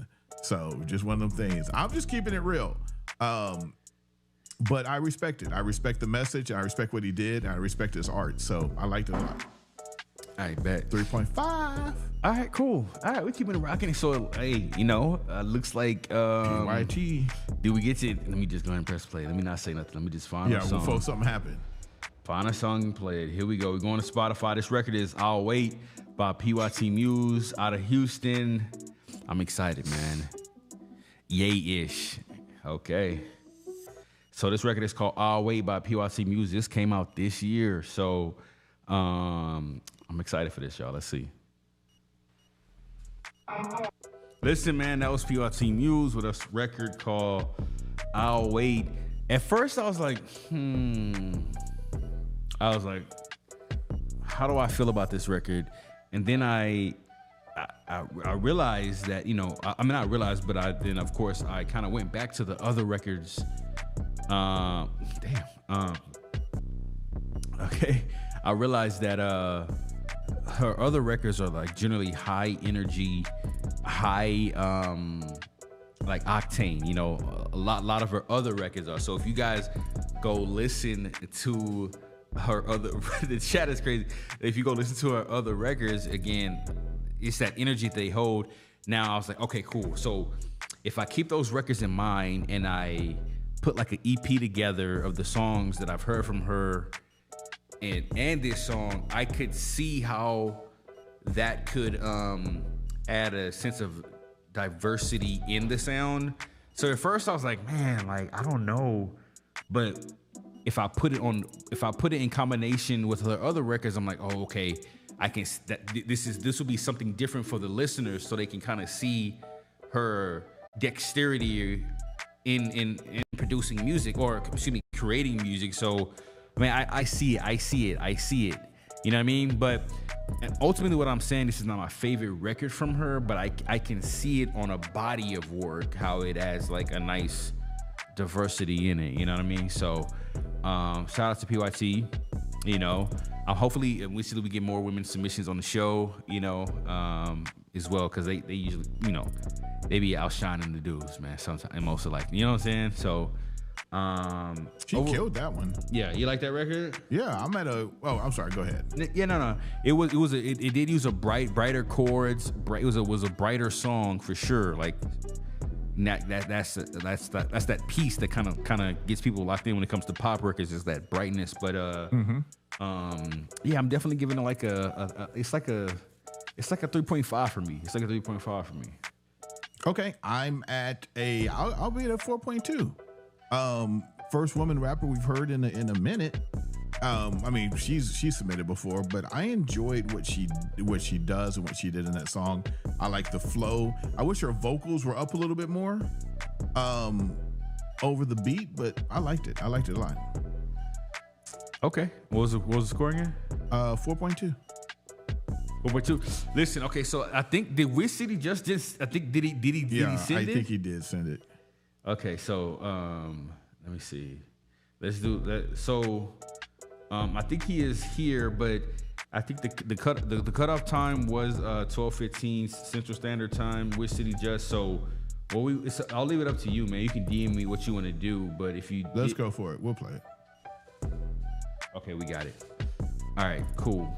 So just one of them things. I'm just keeping it real. But I respect it. I respect the message. I respect what he did. And I respect his art. So I liked it a lot. I bet. 3.5. All right, cool. All right, we're keeping it rocking. So, hey, you know, looks like PYT. Did we get to? Let me just go ahead and press play. Let me not say nothing. Let me just find a song. Before something happened. Find a song and play it. Here we go. We're going to Spotify. This record is "I'll Wait" by PYT Muse out of Houston. I'm excited, man. Yay-ish. Okay. So this record is called "I'll Wait" by PYT Muse. This came out this year. So I'm excited for this, y'all. Let's see. Listen, man, that was PYT Muse with a record called "I'll Wait." At first, I was like, how do I feel about this record? And then I realized that, not realized, but then of course I kind of went back to the other records. Okay. I realized that her other records are like generally high energy, high like octane, a lot of her other records are. So if you guys go listen to her other, the chat is crazy. If you go listen to her other records, again, it's that energy they hold. Now I was like, okay, cool. So if I keep those records in mind and I put like an EP together of the songs that I've heard from her and this song, I could see how that could add a sense of diversity in the sound. So at first I was like, man, like I don't know, but if I put it in combination with her other records, I'm like, oh, okay, this will be something different for the listeners, so they can kind of see her dexterity in producing music, or excuse me, creating music. So I mean, I see it. You know what I mean? But ultimately what I'm saying, this is not my favorite record from her, but I can see it on a body of work, how it has like a nice diversity in it. You know what I mean? So shout out to PYT. Hopefully we see that we get more women submissions on the show, as well, because they usually, they be outshining the dudes, man, sometimes, and most of like, you know what I'm saying? So she killed that one. Yeah, you like that record? Yeah, I'm sorry, go ahead. Yeah, no. It did use brighter chords. It was a brighter song for sure. Like that's that piece that kind of gets people locked in when it comes to pop records, is that brightness. But yeah, I'm definitely giving it like it's like a 3.5 for me. It's like a 3.5 for me. Okay, I'll be at a 4.2. First woman rapper we've heard in a minute. I mean, she's submitted before, but I enjoyed what she does and what she did in that song. I like the flow. I wish her vocals were up a little bit more over the beat, but I liked it. I liked it a lot. Okay, what was the score again? 4.2. 4.2. Listen, okay, so I think did Wiz City just I think did he send it? I think he did send it. Okay, so let me see. Let's do that. So I think he is here, but I think the cutoff time was 12:15 Central Standard Time. Wiz City just so. Well, I'll leave it up to you, man. You can DM me what you want to do, but if you let's go for it. We'll play it. Okay, we got it. All right, cool.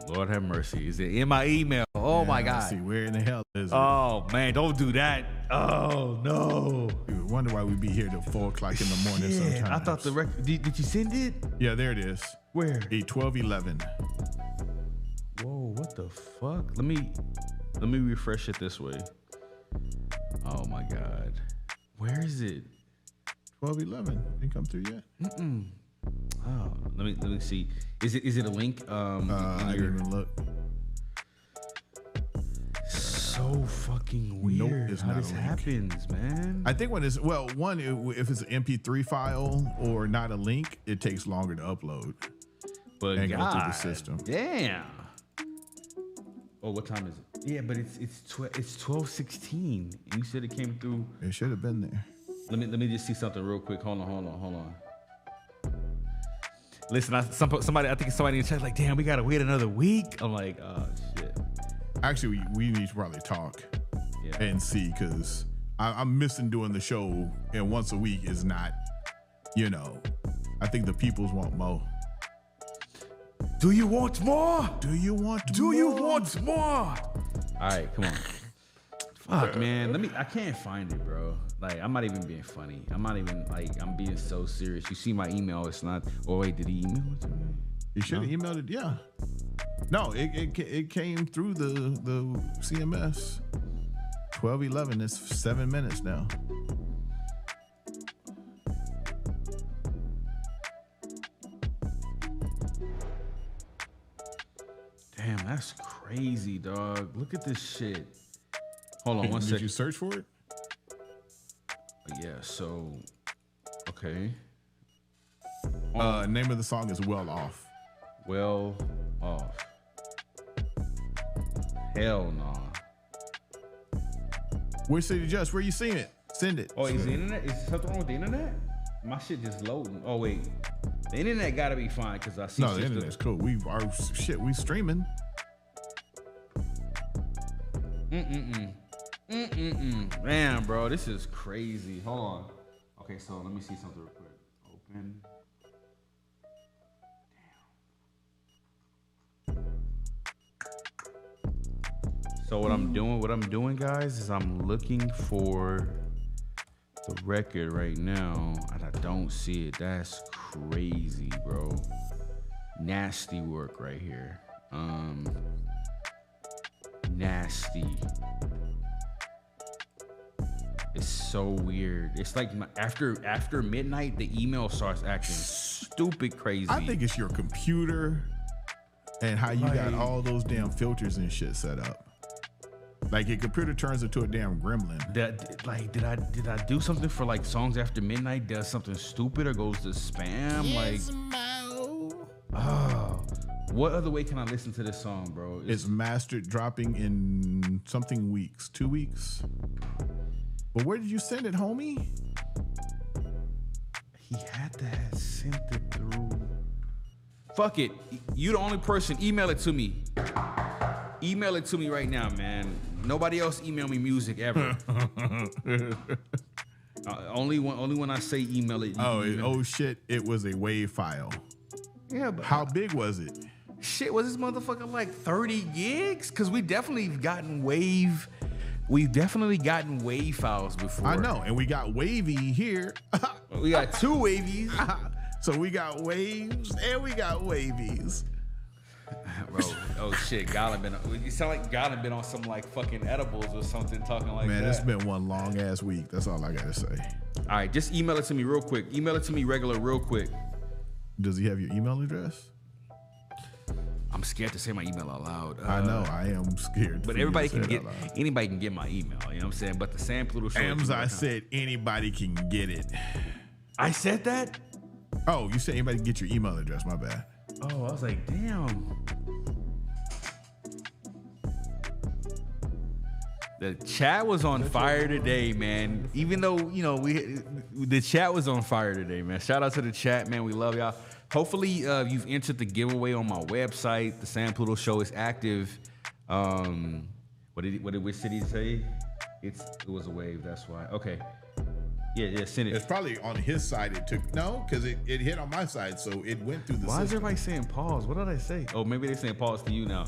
Lord have mercy. Is it in my email? Oh my God. See, where in the hell is it? Oh man, don't do that. Oh no. You wonder why we be here till 4 o'clock in the morning sometimes. I thought the record. Did you send it? Yeah, there it is. Where? 12:11. Whoa, what the fuck? Let me refresh it this way. Oh my God. Where is it? 12:11. Didn't come through yet. Oh, let me see. Is it a link? I didn't even look. So fucking weird. Nope, how this happens, man. I think if it's an MP3 file or not a link, it takes longer to upload. But and go through the system. Damn. Oh, what time is it? Yeah, but it's 12:16, and you said it came through. It should have been there. Let me just see something real quick. Hold on. Listen, I think somebody in the chat like, damn, we gotta wait another week. I'm like, oh shit. Actually, we need to probably talk and see, because I'm missing doing the show, and once a week is not, I think the peoples want more. Do you want more? Do you want more? All right, come on. Fuck, man. I can't find it, bro. Like, I'm not even being funny. I'm not even, I'm being so serious. You see my email, it's not, oh, wait, did he email it to me? You should have emailed it, yeah. No, it came through the CMS. 12:11, it's 7 minutes now. Damn, that's crazy, dog. Look at this shit. Hold on one second. Did you search for it? Yeah, so okay. Name of the song is Well Off. Well Off. Hell no. Where's City Just? Where you seeing it? Send it. Oh, is the internet? Is something wrong with the internet? My shit just loading. Oh wait, the internet gotta be fine because I see. No, the internet's cool. We streaming. Man, bro, this is crazy. Hold on. Okay, so let me see something real quick. Open. So what I'm doing, guys, is I'm looking for the record right now, and I don't see it. That's crazy, bro. Nasty work right here. Nasty. It's so weird. It's like after midnight, the email starts acting stupid crazy. I think it's your computer and how you got all those damn filters and shit set up. Like your computer turns into a damn gremlin. Did I do something for like songs after midnight? Does something stupid or goes to spam? Yes, what other way can I listen to this song, bro? It's mastered, dropping in something weeks, 2 weeks. But where did you send it, homie? He had to have sent it through. Fuck it. You the only person. Email it to me. Email it to me right now, man. Nobody else email me music ever. Only when I say email it. Oh shit! It was a WAV file. Yeah, but how big was it? Shit, was this motherfucker like 30 gigs? Cause we definitely gotten WAV. We've definitely gotten WAV files before. I know, and we got wavy here. We got two wavies. So we got waves and we got wavies. Bro, oh shit, you sound like Gylon been on some like fucking edibles or something talking like that. Man, it's been one long ass week. That's all I gotta say. All right, just email it to me real quick. Email it to me regular real quick. Does he have your email address? I'm scared to say my email out loud. I know, I am scared. But anybody can get my email, you know what I'm saying? But the Sam Pluto show. Amzi said anybody can get it. I said that? Oh, you said anybody can get your email address, my bad. Oh, I was like, damn. The chat was on fire today, man. Even though, you know, the chat was on fire today, man. Shout out to the chat, man. We love y'all. Hopefully, you've entered the giveaway on my website. The Sam Pluto show is active. What did which city say? It was a wave, that's why. Okay. Yeah, send it. It's probably on his side. It took because it hit on my side, so it went through the Why system. is everybody saying pause? What did I say? Oh, maybe they're saying pause to you now.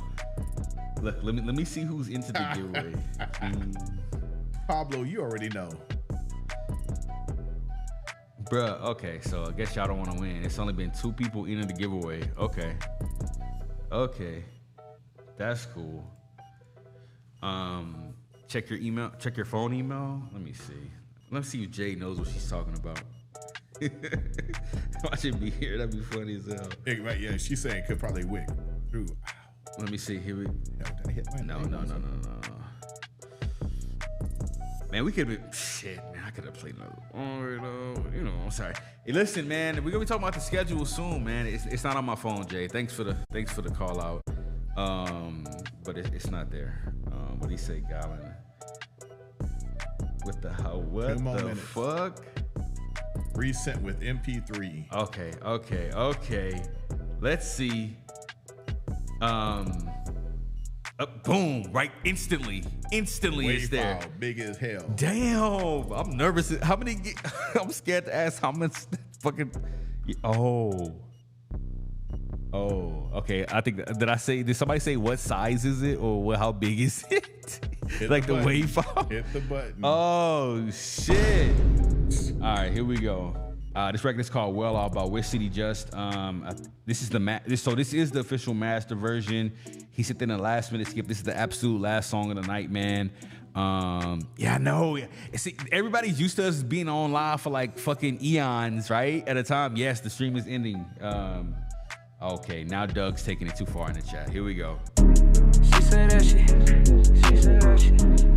Look, let me see who's into the giveaway. Pablo, you already know. Bruh, okay, so I guess y'all don't want to win. It's only been 2 people into the giveaway. Okay. That's cool. Check your email, check your phone email. Let me see if Jay knows what she's talking about. Watch it be here. That'd be funny as hell. Right, yeah, she's saying it could probably wick through. Let me see. Here we. Did I hit my No. Man, we could be. Shit, man, I could have played another. You know, I'm sorry. Hey, listen, man, we're gonna be talking about the schedule soon, man. It's not on my phone, Jay. Thanks for the call out. But it's not there. What do you say, Gylon? What the fuck? Resent with MP3. Okay. Let's see. Boom! Right, instantly it's there. File, big as hell. Damn, I'm nervous. How many? I'm scared to ask how much fucking. Oh. Okay. I think did somebody say what size is it or how big is it? Like the wave file. Hit the button. Oh shit! All right, here we go. This record is called "Well Off" by Wish City Just. This is the official master version. He said in the last minute skip. This is the absolute last song of the night, man. Yeah, I know. See, everybody's used to us being on live for like fucking eons, right? At a time. Yes, the stream is ending. Okay, now Doug's taking it too far in the chat. Here we go. She said that shit.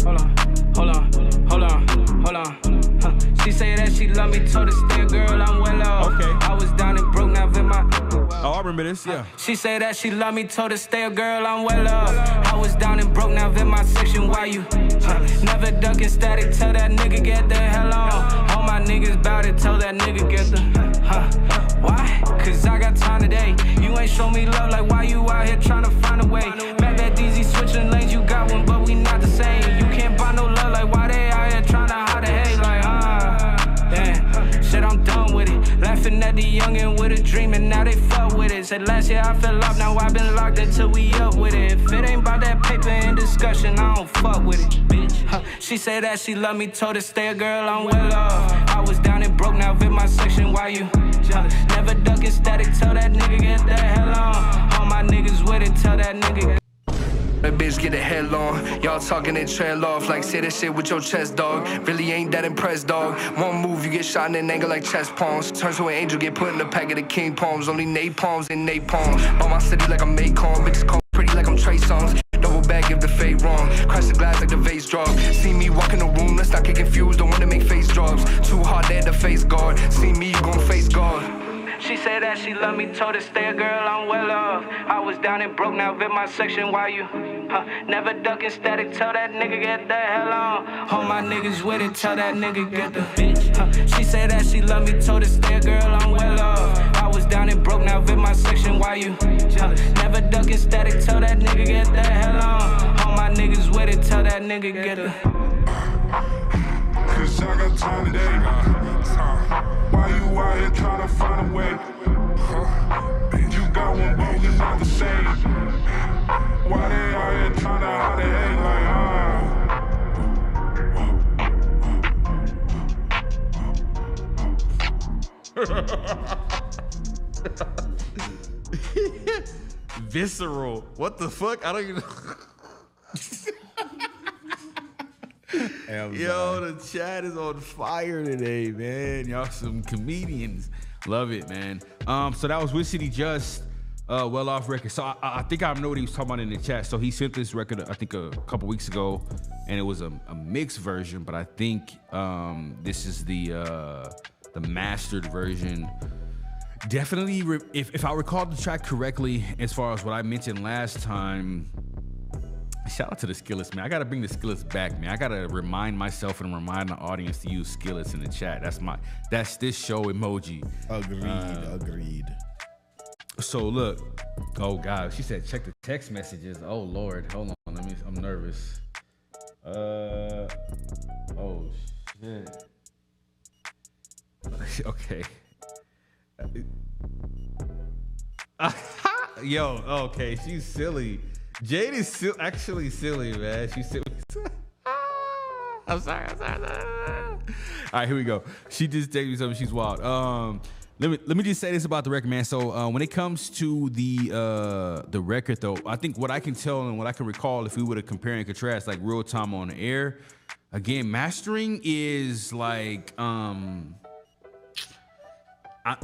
Hold on. She She say that she love me, told her stay, girl, I'm well off. Okay. I was down and broke, now in my. Oh, I remember this, yeah. She say that she love me, told her stay, girl, I'm well off. I was down and broke, now in my section, why you? Never ducking static, tell that nigga get the hell on. All my niggas bout it, tell that nigga get the. Why? Cause I got time today. You ain't show me love, like why you out here trying to find a way? Bad DZ switching lanes, you got one, but we not the same. You can't buy no love, like why they out here trying to hide the hate, like damn. Shit, I'm done with it. Laughing at the youngin' with a dream, and now they fuck with it. Said last year I fell off, now I been locked until we up with it. If it ain't about that paper and discussion, I don't fuck with it, bitch. She say that she love me, told her stay, girl, I'm well off. I was down and broke, now in my section, why you? Never ducking static, tell that nigga get the hell on. All my niggas with it, tell that nigga. That bitch get a head on. Y'all talking and trail off like say that shit with your chest, dog. Really ain't that impressed, dog. One move, you get shot in an angle like chest palms. Turn to an angel, get put in a pack of the king palms. Only napalms and napalms. On my city like I'm Macon. Bitches call pretty like I'm Trey Songz. Double back if the fade wrong. Crash the glass like the vase drop. See me walk in the room, let's not get confused. Don't wanna make face drops. Too hard there to face guard. See me, you gon' face guard. She said that she love me, told her stay, girl, I'm well off. I was down and broke, now in my section, why you? Never ducking static, tell that nigga get the hell on. All my niggas with it, tell that nigga get the bitch. She said that she love me, told her stay, girl, I'm well off. I was down and broke, now in my section, why you? Never ducking static, tell that nigga get the hell on. All my niggas with it, tell that nigga get the. Cause I got time today. Why you out here trying to find a way? You got one, but we not the same. Why they out here trying to hide the hate Visceral. What the fuck? I don't even know. Yo, the chat is on fire today, man. Y'all some comedians. Love it, man. So that was With City Just, Well Off record. So I think I know what he was talking about in the chat. So he sent this record, I think a couple weeks ago, and it was a mixed version, but I think this is the mastered version. Definitely, if I recall the track correctly, as far as what I mentioned last time, shout out to the Skillets, man. I gotta bring the Skillets back, man. I gotta remind myself and remind the audience to use Skillets in the chat. That's this show emoji. Agreed. So look, oh God, she said check the text messages. Oh Lord, hold on, I'm nervous. Oh shit. Okay. Yo, okay, she's silly. Jade is actually silly, man. She's silly. I'm sorry. All right, here we go. She just texted me something. She's wild. Let me just say this about the record, man. So when it comes to the record, though, I think what I can tell and what I can recall, if we were to compare and contrast, like real time on the air, again, mastering is like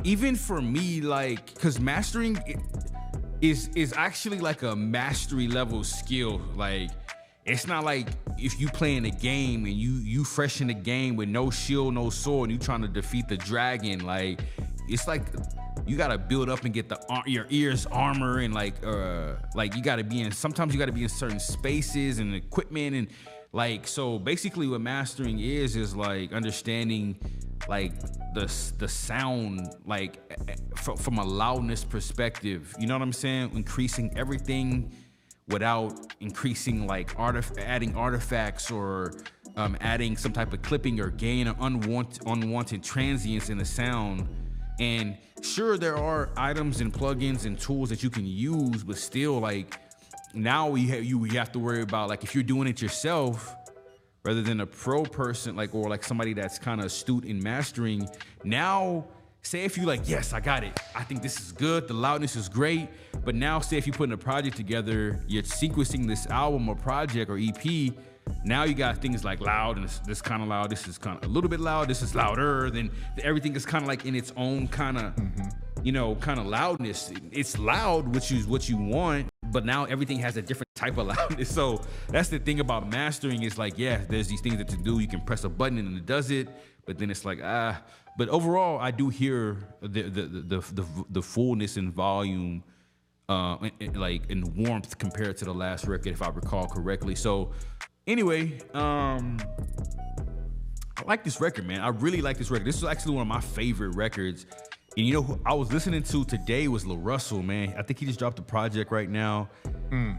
even for me, like, because mastering is actually like a mastery level skill. Like, it's not like if you playing a game and you fresh in the game with no shield, no sword, and you trying to defeat the dragon. Like, it's like you gotta build up and get your ears armor, and like you gotta be in. Sometimes you gotta be in certain spaces and equipment, and like, so basically what mastering is like understanding like the sound, like from a loudness perspective, you know what I'm saying? Increasing everything without increasing like adding artifacts or adding some type of clipping or gain or unwanted transients in the sound. And sure, there are items and plugins and tools that you can use, but still, like, now you have to worry about, like, if you're doing it yourself rather than a pro person, like, or like somebody that's kind of astute in mastering. Now, say if you like, yes, I got it, I think this is good, the loudness is great, but now say if you're putting a project together, you're sequencing this album or project or EP, now you got things like loud, and this kind of loud, this is kind of a little bit loud, this is louder, then everything is kind of like in its own kind of, you know, kind of loudness. It's loud, which is what you want, but now everything has a different type of loudness. So that's the thing about mastering is like, yeah, there's these things that to do. You can press a button and it does it, but then it's like, but overall I do hear the fullness and volume, like in warmth compared to the last record, if I recall correctly. So anyway, I like this record, man. I really like this record. This is actually one of my favorite records. And you know who I was listening to today was Lil Russell, man. I think he just dropped a project right now.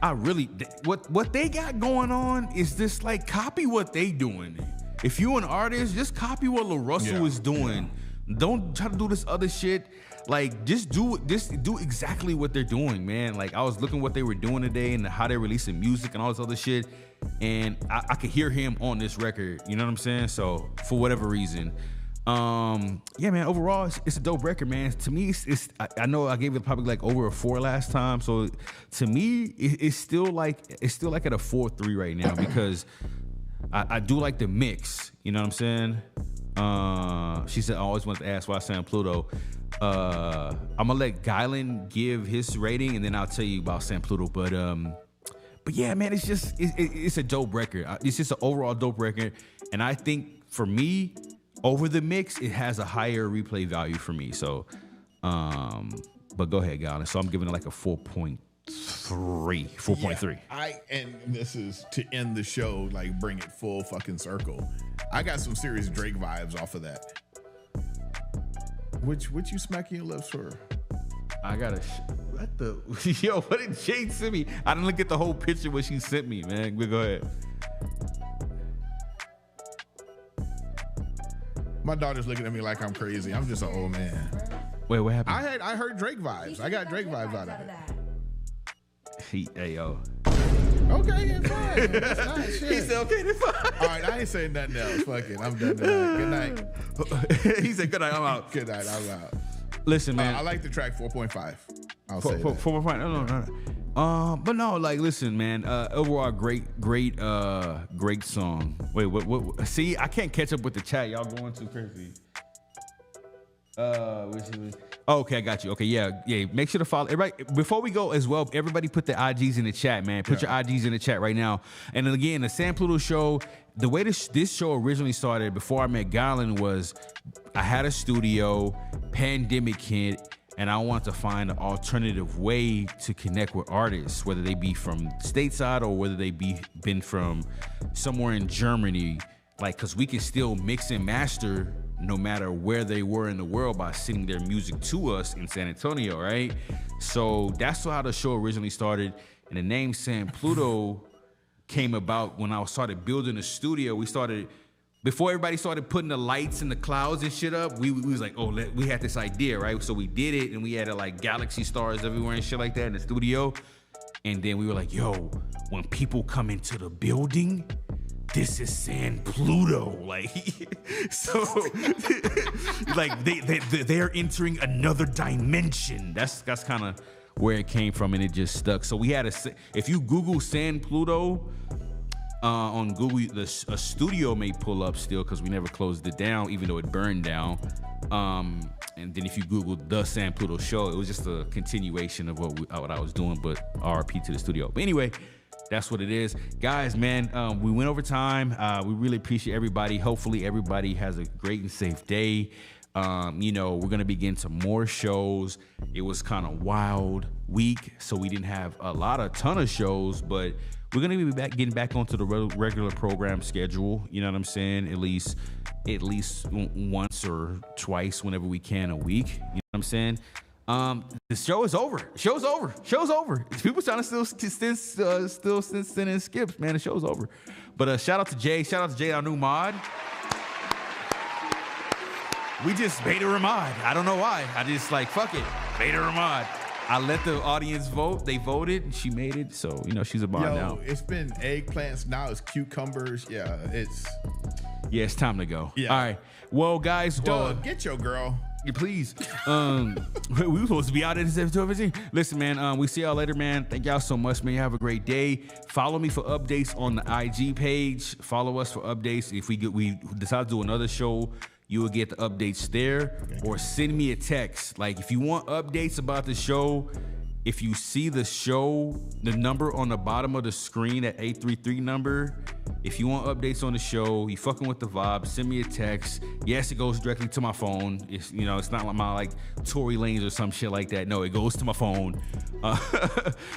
I really, what they got going on is just like copy what they doing. If you an artist, just copy what Lil Russell is doing. Don't try to do this other shit. Like just do exactly what they're doing, man. Like I was looking what they were doing today and how they're releasing music and all this other shit. And I could hear him on this record. You know what I'm saying? So for whatever reason. Yeah, man, overall it's a dope record, man. To me, I know I gave it probably like over a 4 last time, so to me it's still like at a 4.3 right now because I do like the mix, you know what I'm saying? She said I always wanted to ask why I sang Pluto. I'm gonna let Gylon give his rating and then I'll tell you about San Pluto, but yeah, man, it's a dope record. It's just an overall dope record, and I think for me, over the mix, it has a higher replay value for me. So, but go ahead, Gylon. So I'm giving it like a 4.3. 4.3. And this is to end the show, like bring it full fucking circle. I got some serious Drake vibes off of that. What you smacking your lips for? I got what did Jade send me? I didn't look at the whole picture what she sent me, man. But go ahead. My daughter's looking at me like I'm crazy. I'm just an old man. Wait, what happened? I heard Drake vibes. I got Drake vibes out of it. Hey, yo. Okay, then fine. That's nice shit. He said, okay, then fine. All right, I ain't saying nothing else. Fuck it. I'm done tonight. Good night. He said, good night, I'm out. Good night, I'm out. Listen, man. I like the track 4.5. I'll say that. 4.5. No. But no, like, listen, man. Overall, great song. Wait, what? See, I can't catch up with the chat. Y'all going too crazy. Okay, I got you. Okay, yeah. Make sure to follow everybody. Before we go as well, everybody put the IGs in the chat, man. Put your IGs in the chat right now. And then again, the San Pluto show, the way this show originally started before I met Gylon was I had a studio, pandemic hit, and I want to find an alternative way to connect with artists, whether they be from stateside or whether they been from somewhere in Germany, like, cause we can still mix and master no matter where they were in the world by sending their music to us in San Antonio, right? So that's how the show originally started. And the name San Pluto came about when I started building a studio. Before everybody started putting the lights and the clouds and shit up, we was like, we had this idea, right? So we did it, and we had like galaxy stars everywhere and shit like that in the studio. And then we were like, yo, when people come into the building, this is San Pluto. Like, so like they're entering another dimension. That's kind of where it came from, and it just stuck. So we had if you Google San Pluto, on Google, a studio may pull up still because we never closed it down, even though it burned down. And then if you Google the San Pluto show, it was just a continuation of what I was doing, but RP to the studio. But anyway, that's what it is. Guys, man, we went over time. We really appreciate everybody. Hopefully everybody has a great and safe day. We're going to begin some more shows. It was kind of wild week, so we didn't have a ton of shows, but we're going to be getting back onto the regular program schedule. You know what I'm saying? At least once or twice whenever we can a week. You know what I'm saying? The show is over. Show's over. People trying to still send in skips, man. The show's over. But shout out to Jay, our new mod. We just made her a mod. I don't know why. I just fuck it. Made her a mod. I let the audience vote. They voted, and she made it. So, she's a mod now. It's been eggplants. Now it's cucumbers. Yeah, it's time to go. Yeah. All right. Well, guys. Doug, get your girl. Please. We were supposed to be out at 7:15. Listen, man, we see y'all later, man. Thank y'all so much, man. You have a great day. Follow me for updates on the IG page. Follow us for updates. If we decide to do another show, you will get the updates there, or send me a text. Like, if you want updates about the show, if you see the number on the bottom of the screen, that 833 number, if you want updates on the show, you fucking with the vibe, send me a text. Yes, it goes directly to my phone. It's, you know, it's not like my Tory Lanez or some shit like that. No, it goes to my phone.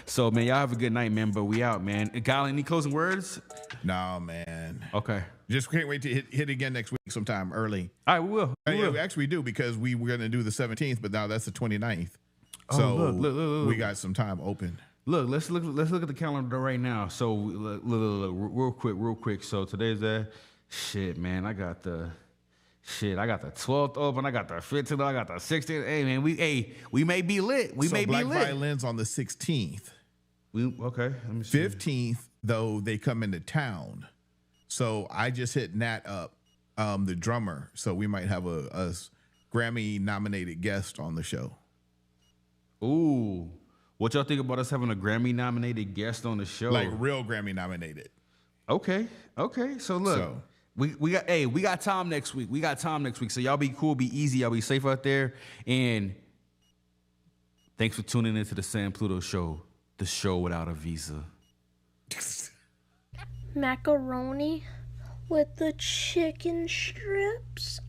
So man, y'all have a good night, man. But we out, man. Gylon, any closing words? No, man. Okay. Just can't wait to hit again next week sometime early. All right, we will. We actually do, because we were going to do the 17th, but now that's the 29th. Oh, so look. We got some time open. Look, let's look at the calendar right now. So look, real quick. So today's shit, man. I got the 12th open. I got the 15th. I got the 16th. Hey, man, we may be lit. We may be lit. Black Violins on the 16th. Okay. Let me see. 15th, though, they come into town. So I just hit Nat up, the drummer. So we might have a Grammy-nominated guest on the show. Ooh. What y'all think about us having a Grammy-nominated guest on the show? Like real Grammy-nominated. Okay. So look, we got time next week. So y'all be cool, be easy, y'all be safe out there. And thanks for tuning into the Sam Pluto Show, the show without a visa. Macaroni with the chicken strips.